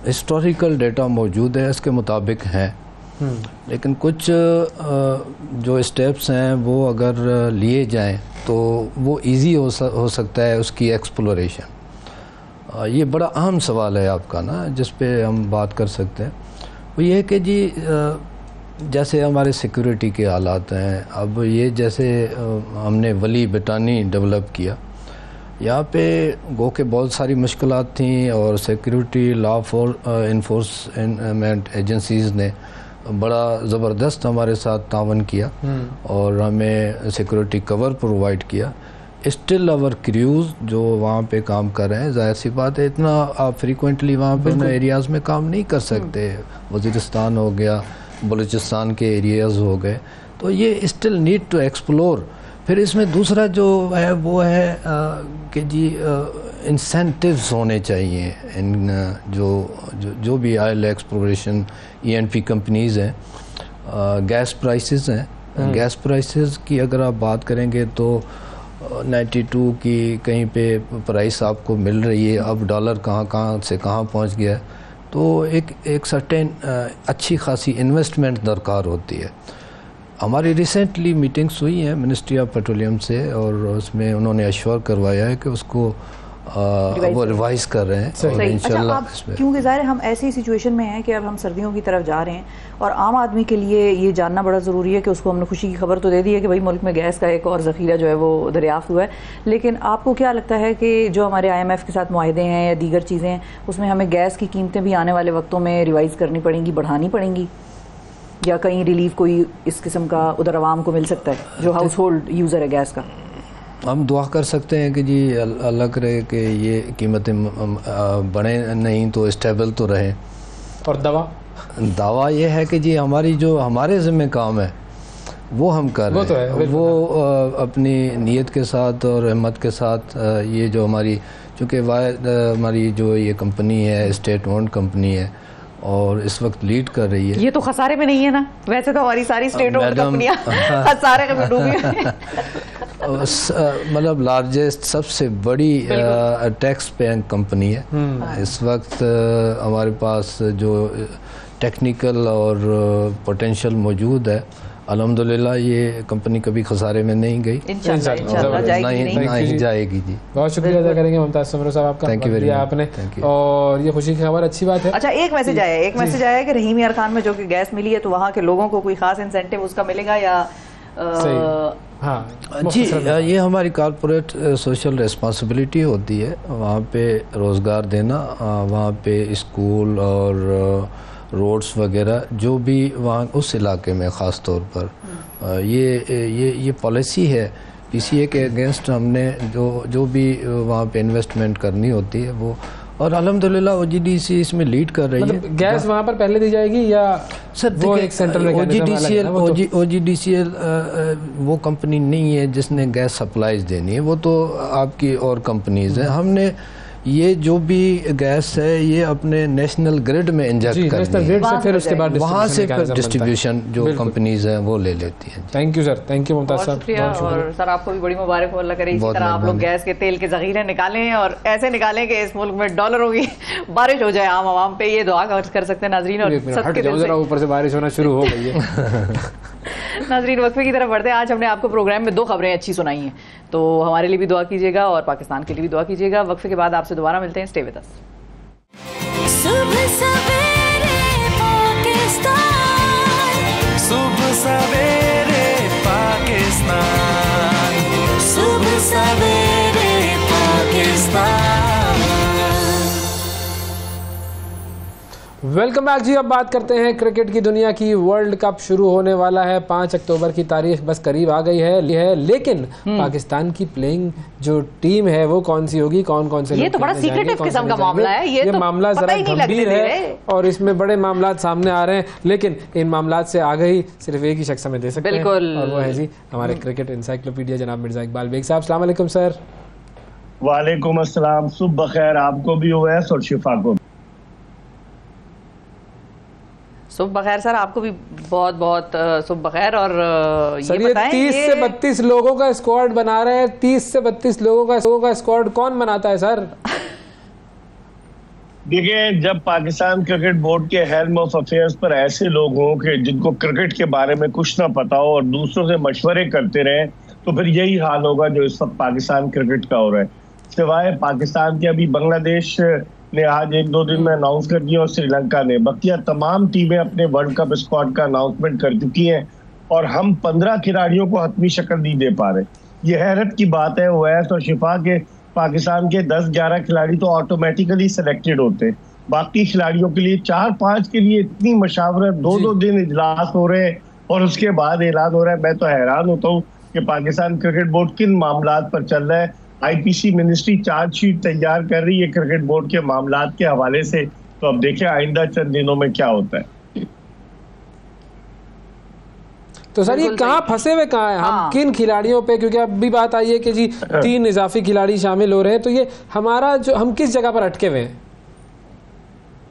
हिस्टोरिकल डेटा मौजूद है इसके मुताबिक हैं, लेकिन कुछ जो स्टेप्स हैं वो अगर लिए जाएं तो वो इजी हो सकता है उसकी एक्सप्लोरेशन। ये बड़ा अहम सवाल है आपका ना, जिस पे हम बात कर सकते हैं। वो ये है कि जी जैसे हमारे सिक्योरिटी के हालात हैं, अब ये जैसे हमने वली बिटानी डेवलप किया, यहाँ पे गो के बहुत सारी मुश्किलात थी और सिक्योरिटी लॉ इन्फोर्समेंट एजेंसीज़ ने बड़ा ज़बरदस्त हमारे साथ तावन किया और हमें सिक्योरिटी कवर प्रोवाइड किया। स्टिल आवर क्रूज़ जो वहाँ पे काम कर रहे हैं, जाहिर सी बात है इतना आप फ्रीक्वेंटली वहाँ पे उन एरियाज़ में काम नहीं कर सकते। वज़ीरिस्तान हो गया, बलूचिस्तान के एरियाज़ हो गए, तो ये स्टिल नीड टू एक्सप्लोर। फिर इसमें दूसरा जो है वो है कि जी इंसेंटिव्स होने चाहिए इन जो भी ऑयल एक्सप्लोरेशन E&P कंपनीज़ हैं। गैस प्राइसेस हैं, गैस प्राइसेस की अगर आप बात करेंगे तो 92 की कहीं पे प्राइस आपको मिल रही है, अब डॉलर कहाँ से कहाँ पहुँच गया है, तो एक सर्टेन अच्छी खासी इन्वेस्टमेंट दरकार होती है। हमारी रिसेंटली मीटिंग्स हुई हैं मिनिस्ट्री ऑफ पेट्रोलियम से और उसमें उन्होंने अश्योर करवाया है कि उसको वो रिवाइज कर रहे हैं और इंशाल्लाह इसमें, क्योंकि ज़ाहिर हम ऐसी सिचुएशन में हैं कि अब हम सर्दियों की तरफ जा रहे हैं और आम आदमी के लिए ये जानना बड़ा ज़रूरी है कि उसको हमने खुशी की खबर तो दे दी है कि भाई मुल्क में गैस का एक और ज़ख़ीरा जो है वो दरियाफ्त हुआ है, लेकिन आपको क्या लगता है कि जो हमारे IMF के साथ मुआहदे हैं या दीगर चीज़ें हैं उसमें हमें गैस की कीमतें भी आने वाले वक्तों में रिवाइज़ करनी पड़ेंगी, बढ़ानी पड़ेंगी, या कहीं रिलीफ कोई इस किस्म का उधर आवाम को मिल सकता है जो हाउस होल्ड यूज़र है गैस का? हम दुआ कर सकते हैं कि जी अल्लाह करे कि ये कीमतें बढ़े नहीं तो स्टेबल तो रहे। और दावा ये है कि जी हमारी जो हमारे ज़िम्मे काम है वो हम कर रहे हैं, वो अपनी नीयत के साथ और हिम्मत के साथ ये जो हमारी, चूँकि हमारी जो ये कंपनी है स्टेट ओन्ड कंपनी है और इस वक्त लीड कर रही है। ये तो खसारे में नहीं है ना, वैसे तो हमारी सारी स्टेट ओन्ड कंपनियां खसारे में डूबी हैं। मतलब लार्जेस्ट सबसे बड़ी टैक्स पेइंग कंपनी है। इस वक्त हमारे पास जो टेक्निकल और पोटेंशियल मौजूद है, अल्हम्दुलिल्लाह ये कंपनी कभी खसारे में नहीं गई, नहीं जाएगी जी। बहुत शुक्रिया अदा करेंगे मुमताज़ सुमरो साहब आपका, थैंक यू वेरी मच आपने, और ये खुशी की खबर, अच्छी बात है। अच्छा, एक मैसेज आया है कि रहीम यार खान में जो कि गैस मिली है तो वहाँ के लोगों को कोई खास इंसेंटिव उसका मिलेगा या जी, ये हमारी कॉर्पोरेट सोशल रिस्पॉन्सिबिलिटी होती है, वहाँ पे रोज़गार देना, वहाँ पे स्कूल और रोड्स वगैरह जो भी वहाँ उस इलाके में ख़ास तौर पर ये पॉलिसी है। पीसीए के अगेंस्ट हमने जो भी वहाँ पे इन्वेस्टमेंट करनी होती है वो, और अल्हम्दुलिल्लाह ओजीडीसी इसमें लीड कर रही है। गैस वहाँ पर पहले दी जाएगी या सर वो एक सेंट्रल ओजीडीसीएल वो कंपनी नहीं है जिसने गैस सप्लाईज देनी है, वो तो आपकी और कंपनीज है। हमने ये जो भी गैस है ये अपने नेशनल ग्रिड में इंजेक्ट करनी है, फिर उसके बाद वहाँ से फिर डिस्ट्रीब्यूशन जो कंपनीज हैं वो ले लेती हैं। Thank you sir, thank you Mumtaz साहब, और सर आपको भी बड़ी मुबारक हो, अल्लाह करे इसी तरह आप लोग गैस के तेल के ज़ख़ीरे निकालें और ऐसे निकालें कि इस मुल्क में डॉलरों की बारिश हो जाए आम आवाम पे। ये दुआ कर सकते हैं नाज़रीन, और ऊपर से बारिश होना शुरू हो गई है। नाज़रीन वक्फे की तरफ बढ़ते हैं। आज हमने आपको प्रोग्राम में 2 खबरें अच्छी सुनाई हैं, तो हमारे लिए भी दुआ कीजिएगा और पाकिस्तान के लिए भी दुआ कीजिएगा। वक्फे के बाद आपसे दोबारा मिलते हैं, स्टे विद अस। सुबह सवेरे पाकिस्तान, सुबह सवेरे पाकिस्तान, सुबह सवेरे पाकिस्तान। वेलकम बैक जी। अब बात करते हैं क्रिकेट की दुनिया की। वर्ल्ड कप शुरू होने वाला है, 5 अक्टूबर की तारीख बस करीब आ गई है, लेकिन पाकिस्तान की प्लेइंग जो टीम है वो कौन सी होगी, कौन कौन से ये तो बड़ा सीक्रेटिव किस्म का मामला है, ये तो मामला जरा गंभीर है और इसमें बड़े मामला सामने आ रहे हैं, लेकिन इन मामला से आगे ही सिर्फ एक ही शख्स हमें दे सकते हैं, और वो है जी हमारे क्रिकेट इंसाइक्लोपीडिया जनाब मिर्जा इकबाल बेग साहब। अस्सलाम वालेकुम सर। वालेकुम अस्सलाम, सुबह खैर आपको भी ओवैस और शिफा को। सुबह खैर सर, आपको भी बहुत बहुत सुबह खैर। और ये बताएं 30 से 32 लोगों का स्क्वाड बना रहे हैं, 30 से 32 लोगों का स्क्वाड कौन बनाता है सर? देखिए, जब पाकिस्तान क्रिकेट बोर्ड के हेल्म ऑफ अफेयर्स पर ऐसे लोग हों कि जिनको क्रिकेट के बारे में कुछ ना पता हो और दूसरों से मशवरे करते रहें, तो फिर यही हाल होगा जो इस वक्त पाकिस्तान क्रिकेट का हो रहा है। सिवाय पाकिस्तान के अभी बांग्लादेश ने आज 1-2 दिन में अनाउंस कर दिया और श्रीलंका ने, बकिया तमाम टीमें अपने वर्ल्ड कप स्क्वाड का अनाउंसमेंट कर चुकी हैं और हम 15 खिलाड़ियों को हतमी शक्ल नहीं दे पा रहे। ये हैरत की बात है ओवैस और शिफा के, पाकिस्तान के 10-11 खिलाड़ी तो ऑटोमेटिकली सिलेक्टेड होते हैं, बाकी खिलाड़ियों के लिए 4-5 के लिए इतनी मशावरत, 2-2 दिन इजलास हो रहे हैं और उसके बाद ऐलान हो रहा है। मैं तो हैरान होता हूँ कि पाकिस्तान क्रिकेट बोर्ड किन मामलात पर चल रहा है। आईपीसी मिनिस्ट्री चार्जशीट तैयार कर रही है क्रिकेट बोर्ड के मामलात के हवाले से, तो अब देखें आइंदा चंद दिनों में क्या होता है। तो सर ये कहाँ फंसे हुए कहाँ हैं हम, किन खिलाड़ियों पे? क्योंकि अब भी बात आई है कि जी 3 इजाफी खिलाड़ी शामिल हो रहे हैं, तो ये हमारा जो हम किस जगह पर अटके हुए हैं?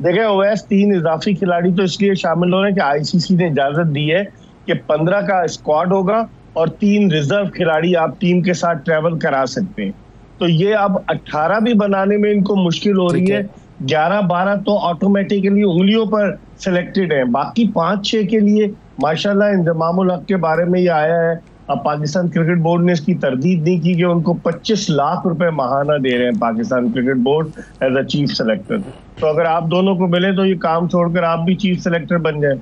देखें ओवैस, 3 इजाफी खिलाड़ी तो इसलिए शामिल हो रहे हैं कि आईसीसी ने इजाजत दी है कि 15 का स्क्वाड होगा और 3 रिजर्व खिलाड़ी आप टीम के साथ ट्रेवल करा सकते हैं। तो ये अब 18 भी बनाने में इनको मुश्किल हो रही है। 11-12 तो ऑटोमेटिकली उंगलियों पर सिलेक्टेड है, बाकी 5-6 के लिए माशाल्लाह इंजमामुल हक के बारे में ये आया है। अब पाकिस्तान क्रिकेट बोर्ड ने इसकी तरदीद नहीं की कि उनको 25 लाख रुपए माहाना दे रहे हैं Pakistan cricket board as a chief selector. तो अगर आप दोनों को मिले तो ये काम छोड़कर आप भी चीफ सेलेक्टर बन जाए।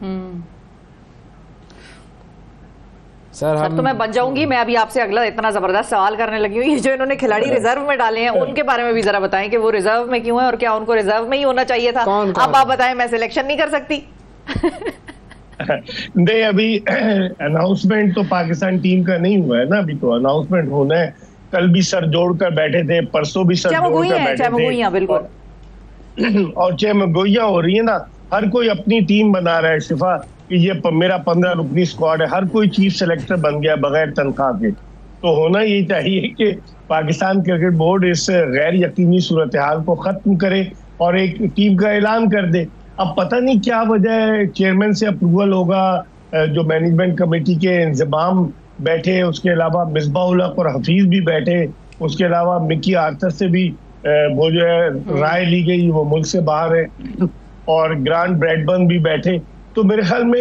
सर तो मैं बन जाऊंगी। मैं अभी आपसे अगला इतना जबरदस्त सवाल करने लगी हूँ, ये जो इन्होंने खिलाड़ी रिजर्व में डाले हैं उनके बारे में भी जरा बताएं कि वो रिजर्व में क्यों है और क्या उनको रिजर्व में ही होना चाहिए था? अब आप बताएं, मैं सिलेक्शन नहीं कर सकती। नहीं, अभी अनाउंसमेंट तो पाकिस्तान टीम का नहीं हुआ है ना, अभी तो अनाउंसमेंट होना है। कल भी सर जोड़कर बैठे थे, परसों भी सर जोड़कर बैठे थे, बिल्कुल। और चमगोइयां हो रही है ना, हर कोई अपनी टीम बना रहा है शिफा कि ये मेरा 15 रुकनी स्क्वाड है, हर कोई चीफ सेलेक्टर बन गया बगैर तनख्वाह के। तो होना ये चाहिए कि पाकिस्तान क्रिकेट बोर्ड इस गैर यकीनी सूरत हाल को खत्म करे और एक टीम का ऐलान कर दे। अब पता नहीं क्या वजह है, चेयरमैन से अप्रूवल होगा, जो मैनेजमेंट कमेटी के इंतजाम बैठे, उसके अलावा मिसबाह-उल हक और हफीज भी बैठे, उसके अलावा मिकी आर्थर से भी वो जो है राय ली गई, वो मुल्क से बाहर है, और ग्रांट ब्रैडबर्न भी बैठे। तो मेरे ख्याल में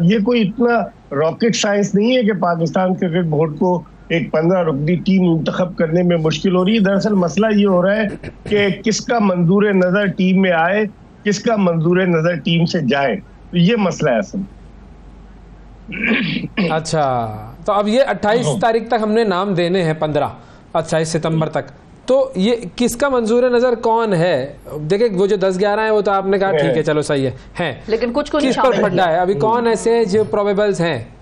ये कोई इतना रॉकेट साइंस नहीं है कि पाकिस्तान क्रिकेट बोर्ड को एक 15 रुकनी टीम मुंतखब करने में मुश्किल हो रही है। दरअसल मसला ये हो रहा है कि किसका मंजूर नज़र टीम में आए, किसका मंजूर नज़र टीम से जाए, तो ये मसला है असल। अच्छा, तो अब ये 28 तारीख तक हमने नाम देने हैं, 28 सितंबर तक, तो ये किसका मंजूर नजर कौन है? देखिए वो जो 10-11 है वो तो आपने कहा ठीक है, चलो सही है, लेकिन कुछ किस पर पड़ा है अभी, कौन ऐसे जो प्रोबेबल्स हैं?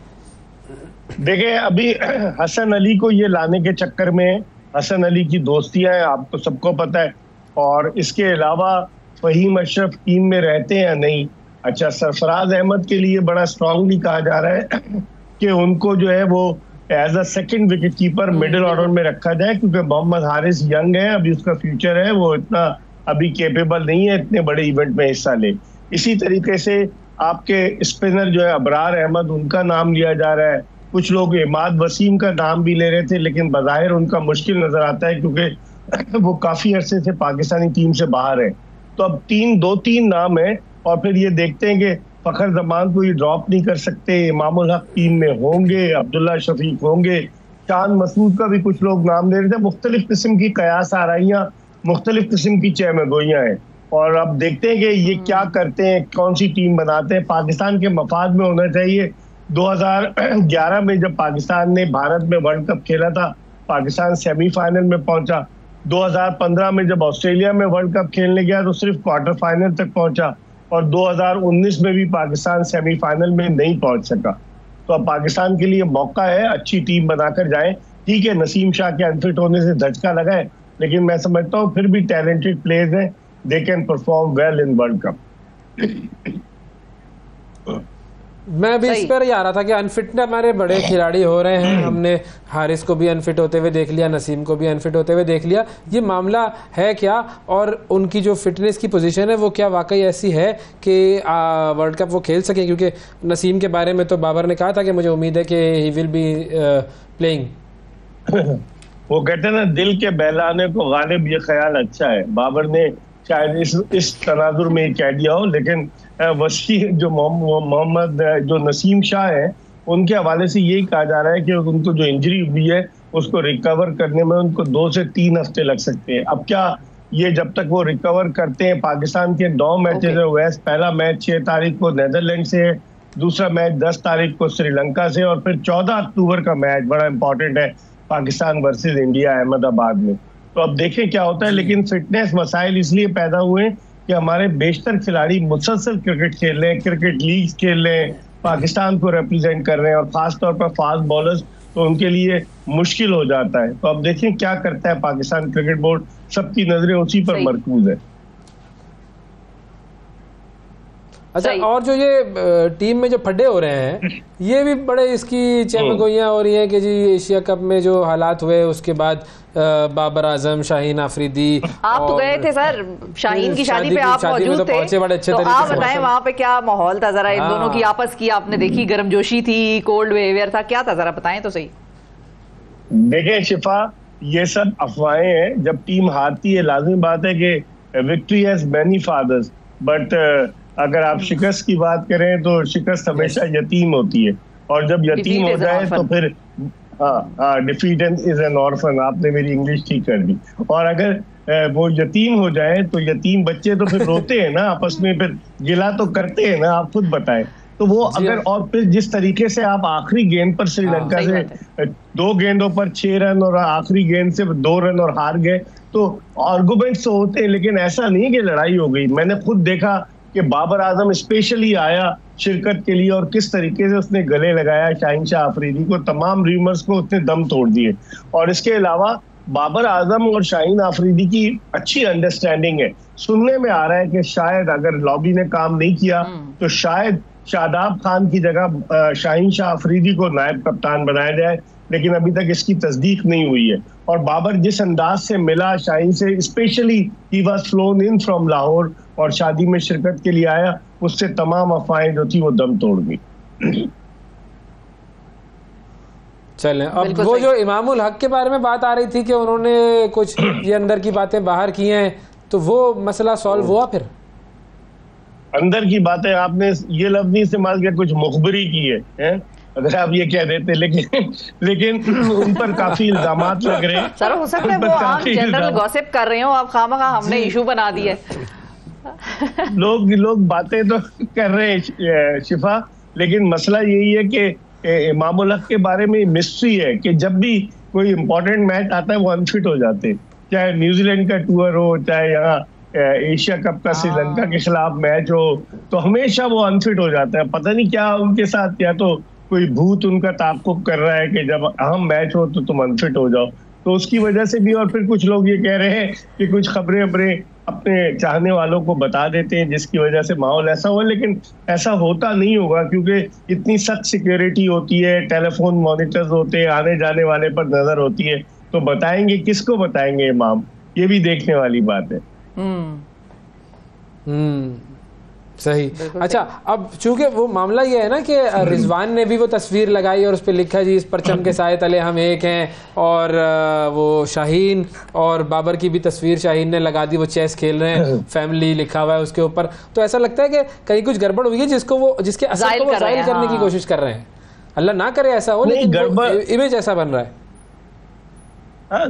देखिए अभी हसन अली को ये लाने के चक्कर में, हसन अली की दोस्तियां हैं, आपको सबको पता है, और इसके अलावा फहीम अशरफ टीम में रहते हैं या नहीं। अच्छा, सरफराज अहमद के लिए बड़ा स्ट्रांगली कहा जा रहा है कि उनको जो है वो as a second wicket keeper middle order में रखा जाए, क्योंकि मोहम्मद हारिस यंग है, अभी उसका फ्यूचर है, वो इतना अभी कैपेबल नहीं है इतने बड़े इवेंट में हिस्सा ले। इसी तरीके से आपके स्पिनर जो है अबरार अहमद, उनका नाम लिया जा रहा है। कुछ लोग इमाद वसीम का नाम भी ले रहे थे, लेकिन बज़ाहिर उनका मुश्किल नजर आता है क्योंकि वो काफी अरसे से पाकिस्तानी टीम से बाहर है। तो अब 2-3 नाम है, और फिर ये देखते हैं कि फखर जमान को ये ड्रॉप नहीं कर सकते, इमामुल हक टीम में होंगे, अब्दुल्ला शफीक होंगे, शान मसूद का भी कुछ लोग नाम ले रहे थे। मुख्तलिफ किस्म की कयास आराइयाँ, मुख्तलिफ किस्म की चहमगोइयाँ हैं, और अब देखते हैं कि ये क्या करते हैं, कौन सी टीम बनाते हैं। पाकिस्तान के मफाद में होना चाहिए। 2011 में जब पाकिस्तान ने भारत में वर्ल्ड कप खेला था, पाकिस्तान सेमीफाइनल में पहुंचा। 2015 में जब ऑस्ट्रेलिया में वर्ल्ड कप खेलने गया तो सिर्फ क्वार्टर फाइनल तक पहुंचा, और 2019 में भी पाकिस्तान सेमीफाइनल में नहीं पहुंच सका। तो अब पाकिस्तान के लिए मौका है, अच्छी टीम बनाकर जाए। ठीक है, नसीम शाह के अनफिट होने से धचका लगा है, लेकिन मैं समझता हूँ फिर भी टैलेंटेड प्लेयर्स हैं, they can perform well in world cup. मैं भी इस पर ही आ रहा था कि अनफिट हमारे बड़े खिलाड़ी हो रहे हैं, हमने हारिस को भी अनफिट होते हुए देख लिया, नसीम को भी अनफिट होते हुए देख लिया। ये मामला है क्या, और उनकी जो फिटनेस की पोजीशन है वो क्या वाकई ऐसी है कि वर्ल्ड कप वो खेल सके? क्योंकि नसीम के बारे में तो बाबर ने कहा था कि मुझे उम्मीद है कि ही विल बी प्लेइंग। वो कहते हैं ना, दिल के बहलाने को गालिब ये ख्याल अच्छा है। बाबर ने शायद इस तनाजुर में कह दिया हो, लेकिन वसी जो मोहम्मद जो नसीम शाह है, उनके हवाले से यही कहा जा रहा है कि उनको जो इंजरी हुई है उसको रिकवर करने में उनको 2 से 3 हफ्ते लग सकते हैं। अब क्या ये जब तक वो रिकवर करते हैं, पाकिस्तान के 9 मैचेस है वैसे, पहला मैच 6 तारीख को नीदरलैंड से है, दूसरा मैच 10 तारीख को श्रीलंका से, और फिर 14 अक्टूबर का मैच बड़ा इंपॉर्टेंट है, पाकिस्तान वर्सेज इंडिया अहमदाबाद में। तो अब देखें क्या होता है, लेकिन फिटनेस मसाइल इसलिए पैदा हुए कि हमारे बेशतर खिलाड़ी मुसलसल क्रिकेट खेल रहे हैं, क्रिकेट लीग खेल रहे हैं, पाकिस्तान को रिप्रेजेंट कर रहे हैं, और खास तौर पर फास्ट बॉलर्स, तो उनके लिए मुश्किल हो जाता है। तो अब देखें क्या करता है पाकिस्तान क्रिकेट बोर्ड, सबकी नजरें उसी पर मरकूज है। अच्छा, और जो ये टीम में जो फड्डे हो रहे हैं, ये भी बड़े इसकी चहमगोइयाँ हो रही हैं कि जी एशिया कप में जो हालात हुए उसके बाद बाबर आजम, शाहीन आफरीदी, आप तो गए थे सर, शाहीन की शादी पे आप मौजूद थे, बड़े अच्छे तो तरीके आप से बताएं वहाँ पे क्या माहौल था, जरा इन दोनों की आपस की आपने देखी, गर्मजोशी थी, कोल्ड बिहेवियर था, क्या था, जरा बताएं तो सही। देखें शिफा, ये सब अफवाहें हैं। जब टीम हारती है, लाजिम बात है कि victory has many fathers, but अगर आप शिकस्त की बात करें तो शिकस्त हमेशा यतीम होती है, और जब यतीम हो जाए तो फिर डिफीट इज एन ऑर्फन। आपने मेरी इंग्लिश ठीक कर दी। और अगर वो यतीम हो जाए तो यतीम बच्चे तो फिर रोते हैं ना आपस में, फिर गिला तो करते हैं ना, आप खुद बताएं। तो वो अगर, और फिर जिस तरीके से आप आखिरी गेंद पर श्रीलंका से 2 गेंदों पर 6 रन और आखिरी गेंद से 2 रन और हार गए, तो आर्गुमेंट्स तो होते हैं, लेकिन ऐसा नहीं कि लड़ाई हो गई। मैंने खुद देखा कि बाबर आजम स्पेशली आया शिरकत के लिए, और किस तरीके से उसने गले लगाया शाहीन शाह अफरीदी को, तमाम र्यूमर्स को उसने दम तोड़ दिए। और इसके अलावा बाबर आजम और शाहीन अफरीदी की अच्छी अंडरस्टैंडिंग है। सुनने में आ रहा है कि शायद अगर लॉबी ने काम नहीं किया तो शायद शादाब खान की जगह शाहीन शाह अफरीदी को नायब कप्तान बनाया जाए, लेकिन अभी तक इसकी तस्दीक नहीं हुई है। और बाबर जिस अंदाज से मिला शाहीन से, specially he was flown in from Lahore और शादी में शिरकत के लिए आया, उससे तमाम अफवाहें जो थी वो दम तोड़ गई। चलें, अब वो जो इमामुल हक के बारे में बात आ रही थी कि उन्होंने कुछ ये अंदर की बातें बाहर की हैं, तो वो मसला सॉल्व हुआ? फिर अंदर की बातें, आपने ये लफ्ज नहीं इस्तेमाल किया, कुछ मुखबरी की है? अगर आप ये कह देते, लेकिन उन पर काफी इल्जामात लग रहे हैं। सर हो सकता है वो आम जनरल गॉसिप कर रहे हो, आप खामखा हमने इशू बना दिया। लोग बातें तो कर रहे हैं शिफा, लेकिन मसला यही है कि इमामुल हक के बारे में मिस्ट्री है कि जब भी कोई इम्पोर्टेंट मैच आता है वो अनफिट हो जाते हैं, चाहे न्यूजीलैंड का टूर हो, चाहे यहाँ एशिया कप का श्रीलंका के खिलाफ मैच हो, तो हमेशा वो अनफिट हो जाता है। पता नहीं क्या उनके साथ, या तो कोई भूत उनका ताक़ुब कर रहा है कि जब अहम मैच हो तो तुम अनफिट हो जाओ, तो उसकी वजह से भी। और फिर कुछ लोग ये कह रहे हैं कि कुछ खबरें अपने चाहने वालों को बता देते हैं जिसकी वजह से माहौल ऐसा हो, लेकिन ऐसा होता नहीं होगा क्योंकि इतनी सख्त सिक्योरिटी होती है, टेलीफोन मॉनिटर्स होते हैं, आने जाने वाले पर नजर होती है, तो बताएंगे किसको बताएंगे इमाम, ये भी देखने वाली बात है। सही। अच्छा, अब चूंकि वो मामला ये है ना कि रिजवान ने भी वो तस्वीर लगाई और उस पर लिखा जी इस परचम के साए तले हम एक हैं, और वो शाहीन और बाबर की भी तस्वीर शाहीन ने लगा दी, वो चेस खेल रहे हैं, फैमिली लिखा हुआ है उसके ऊपर। तो ऐसा लगता है कि कहीं कुछ गड़बड़ हुई है जिसके असर को वो जाहिर करने की कोशिश कर रहे हैं। अल्लाह ना करे ऐसा हो, लेकिन इमेज ऐसा बन रहा है।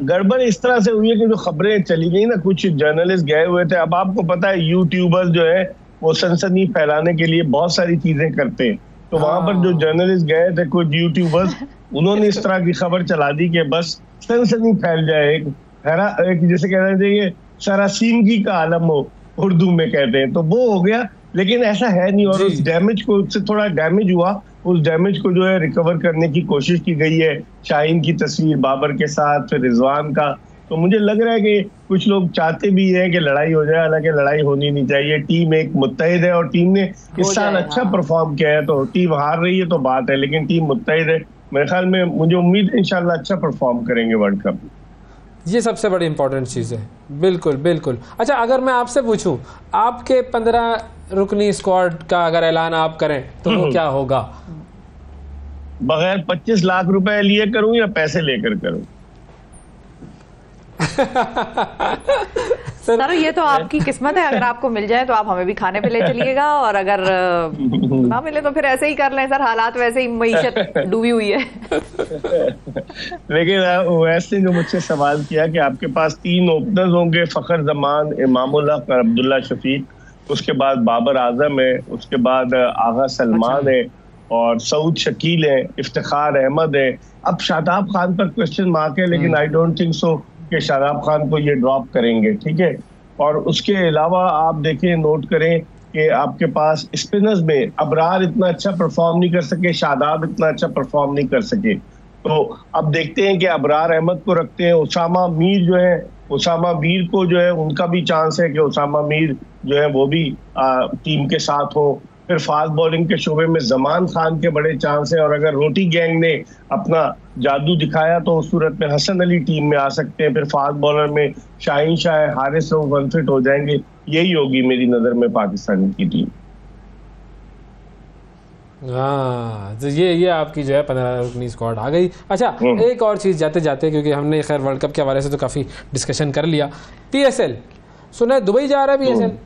गड़बड़ इस तरह से हुई है कि जो खबरें चली गई ना, कुछ जर्नलिस्ट गए हुए थे। अब आपको पता है यूट्यूबर्स जो है वो सनसनी फैलाने के लिए बहुत सारी चीजें करते हैं, तो वहां पर जो जर्नलिस्ट गए थे कुछ यूट्यूबर्स, उन्होंने इस तरह की खबर चला दी कि बस सनसनी फैल जाए, एक जैसे कहना चाहिए सरासीनगी का आलम हो, उर्दू में कहते हैं, तो वो हो गया। लेकिन ऐसा है नहीं, और उस डैमेज को, उससे थोड़ा डैमेज हुआ, उस डैमेज को जो है रिकवर करने की कोशिश की गई है। शाहीन की तस्वीर बाबर के साथ, फिर रिजवान का, तो मुझे लग रहा है कि कुछ लोग चाहते भी हैं कि लड़ाई हो जाए, हालांकि लड़ाई होनी नहीं चाहिए। टीम एक मुत्तहिद है और टीम ने इस साल अच्छा परफॉर्म किया है, तो टीम हार रही है तो बात है, लेकिन टीम मुत्तहिद है। मेरे ख्याल में, मुझे उम्मीद है इंशाल्लाह अच्छा परफॉर्म करेंगे वर्ल्ड कप। ये सबसे बड़ी इंपॉर्टेंट चीज़ है। बिल्कुल बिल्कुल। अच्छा, अगर मैं आपसे पूछूं, आपके 15 रुकनी स्क्वाड का अगर ऐलान आप करें तो वो क्या होगा? बगैर 25 लाख रुपए लिए करूं या पैसे लेकर करूं? सर ये तो आपकी किस्मत है, अगर आपको मिल जाए तो आप हमें भी खाने पे ले चलिएगा, और अगर ना मिले तो फिर ऐसे ही कर लें। सर हालात वैसे ही, मईशत डूबी हुई है। लेकिन वैसे जो मुझसे सवाल किया कि आपके पास 3 ओपनर्स होंगे, फखर जमान, इमामुल हक और अब्दुल्ला शफीक, उसके बाद बाबर आजम है, उसके बाद आगा सलमान है, और सऊद शकील है, इफ्तिखार अहमद है। अब शादाब खान पर क्वेश्चन मार्क है, लेकिन आई डोंट थिंक सो कि शादाब खान को ये ड्रॉप करेंगे, ठीक है। और उसके अलावा आप देखें, नोट करें कि आपके पास स्पिनर्स में अबरार इतना अच्छा परफॉर्म नहीं कर सके, शादाब इतना अच्छा परफॉर्म नहीं कर सके, तो अब देखते हैं कि अबरार अहमद को रखते हैं। उसामा मीर जो है, उसामा मीर को जो है उनका भी चांस है कि उसामा मीर जो है वो भी टीम के साथ हो। फिर फास्ट बॉलिंग के शोबे में जमान खान के बड़े चांस हैं, और अगर रोटी गैंग ने अपना जादू दिखाया तो उस सूरत में हसन अली टीम में आ सकते हैं। फिर फास्ट बॉलर में शाहीन शाह, हारिस रऊफ अनफिट हो जाएंगे। यही होगी मेरी नज़र में पाकिस्तान की टीम। हाँ, तो ये आपकी जो है 15 रुकनी स्क्वाड आ गई। अच्छा, एक और चीज़ जाते जाते, क्योंकि हमने खैर वर्ल्ड कप के हवाले से तो काफ़ी डिस्कशन कर लिया, PSL सुना है दुबई जा रहा है PSL।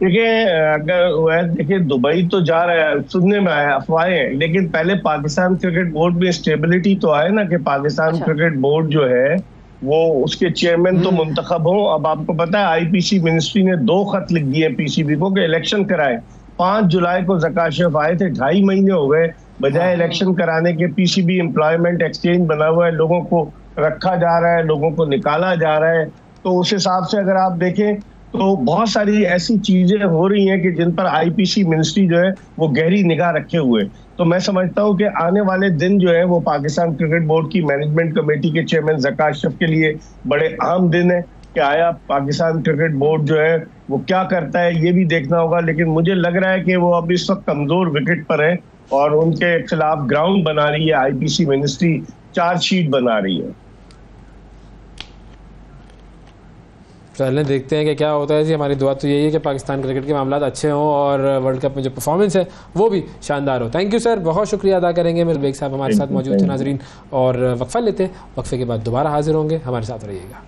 देखिए, अगर देखिए दुबई तो जा रहा है, सुनने में आया, अफवाहें, लेकिन पहले पाकिस्तान क्रिकेट बोर्ड में स्टेबिलिटी तो आए ना, कि पाकिस्तान क्रिकेट बोर्ड जो है वो उसके चेयरमैन तो मुंतखब हो। अब आपको पता है IPC मिनिस्ट्री ने 2 खत लिख दिए PCB को कि इलेक्शन कराए। 5 जुलाई को ज़काशफ आए थे, 2.5 महीने हो गए, बजाय इलेक्शन कराने के PCB एम्प्लॉयमेंट एक्सचेंज बना हुआ है, लोगों को रखा जा रहा है, लोगों को निकाला जा रहा है। तो उस हिसाब से अगर आप देखें तो बहुत सारी ऐसी चीजें हो रही हैं कि जिन पर IPC मिनिस्ट्री जो है वो गहरी निगाह रखे हुए। तो मैं समझता हूँ कि आने वाले दिन जो है वो पाकिस्तान क्रिकेट बोर्ड की मैनेजमेंट कमेटी के चेयरमैन ज़काशफ के लिए बड़े अहम दिन है कि आया पाकिस्तान क्रिकेट बोर्ड जो है वो क्या करता है, ये भी देखना होगा। लेकिन मुझे लग रहा है कि वो अब इस वक्त कमजोर विकेट पर है और उनके खिलाफ ग्राउंड बना रही है IPC मिनिस्ट्री, चार्जशीट बना रही है। चलें देखते हैं कि क्या होता है जी। हमारी दुआ तो यही है कि पाकिस्तान क्रिकेट के मामला अच्छे हों और वर्ल्ड कप में जो परफॉर्मेंस है वो भी शानदार हो। थैंक यू सर, बहुत शुक्रिया अदा करेंगे। मेरे बेग साहब हमारे साथ मौजूद थे नाजरीन, और वक्फा लेते हैं, वक्फे के बाद दोबारा हाजिर होंगे, हमारे साथ रहिएगा।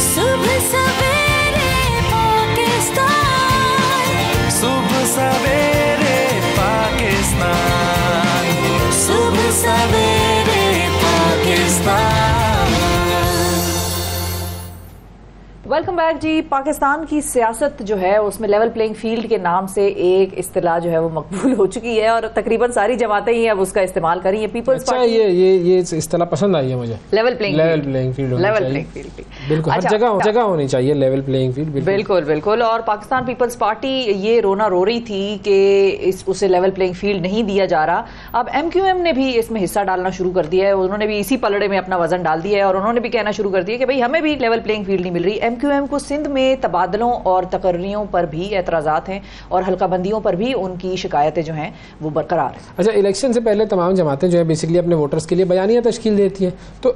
सुबह सवेरे पाकिस्तान, सुबह सवेरे पाकिस्तान, सुबह सवेरे पाकिस्तान। वेलकम बैक जी। पाकिस्तान की सियासत जो है उसमें लेवल प्लेइंग फील्ड के नाम से एक इस्तिलाह जो है वो मकबूल हो चुकी है और तकरीबन सारी जमातें ही अब उसका इस्तेमाल कर रही हैं। पीपल्स पार्टी ये इस्तिलाह पसंद आई है मुझे, level playing field, level playing field बिल्कुल हर जगह होनी चाहिए लेवल प्लेइंग फील्ड। बिल्कुल। और पाकिस्तान पीपल्स पार्टी ये रोना रो रही थी कि उसे लेवल प्लेइंग फील्ड नहीं दिया जा रहा। अब MQM ने भी इसमें हिस्सा डालना शुरू कर दिया है, उन्होंने भी इसी पलड़े में अपना वजन डाल दिया है और उन्होंने भी कहना शुरू कर दिया कि भाई हमें भी लेवल प्लेइंग फील्ड नहीं मिल रही। MQM को सिंध में तबादलों और तकर्रियों पर भी एतराज़ात हैं और हल्का बंदियों पर भी उनकी शिकायतें जो हैं वो बरकरार हैं। अच्छा, इलेक्शन से पहले तमाम जमातें जो है बेसिकली अपने वोटर्स के लिए बयानिया तश्कील देती हैं, तो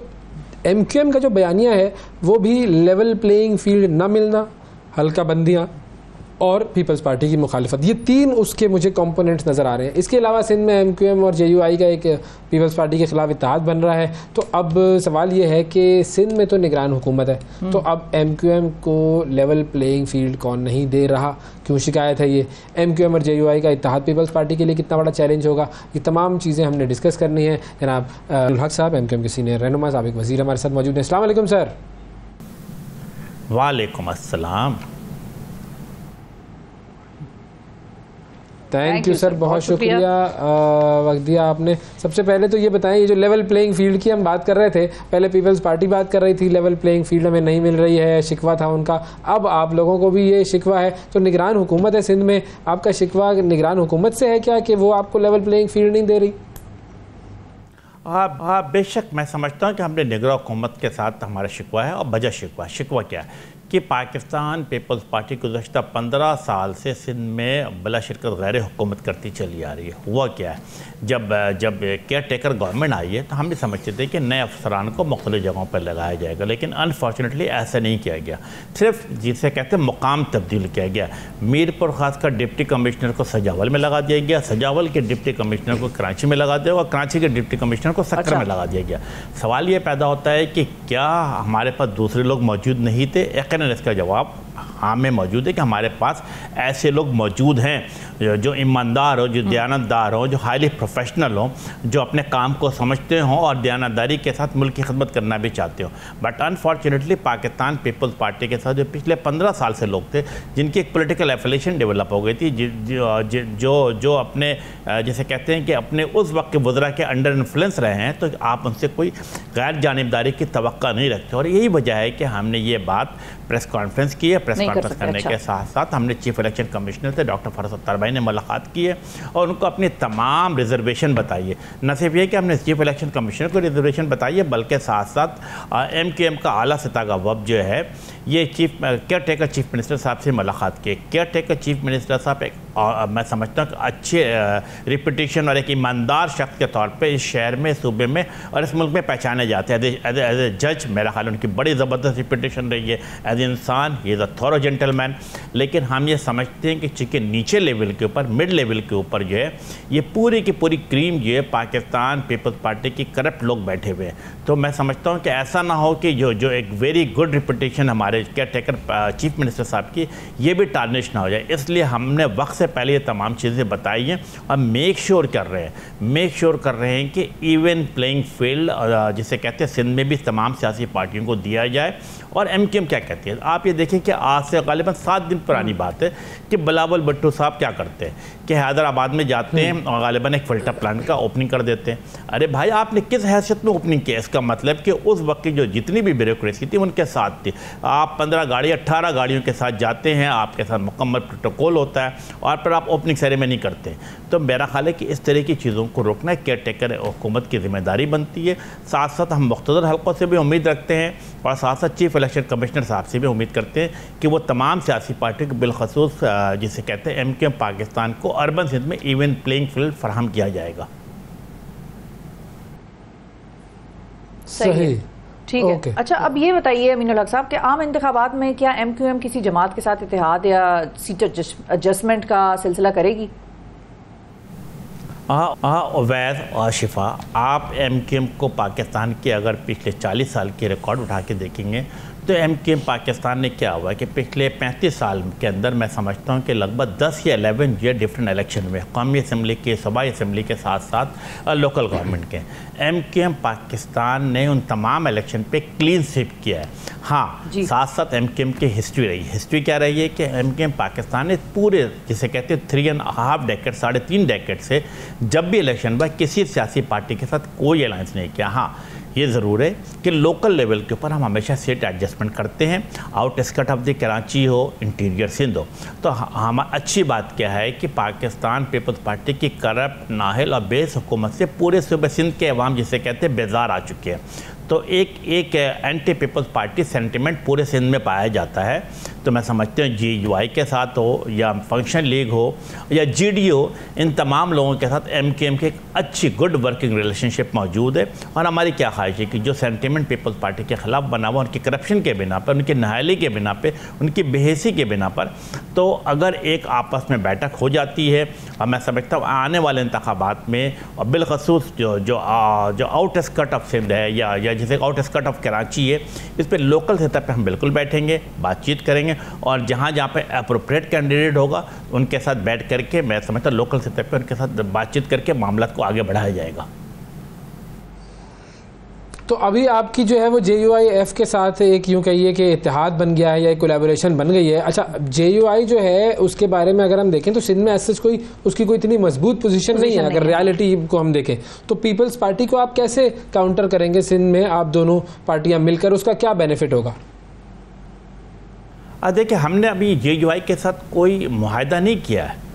MQM का जो बयानिया है वो भी लेवल प्लेइंग फील्ड न मिलना, हल्का बंदियाँ और पीपल्स पार्टी की मुखालिफत, ये तीन उसके मुझे कंपोनेंट्स नज़र आ रहे हैं। इसके अलावा सिंध में MQM और JUI का एक पीपल्स पार्टी के खिलाफ इत्तेहाद बन रहा है। तो अब सवाल ये है कि सिंध में तो निगरान हुकूमत है, तो अब MQM को लेवल प्लेइंग फील्ड कौन नहीं दे रहा, क्यों शिकायत है ये? MQM और JUI का इत्तेहाद पीपल्स पार्टी के लिए कितना बड़ा चैलेंज होगा, ये तमाम चीज़ें हमने डिस्कस करनी है। जनाब अब्दुल हक साहब MQM के सीनियर रहनुमा साबिक वज़ीर हमारे साथ मौजूद हैं। अस्सलाम वालेकुम सर। वालेकुम अस्सलाम। थैंक यू सर, बहुत शुक्रिया वक्त दिया आपने। सबसे पहले तो ये बताएं, ये जो लेवल प्लेइंग फील्ड की हम बात कर रहे थे, पहले पीपल्स पार्टी बात कर रही थी लेवल प्लेइंग फील्ड हमें नहीं मिल रही है, शिकवा था उनका, अब आप लोगों को भी ये शिकवा है। तो निगरान हुकूमत है सिंध में, आपका शिकवा निगरान हुकूमत से है क्या कि वो आपको लेवल प्लेइंग फील्ड नहीं दे रही? हाँ, बेशक मैं समझता हूँ कि हमने निगरान हुकूमत के साथ हमारा शिकवा है। और वजह शिकवा क्या है कि पाकिस्तान पीपल्स पार्टी गुज़श्ता 15 साल से सिंध में बला शिरकत गैर हुकूमत करती चली आ रही है। हुआ क्या है, जब केयर टेकर गवर्नमेंट आई है तो हम भी समझते थे कि नए अफसरान को मुख्तलिफ जगहों पर लगाया जाएगा, लेकिन अनफॉर्चुनेटली ऐसा नहीं किया गया। सिर्फ जिसे कहते हैं मुकाम तब्दील किया गया। मीरपुर खासकर डिप्टी कमिश्नर को सजावल में लगा दिया गया, सजावल के डिप्टी कमिश्नर को कराची में लगा दिया और कराची के डिप्टी कमिश्नर को सक्कर में लगा दिया गया। सवाल ये पैदा होता है कि क्या हमारे पास दूसरे लोग मौजूद नहीं थे? इसका जवाब हाँ में मौजूद है कि हमारे पास ऐसे लोग मौजूद हैं जो ईमानदार हो, जो दयानतदार हो, जो हाईली प्रोफेशनल हो, जो अपने काम को समझते हों और दयानतदारी के साथ मुल्क की खिदमत करना भी चाहते हो। बट अनफॉर्चुनेटली पाकिस्तान पीपल्स पार्टी के साथ जो पिछले 15 साल से लोग थे जिनकी एक पॉलिटिकल एफिलिएशन डेवलप हो गई थी, जो अपने जैसे कहते हैं कि अपने उस वक्त के वज़रा के अंडर इन्फ्लुएंस रहे हैं, तो आप उनसे कोई गैर जानिबदारी की तवक्का नहीं रखते। और यही वजह है कि हमने ये बात प्रेस कॉन्फ्रेंस की है। प्रेस कॉन्फ्रेंस करने के साथ साथ हमने चीफ इलेक्शन कमिश्नर से डॉक्टर फरसत तरबाई ने मुलाकात की है और उनको अपनी तमाम रिजर्वेशन बताई है। न सिर्फ ये कि हमने चीफ इलेक्शन कमिश्नर को रिजर्वेशन बताई है, बल्कि साथ साथ MQM का आला सतह का वफ़द जो है ये केयर टेकर चीफ मिनिस्टर साहब से मुलाकात की। केयर टेकर चीफ मिनिस्टर साहब एक मैं समझता हूँ कि अच्छे रिपीटेशन और एक ईमानदार शख्स के तौर पे इस शहर में, सूबे में और इस मुल्क में पहचाने जाते हैं। एज ए जज मेरा ख्याल उनकी बड़ी ज़बरदस्त रिपीटेशन रही है। एज इंसान he is a thorough gentleman. लेकिन हम ये समझते हैं कि चूँकि नीचे लेवल के ऊपर, मिड लेवल के ऊपर जो है ये पूरी की पूरी क्रीम जो है पाकिस्तान पीपल्स पार्टी की करप्ट लोग बैठे हुए हैं। तो मैं समझता हूँ कि ऐसा ना हो कि जो एक वेरी गुड रिपीटेशन हमारे केयर टेकर चीफ मिनिस्टर साहब की, ये भी टार्निश ना हो जाए। इसलिए हमने वक्त से पहले ये तमाम चीज़ें बताई हैं और मेक श्योर कर रहे हैं कि इवन प्लेइंग फील्ड जिसे कहते हैं सिंध में भी तमाम सियासी पार्टियों को दिया जाए। और MQM क्या कहती है, आप ये देखें कि आज से गालिबन 7 दिन पुरानी बात है कि बिलावल भुट्टो साहब क्या करते हैं कि हैदराबाद में जाते हैं और गालिबन एक फिल्टर प्लांट का ओपनिंग कर देते हैं। अरे भाई, आपने किस हैसियत में ओपनिंग किया? इसका मतलब कि उस वक्त की जो जितनी भी ब्यूरोक्रेसी थी उनके साथ थी। आप 15 गाड़ी 18 गाड़ियों के साथ जाते हैं, आपके साथ मुकम्मल प्रोटोकॉल होता है और फिर आप ओपनिंग सेरेमनी करते हैं। तो मेरा ख्याल है कि इस तरह की चीज़ों को रोकना केयर टेकर हुकूमत की जिम्मेदारी बनती है। साथ साथ हम मुख्तलिफ हल्कों से भी उम्मीद रखते हैं और साथ साथ चीफ इलेक्शन कमिश्नर साहब से भी उम्मीद करते हैं कि वो तमाम सियासी पार्टियों को बिलखसूस जिसे कहते हैं MQM पाकिस्तान को अर्बन सिंध में इवन प्लेइंग फील्ड फराहम किया जाएगा। सही। ठीक है। अच्छा, अब ये बताइए अमीनुल हक साहब कि आम इंतखाबात में क्या MQM किसी जमात के साथ इत्तेहाद या सीट एडजस्टमेंट का सिलसिला करेगी? अवैध और शिफा, आप MQM को पाकिस्तान के अगर पिछले 40 साल के रिकॉर्ड उठा के देखेंगे तो MQM पाकिस्तान ने क्या हुआ कि पिछले 35 साल के अंदर मैं समझता हूँ कि लगभग 10 या 11 ये डिफरेंट इलेक्शन में कौमी असम्बली के, सूबाई असम्बली के साथ साथ लोकल गवर्नमेंट के, MQM पाकिस्तान ने उन तमाम इलेक्शन पे क्लीन स्वीप किया है। हाँ, साथ साथ MQM की हिस्ट्री रही है। हिस्ट्री क्या रही है कि MQM पाकिस्तान ने पूरे जिसे कहते हैं 3.5 डेकेड, 3.5 डेकेड से जब भी इलेक्शन हुआ किसी सियासी पार्टी के साथ कोई अलायंस नहीं किया। हाँ, ये ज़रूर है कि लोकल लेवल के ऊपर हम हमेशा सीट एडजस्टमेंट करते हैं, आउटस्कर्ट ऑफ द कराची हो, इंटीरियर सिंध हो। तो हम अच्छी बात क्या है कि पाकिस्तान पीपल्स पार्टी की करप्ट, नाहल और बेस हुकूमत से पूरे सूबे सिंध के अवाम जिसे कहते हैं बेजार आ चुके हैं। तो एक एंटी पीपल्स पार्टी सेंटिमेंट पूरे सिंध में पाया जाता है। तो मैं समझती हूँ GUI के साथ हो या फंक्शन लीग हो या GD हो, इन तमाम लोगों के साथ MQM की एक अच्छी गुड वर्किंग रिलेशनशिप मौजूद है। और हमारी क्या ख्वाहिश है कि जो सेंटिमेंट पीपल्स पार्टी के ख़िलाफ़ बना हुआ, उनकी करप्शन के बिना पर, उनकी नाहली के बिना पे, उनकी बेहसी के बिना पर, तो अगर एक आपस में बैठक हो जाती है और मैं समझता हूँ आने वाले इंतखाबात में और बिलखसूस जो आउटस्कर्ट ऑफ सिंध है या जैसे आउटस्कर्ट ऑफ कराची है, इस पर लोकल सतह पर हम बिल्कुल बैठेंगे, बातचीत करेंगे और जहाँ पे अप्रोप्रिएट कैंडिडेट होगा उनके साथ बैठ करके मैं समझता लोकल सतह पर उनके साथ बातचीत करके मामला को आगे बढ़ाया जाएगा। तो अभी आपकी जो है वो JUI-F के साथ एक यूँ कहिए कि इत्तेहाद बन गया है या एक कोलैबोरेशन बन गई है। अच्छा, JUI जो है उसके बारे में अगर हम देखें तो सिंध में ऐसे उसकी कोई इतनी मजबूत पोजीशन नहीं है। अगर रियलिटी को हम देखें तो पीपल्स पार्टी को आप कैसे काउंटर करेंगे सिंध में, आप दोनों पार्टियां मिलकर, उसका क्या बेनिफिट होगा? देखिए, हमने अभी JUI के साथ कोई मुआहदा नहीं किया है।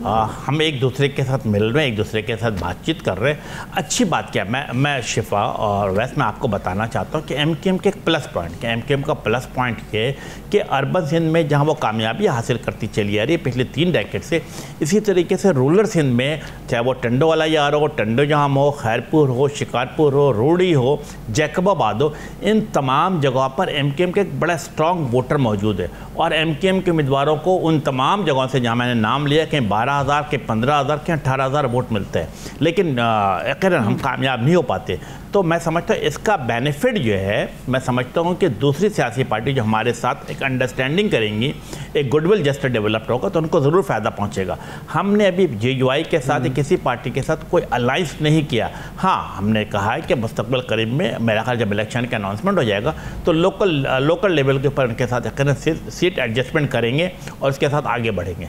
हम एक दूसरे के साथ मिल रहे हैं, एक दूसरे के साथ बातचीत कर रहे हैं। अच्छी बात क्या है, मैं शिफा और वैसे मैं आपको बताना चाहता हूँ कि MQM के एक प्लस पॉइंट, कि MQM का प्लस पॉइंट ये कि अर्बन सिंध में जहाँ वो कामयाबी हासिल करती चली आ रही है पिछले 3 डेकेड से, इसी तरीके से रूरल सिंध में चाहे वो टंडो वाला यार हो, टंडो जाम हो, खैरपुर हो, शिकारपुर हो, रूड़ी हो, जैकबाबाद हो, इन तमाम जगहों पर MQM के एक बड़ा स्ट्रॉन्ग वोटर मौजूद है। और MQM के उम्मीदवारों को उन तमाम जगहों से जहाँ मैंने नाम लिया कि 12,000 के 15,000 के 18,000 वोट मिलते हैं, लेकिन अक्सर हम कामयाब नहीं हो पाते। तो मैं समझता हूँ इसका बेनिफिट जो है, मैं समझता हूँ कि दूसरी सियासी पार्टी जो हमारे साथ एक अंडरस्टैंडिंग करेंगी, एक गुडविल जस्टर डेवलप होगा तो उनको ज़रूर फ़ायदा पहुँचेगा। हमने अभी JUI के साथ किसी पार्टी के साथ कोई अलाइंस नहीं किया। हाँ, हमने कहा है कि मुस्तकबिल करीब में मेरा ख्याल जब इलेक्शन का अनाउंसमेंट हो जाएगा तो लोकल लेवल के ऊपर उनके साथ सीट एडजस्टमेंट करेंगे और उसके साथ आगे बढ़ेंगे।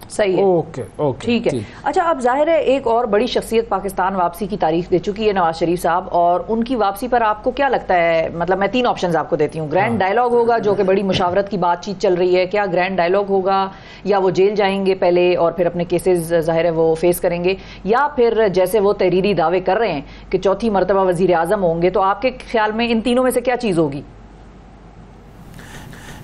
सही है, ओके, ठीक है। अच्छा, अब जाहिर है एक और बड़ी शख्सियत पाकिस्तान वापसी की तारीख दे चुकी है, नवाज शरीफ साहब, और उनकी वापसी पर आपको क्या लगता है? मतलब मैं 3 ऑप्शंस आपको देती हूँ। ग्रैंड डायलॉग होगा, जो कि बड़ी मुशावरत की बातचीत चल रही है, क्या ग्रैंड डायलॉग होगा, या वो जेल जाएंगे पहले और फिर अपने केसेस जाहिर है वो फेस करेंगे, या फिर जैसे वो तहरीरी दावे कर रहे हैं कि चौथी मरतबा वजीर आजम होंगे? तो आपके ख्याल में इन तीनों में से क्या चीज़ होगी?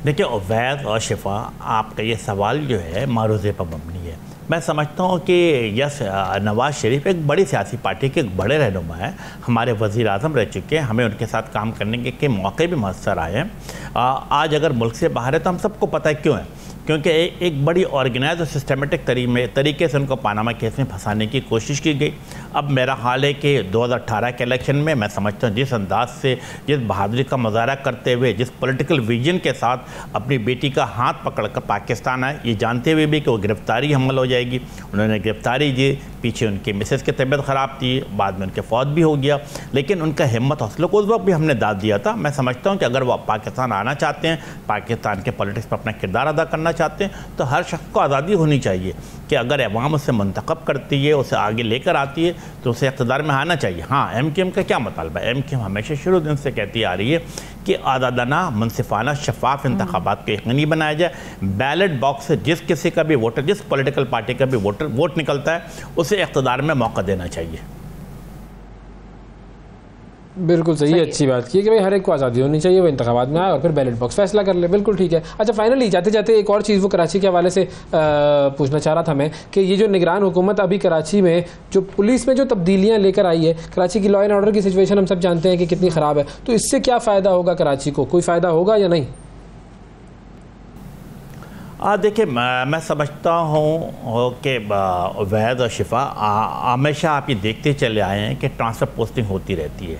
देखिए, अवैध और शिफा, आपका ये सवाल जो है मारूज़े पर मबनी है। मैं समझता हूँ कि यस, नवाज़ शरीफ एक बड़ी सियासी पार्टी के एक बड़े रहनुमा हैं, हमारे वज़ीर आज़म रह चुके हैं, हमें उनके साथ काम करने के मौके भी मुयस्सर आए हैं। आज अगर मुल्क से बाहर है तो हम सबको पता है क्यों है, क्योंकि एक बड़ी ऑर्गेनाइज और सिस्टमेटिक तरीके से उनको पानामा केस में फंसाने की कोशिश की गई। अब मेरा ख्याल है कि 2018 के इलेक्शन में मैं समझता हूँ जिस अंदाज से, जिस बहादुरी का मुजाहरा करते हुए, जिस पॉलिटिकल विजन के साथ अपनी बेटी का हाथ पकड़कर पाकिस्तान आए, ये जानते हुए भी कि वो गिरफ्तारी हमल हो जाएगी, उन्होंने गिरफ्तारी दी। पीछे उनकी मिसेस की तबीयत ख़राब थी, बाद में उनके फौत भी हो गया, लेकिन उनका हिम्मत हौसलों को उस वक्त भी हमने दाद दिया था। मैं समझता हूँ कि अगर वो पाकिस्तान आना चाहते हैं, पाकिस्तान के पॉलिटिक्स पर अपना किरदार अदा करना चाहते हैं, तो हर शख्स को आज़ादी होनी चाहिए कि अगर अवाम उसे मुंतखब करती है, उसे आगे लेकर आती है, तो उसे इक़्तिदार में आना चाहिए। हाँ, MQM का क्या मुतालबा है? MQM हमेशा शुरू दिन से कहती आ रही है कि आज़ादाना, मुनसिफाना, शफाफ इंतखाबात को यकीनी बनाया जाए। बैलेट बॉक्स से जिस किसी का भी वोटर, जिस पॉलिटिकल पार्टी का भी वोट निकलता है, उसे इक़्तिदार में मौका देना चाहिए। बिल्कुल सही, अच्छी बात की कि भाई हर एक को आज़ादी होनी चाहिए, वो इंतखाबात में आए और फिर बैलेट बॉक्स फैसला कर ले, बिल्कुल ठीक है। अच्छा, फाइनली जाते जाते एक और चीज़ वो कराची के हवाले से पूछना चाह रहा था मैं कि ये जो निगरान हुकूमत अभी कराची में जो पुलिस में जो तब्दीलियाँ लेकर आई है, कराची की लॉ एंड ऑर्डर की सिचुएशन हम सब जानते हैं कि कितनी ख़राब है, तो इससे क्या फ़ायदा होगा कराची को, कोई फ़ायदा होगा या नहीं? देखिए, मैं समझता हूँ कि वैद और शिफा हमेशा आप ये देखते चले आए हैं कि ट्रांसफ़र पोस्टिंग होती रहती है,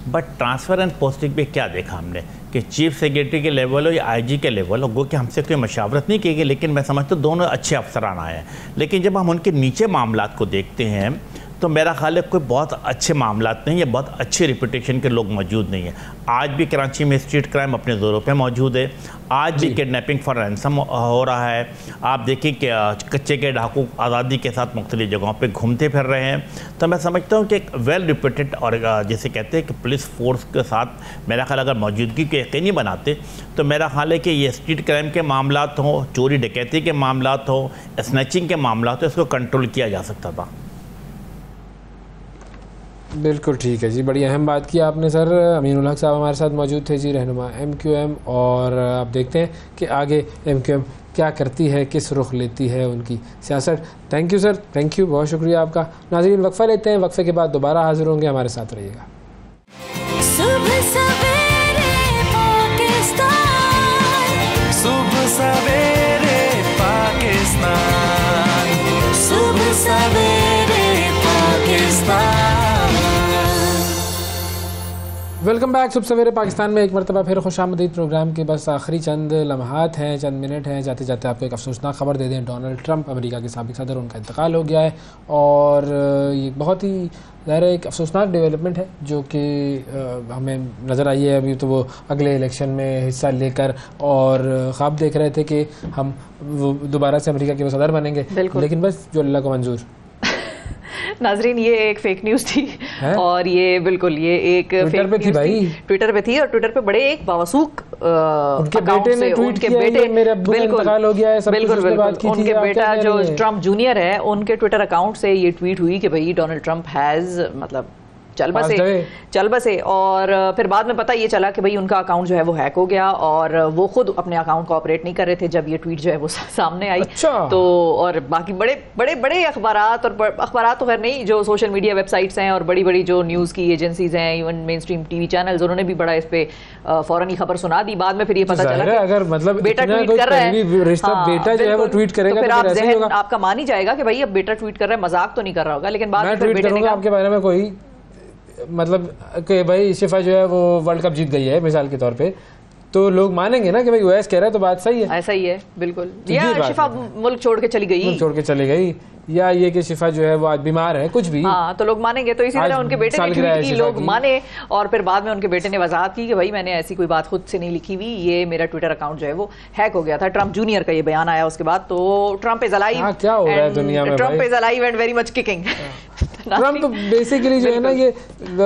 बट ट्रांसफ़र एंड पोस्टिंग में क्या देखा हमने कि चीफ सेक्रेटरी के लेवल हो या आईजी के लेवल हो, गो कि हमसे कोई मशावरत नहीं की गई, लेकिन मैं समझता हूँ दोनों अच्छे अफसरान आए हैं। लेकिन जब हम उनके नीचे मामलात को देखते हैं तो मेरा ख्याल है कोई बहुत अच्छे मामलात नहीं है, बहुत अच्छे रिपूटेशन के लोग मौजूद नहीं है। आज भी कराची में स्ट्रीट क्राइम अपने ज़ोरों पे मौजूद है, आज भी किडनैपिंग फॉर रैंसम हो रहा है। आप देखिए कि कच्चे के डाकू आज़ादी के साथ मुख्तलिफ जगहों पे घूमते फिर रहे हैं। तो मैं समझता हूँ कि एक वेल रिपूटेड और जैसे कहते हैं कि पुलिस फोर्स के साथ मेरा ख्याल अगर मौजूदगी को यकीनी बनाते तो मेरा ख्याल है कि ये स्ट्रीट क्राइम के मामलात हों, चोरी डकैती के मामलात हों, स्नैचिंग के मामलात हों, इसको कंट्रोल किया जा सकता था। बिल्कुल ठीक है जी, बड़ी अहम बात की आपने सर। अमीनुल हक साहब हमारे साथ मौजूद थे जी, रहनुमा MQM, और आप देखते हैं कि आगे MQM क्या करती है, किस रुख लेती है उनकी सियासत। Thank you sir, thank you, बहुत शुक्रिया आपका। नाज़रीन, वक्फा लेते हैं, वक्फे के बाद दोबारा हाजिर होंगे, हमारे साथ रहिएगा। सुबह सवेरे पाकिस्तान, सुबह सवेरे पाकिस्तान, सुबह सवेरे पाकिस्तान। Welcome back. सुबह सवेरे पाकिस्तान में एक मरतबा फिर खुशामदीद। प्रोग्राम के बस आखिरी चंद लम्हात हैं, चंद मिनट हैं। जाते जाते आपको एक अफसोसनाक खबर दे दें, डोनाल्ड ट्रंप अमेरिका के साबिक सदर, उनका इंतकाल हो गया है और ये बहुत ही ज़ाहिर एक अफसोसनाक डेवलपमेंट है जो कि हमें नज़र आई है। अभी तो वो अगले इलेक्शन में हिस्सा लेकर और ख्वाब देख रहे थे कि हम वो दोबारा से अमेरिका के वो सदर बनेंगे, लेकिन बस जो अल्लाह को मंजूर। नाजरीन, ये एक फेक न्यूज़ थी और ये बिल्कुल ये एक ट्विटर पे थी भाई, ट्विटर पे थी और ट्विटर पे बड़े एक बावसूक उनके बेटे ने ट्वीट किया, मेरे अब्बू का इंतकाल हो गया है, सब बिल्कुल बिल्कुल उनके बेटा जो ट्रंप जूनियर है उनके ट्विटर अकाउंट से ये ट्वीट हुई कि भाई डोनाल्ड ट्रंप हैज़ मतलब चल बसे और फिर बाद में पता ये चला कि भाई उनका अकाउंट जो है वो हैक हो गया और वो खुद अपने अकाउंट को ऑपरेट नहीं कर रहे थे जब ये ट्वीट जो है वो सामने आई। तो और बाकी बड़े अखबारात और अखबारात तो खैर नहीं, जो सोशल मीडिया वेबसाइट्स हैं और बड़ी बड़ी जो न्यूज़ की एजेंसीज हैं, even main stream TV channels, उन्होंने भी बड़ा इस पे फौरन ही खबर सुना दी। बाद में फिर ये पता चला अगर मतलब बेटा ट्वीट कर रहा है, बेटा जो है वो ट्वीट करेगा, फिर आप जहन आपका मान ही जाएगा कि भाई अब बेटा ट्वीट कर रहा है, मजाक तो नहीं कर रहा होगा। लेकिन बाद में ट्वीट करूंगा आपके बारे में कोई मतलब कि भाई शिफा जो है वो वर्ल्ड कप जीत गई है मिसाल के तौर पे, तो लोग मानेंगे ना कि भाई यूएस कह रहा है तो बात सही है। ऐसा ही है बिल्कुल। या शिफा मुल्क छोड़ के चली गई, या ये कि शिफा जो है वो आज बीमार है, कुछ भी हाँ तो लोग मानेंगे। तो इसी तरह उनके बेटे ने ट्वीट की, लोग माने और फिर बाद में उनके बेटे ने वजाहत की कि भाई मैंने ऐसी कोई बात खुद से नहीं लिखी हुई, ये मेरा ट्विटर अकाउंट जो है वो हैक हो गया था। ट्रंप जूनियर का ये बयान आया उसके बाद। तो ट्रंप इज अलाइव, क्या हो रहा है दुनिया में, Trump is alive and very much kicking. Trump basically जो है ना ये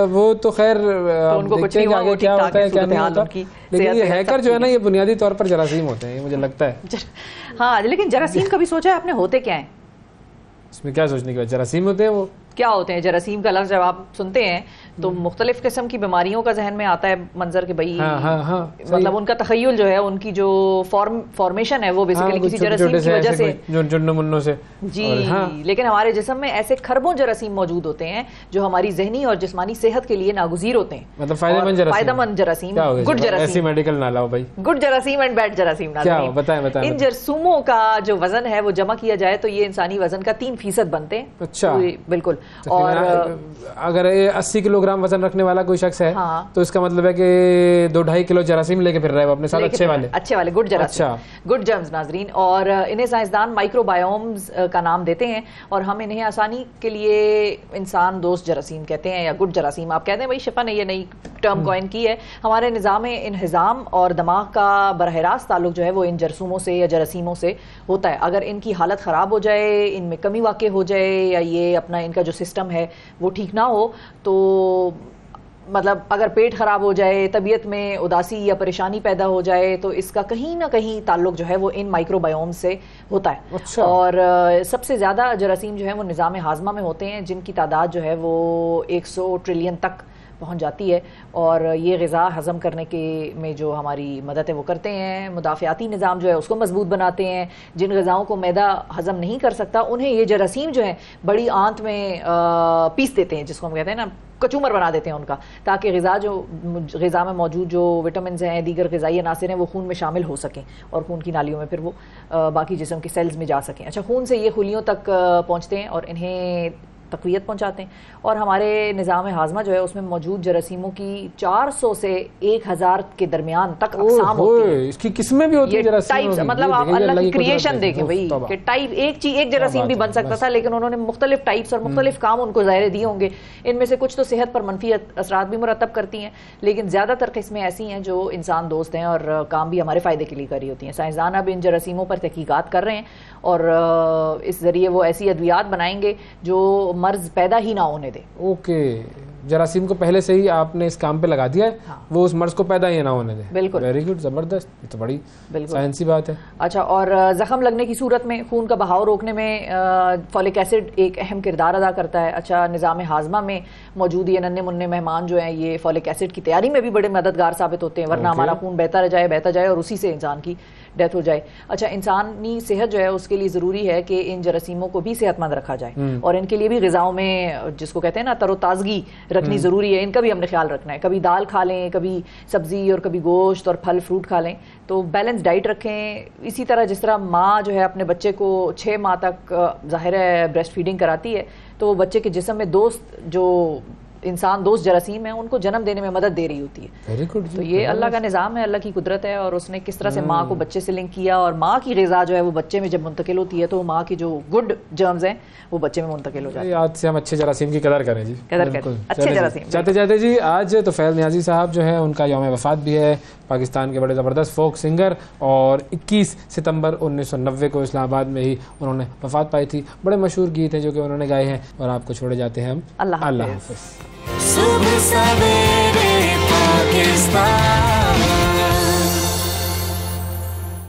वो तो खैर उनको कुछ नहीं आगे क्या होता है क्या नहीं होता, लेकिन ये हैकर जो है ना ये बुनियादी तौर पर जरासीम होते हैं, मुझे लगता है। हाँ, लेकिन जरासीम कभी सोचा है आपने होते क्या है? इसमें क्या सोचने की बात, जरासीम होते हैं। वो क्या होते हैं जरासीम का लफ्ज़ जब आप सुनते हैं तो मुख्तलिफ किस्म की बीमारियों का जहन में आता है मंजर के भाई। हाँ, मतलब उनका तखय्युल जो है, उनकी जो फॉर्मेशन है वो बेसिकली किसी जरासीम की वजह से जुन्नों से जी। लेकिन हमारे जिस्म में ऐसे खरबों जरासीम मौजूद होते हैं जो हमारी जहनी और जिस्मानी सेहत के लिए नागुज़ीर होते हैं। मतलब फायदेमंद जरासीम, गुड जरासीम, मेडिकल ना लाओ भाई, गुड जरासीम एंड बैड जरासीम ना। बताएं। इन जरसूमों का जो वजन है वो जमा किया जाए तो ये इंसानी वजन का 3% बनते हैं। अच्छा, बिल्कुल। और अगर 80 किलोग्राम वजन रखने वाला कोई शख्स है तो इसका मतलब है कि 2-2.5 किलो जरासीम लेके फिर रहा है अपने साथ, अच्छे वाले गुड जरासीम, गुड जर्म्स नाजरीन। और इन्हें साइंसदान माइक्रोबायोम्स का नाम देते हैं और हम इन्हें आसानी के लिए इंसान दोस्त जरासीम कहते हैं या गुड जरासीम। आप कहते हैं भाई शिफा ने ये नई टर्म कॉइन की है। हमारे निज़ाम इंहिज़ाम और दिमाग का बरह रास्त ताल्लुक जो है वो इन जरसूमों से या जरासीमों से होता है। अगर इनकी हालत ख़राब हो जाए, इनमें कमी वाक़ई हो जाए या ये अपना इनका जो सिस्टम है वो ठीक ना हो, तो मतलब अगर पेट खराब हो जाए, तबीयत में उदासी या परेशानी पैदा हो जाए, तो इसका कहीं ना कहीं ताल्लुक जो है वो इन माइक्रोबायोम से होता है। अच्छा। और सबसे ज़्यादा जरासीम जो है वो निज़ाम हाजमा में होते हैं जिनकी तादाद जो है वो 100 ट्रिलियन तक पहुँच जाती है और ये ग़िज़ा हज़म करने के में जो हमारी मदद है वो करते हैं। मुदाफ़ियाती निज़ाम जो है उसको मजबूत बनाते हैं। जिन ग़िज़ाओं को मैदा हज़म नहीं कर सकता उन्हें ये जरासीम जो है बड़ी आंत में पीस देते हैं, जिसको हम कहते हैं ना कचूमर बना देते हैं उनका, ताकि ग़िज़ा में मौजूद जो विटामिन हैं, दीगर ग़िज़ाई अनासिर हैं, वो खून में शामिल हो सकें और खून की नालियों में फिर वो बाकी जिस्म के सेल्स में जा सकें। अच्छा, खून से ये खुलियों तक पहुँचते हैं और इन्हें तक़वियत पहुँचाते हैं। और हमारे निज़ाम हाज़मा जो है उसमें मौजूद जरासीमों की 400 से 1000 के दरमियान तक अक़साम होती है। इसकी किस्में भी होती हैं, टाइप्स, मतलब आप अल्लाह की क्रिएशन देखें भाई कि टाइप एक जरासीम भी बन सकता था, लेकिन उन्होंने मुख्तलिफ टाइप्स और मुख्तलिफ काम उनको ज़ाहिर दिए होंगे। इनमें से कुछ तो सेहत पर मनफी असरात भी मुरतब करती हैं, लेकिन ज़्यादातर किस्में ऐसी हैं जो इंसान दोस्त हैं और काम भी हमारे फ़ायदे के लिए कर रही होती हैं। साइंसदान अब इन जरासीमों पर तहकीकात कर रहे हैं और इस ज़रिए वो ऐसी अद्वियात बनाएंगे जो मर्ज़ पैदा ही ना होने दे। ओके, जरासीम को पहले से ही आपने इस काम पे लगा दिया है। हाँ। वो उस मर्ज को पैदा ही ना होने दे। बिल्कुल, वेरी गुड, जबरदस्त, ये तो बड़ी साइंसी बात है। अच्छा, और जख्म लगने की सूरत में खून का बहाव रोकने में फॉलिक एसिड एक अहम किरदार अदा करता है। अच्छा, निज़ाम हाज़मा में मौजूद ये नन्हे मुन्ने मेहमान जो हैं ये फॉलिक एसिड की तैयारी में भी बड़े मददगार साबित होते हैं, वरना हमारा खून बहता जाए और उसी से इंसान की डेथ हो जाए। अच्छा, इंसानी सेहत जो है उसके लिए ज़रूरी है कि इन जरासीमों को भी सेहतमंद रखा जाए और इनके लिए भी ग़िज़ाओं में जिसको कहते हैं ना तरोताज़गी रखनी ज़रूरी है। इनका भी हमने ख्याल रखना है। कभी दाल खा लें, कभी सब्ज़ी और कभी गोश्त और फल फ्रूट खा लें, तो बैलेंस डाइट रखें। इसी तरह जिस तरह माँ जो है अपने बच्चे को 6 माह तक ज़ाहिर है ब्रेस्ट फीडिंग कराती है, तो वो बच्चे के जिस्म में दोस्त जो इंसान दोस्त जरासीम है उनको जन्म देने में मदद दे रही होती है। Very good. तो ये अल्लाह का निज़ाम है, अल्लाह की कुदरत है और उसने किस तरह से माँ को बच्चे से लिंक किया और माँ की ग़िज़ा जो है वो बच्चे में जब मुंतकिल होती है तो माँ की जो गुड जर्म्स हैं वो बच्चे में मुंतकिल हो जाते हैं। आज से हम अच्छे जरासीम की कदर करें जी, कदर करें अच्छे जरासीम। जाते जाते जी, आज तो फैज़ नियाज़ी साहब जो है उनका यौम वफ़ात भी है। पाकिस्तान के बड़े ज़बरदस्त फोक सिंगर और 21 सितंबर 1990 को इस्लामाबाद में ही उन्होंने वफ़ात पाई थी। बड़े मशहूर गीत हैं जो कि उन्होंने गाए हैं और आपको छोड़े जाते हैं हम। अल्लाह हाफ़िज़। सुबह सवेरे पाकिस्तान।